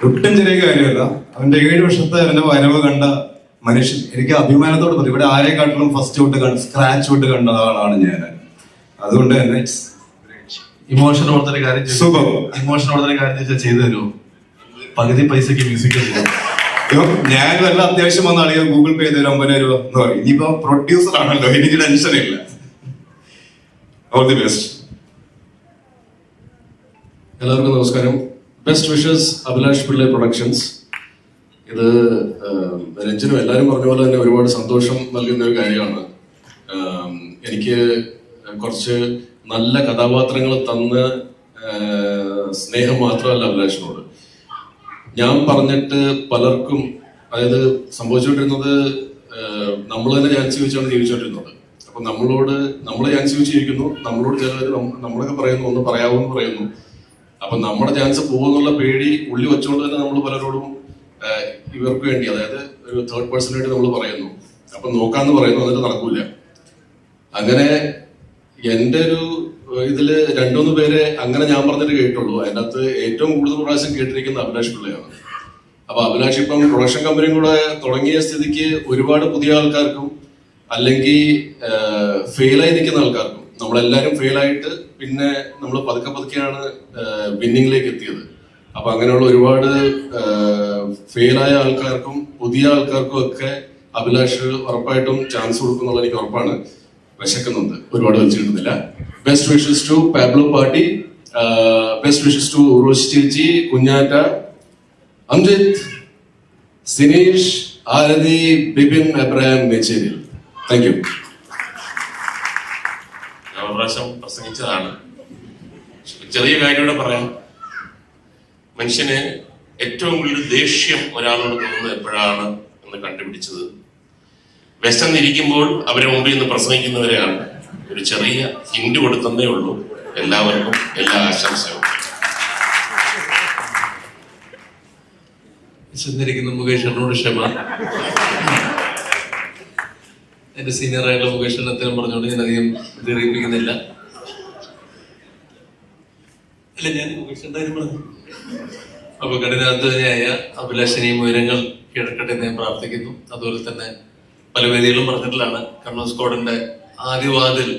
ഒട്ടും ചെറിയ കാര്യമല്ല. അവന്റെ 7 വർഷത്തെ അവന്റെ വരവ് കണ്ട മനുഷ്യൻ എനിക്ക് അഭിമാനത്തോട് പറയും. ഇവിടെ ആരെക്കാട്ടിലും ഫസ്റ്റ് തൊട്ട് സ്ക്രാച്ച് തൊട്ട് കണ്ട ആളാണ് ഞാൻ. അതുകൊണ്ട് തന്നെ ഇമോഷൻ കൊടുത്തൊരു കാര്യം ചെയ്തു തരുമോ? പകുതി പൈസക്ക് മ്യൂസിക് ഞാൻ വല്ല അത്യാവശ്യം വന്ന ആളുകൾ ഗൂഗിൾ പേ ചെയ്ത് 50,000 രൂപ എന്ന് പറയും. ഇനിയിപ്പോ പ്രൊഡ്യൂസർ ആണല്ലോ, എനിക്ക് ടെൻഷൻ ഇല്ല. All the best. എല്ലാവർക്കും നമസ്കാരം. Best wishes Abhilash Pillai productions. ഇത് രഞ്ജനും എല്ലാവരും പറഞ്ഞ പോലെ തന്നെ ഒരുപാട് സന്തോഷം നൽകുന്ന ഒരു കാര്യമാണ്. എനിക്ക് കുറച്ച് നല്ല കഥാപാത്രങ്ങൾ തന്ന് സ്നേഹം മാത്രമല്ല അഭിലാഷിനോട്. ഞാൻ പറഞ്ഞിട്ട് പലർക്കും, അതായത് സംഭവിച്ചുകൊണ്ടിരുന്നത് നമ്മൾ തന്നെ ചാൻസ് ചോദിച്ചാണ് ജീവിച്ചുകൊണ്ടിരുന്നത്. അപ്പൊ നമ്മളെ ചാൻസ് ചോദിച്ചിരിക്കുന്നു, നമ്മളോട് ചിലവർ നമ്മളൊക്കെ പറയുന്നു, ഒന്ന് പറയാവൂന്ന് പറയുന്നു. അപ്പൊ നമ്മുടെ ചാൻസ് പോകുന്നുള്ള പേടി ഉള്ളി വെച്ചുകൊണ്ട് തന്നെ നമ്മൾ പലരോടും ഇവർക്ക് വേണ്ടി, അതായത് ഒരു തേർഡ് പേഴ്സണിന് വേണ്ടി നമ്മൾ പറയുന്നു. അപ്പൊ നോക്കാന്ന് പറയുന്നു, എന്നിട്ട് നടക്കൂല. അങ്ങനെ എൻ്റെ ഒരു ഇതില് 2-3 പേരെ അങ്ങനെ ഞാൻ പറഞ്ഞിട്ട് കേട്ടുള്ളൂ. അതിനകത്ത് ഏറ്റവും കൂടുതൽ പ്രാവശ്യം കേട്ടിരിക്കുന്ന അഭിലാഷ് പിള്ളയാണ്. അപ്പൊ അഭിലാഷ് ഇപ്പം പ്രൊഡക്ഷൻ കമ്പനിയും കൂടെ തുടങ്ങിയ സ്ഥിതിക്ക് ഒരുപാട് പുതിയ ആൾക്കാർക്കും അല്ലെങ്കിൽ ഫെയിലായി നിൽക്കുന്ന ആൾക്കാർക്കും നമ്മളെല്ലാരും ഫെയിലായിട്ട് പിന്നെ നമ്മൾ പതുക്കെ പതുക്കെയാണ് വിന്നിങ്ങിലേക്ക് എത്തിയത്. അപ്പൊ അങ്ങനെയുള്ള ഒരുപാട് ഫെയിലായ ആൾക്കാർക്കും പുതിയ ആൾക്കാർക്കും ഒക്കെ അഭിലാഷ് ഉറപ്പായിട്ടും ചാൻസ് കൊടുക്കുന്നുള്ള എനിക്ക് ഉറപ്പാണ്. വിശക്കുന്നുണ്ട്, ഒരുപാട് വെച്ച് കിട്ടുന്നില്ല. Best wishes to Pablo Party, best wishes to Urvashi ചേച്ചി, കുഞ്ഞാറ്റ, അംജിത്, സിനീഷ്, ആരതി, ബിപിൻ, എബ്രാഹിം, നെച്ചേരിൽ. Thank you. ഞാൻ ഒരു പ്രാവശ്യം പ്രസംഗിച്ചതാണ്. ചെറിയ കാര്യം കൂടെ പറയാം. മനുഷ്യന് ഏറ്റവും കൂടുതൽ ദേഷ്യം ഒരാളോട് തോന്നുന്നത് എപ്പോഴാണ് എന്ന് കണ്ടുപിടിച്ചത് വിശന്നിരിക്കുമ്പോൾ അവരെ മുമ്പിൽ നിന്ന് പ്രസംഗിക്കുന്നവരെയാണ്. ഒരു ചെറിയ ഹിന്റ് കൊടുത്തതേ ഉള്ളൂ. എല്ലാവർക്കും എല്ലാ ആശംസകളും. വിശന്നിരിക്കുന്ന മുകേഷനോട് ക്ഷമ. എന്റെ സീനിയറായിട്ടുള്ള മുകേഷൻ അത്തരം പറഞ്ഞുകൊണ്ട് ഞാൻ അധികം ദീർഘിപ്പിക്കുന്നില്ല. അല്ല, ഞാൻ മുകേഷന്റെ കാര്യം പറഞ്ഞു. അപ്പൊ കഠിനാധ്വാനിയായ അഭിലാഷിനെയും ഉയരങ്ങൾ കീഴടക്കട്ടെ എന്ന് ഞാൻ പ്രാർത്ഥിക്കുന്നു. അതുപോലെ തന്നെ പല വേദികളും പറഞ്ഞിട്ടുള്ളതാണ്, കണ്ണൂർ സ്ക്വാഡിന്റെ ആദ്യവാതിൽ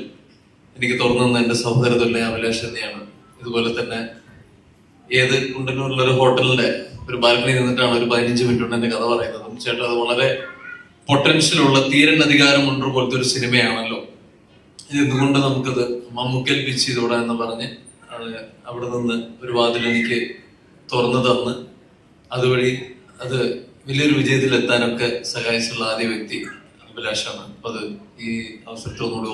എനിക്ക് തുറന്നു എന്റെ സഹോദരത്തുള്ള അഭിലാഷ് തന്നെയാണ്. ഇതുപോലെ തന്നെ ഏത് കുണ്ടന്നൂരിലുള്ള ഒരു ഹോട്ടലിന്റെ ഒരു ബാൽക്കണി നിന്നിട്ടാണ് ഒരു 15 മിനിറ്റ് കൊണ്ട് എന്റെ കഥ പറയുന്നതും. ചേട്ടാ, അത് വളരെ പൊട്ടൻഷ്യലുള്ള തീരൻ അധികാരമുണ്ട് പോലത്തെ ഒരു സിനിമയാണല്ലോ. ഇത് എന്തുകൊണ്ട് നമുക്കത് മമ്മൂക്കൽ പിച്ച് ചെയ്തോടാ എന്ന് പറഞ്ഞ് അവിടെ നിന്ന് ഒരു വാതിൽ എനിക്ക് തുറന്നു തന്ന് അതുവഴി അത് വലിയൊരു വിജയത്തിൽ എത്താനൊക്കെ സഹായിച്ചുള്ള ആദ്യ വ്യക്തി അഭിലാഷാണ്. അപ്പൊ അത് ഈ അവസരത്തിൽ ഒന്നുകൂടി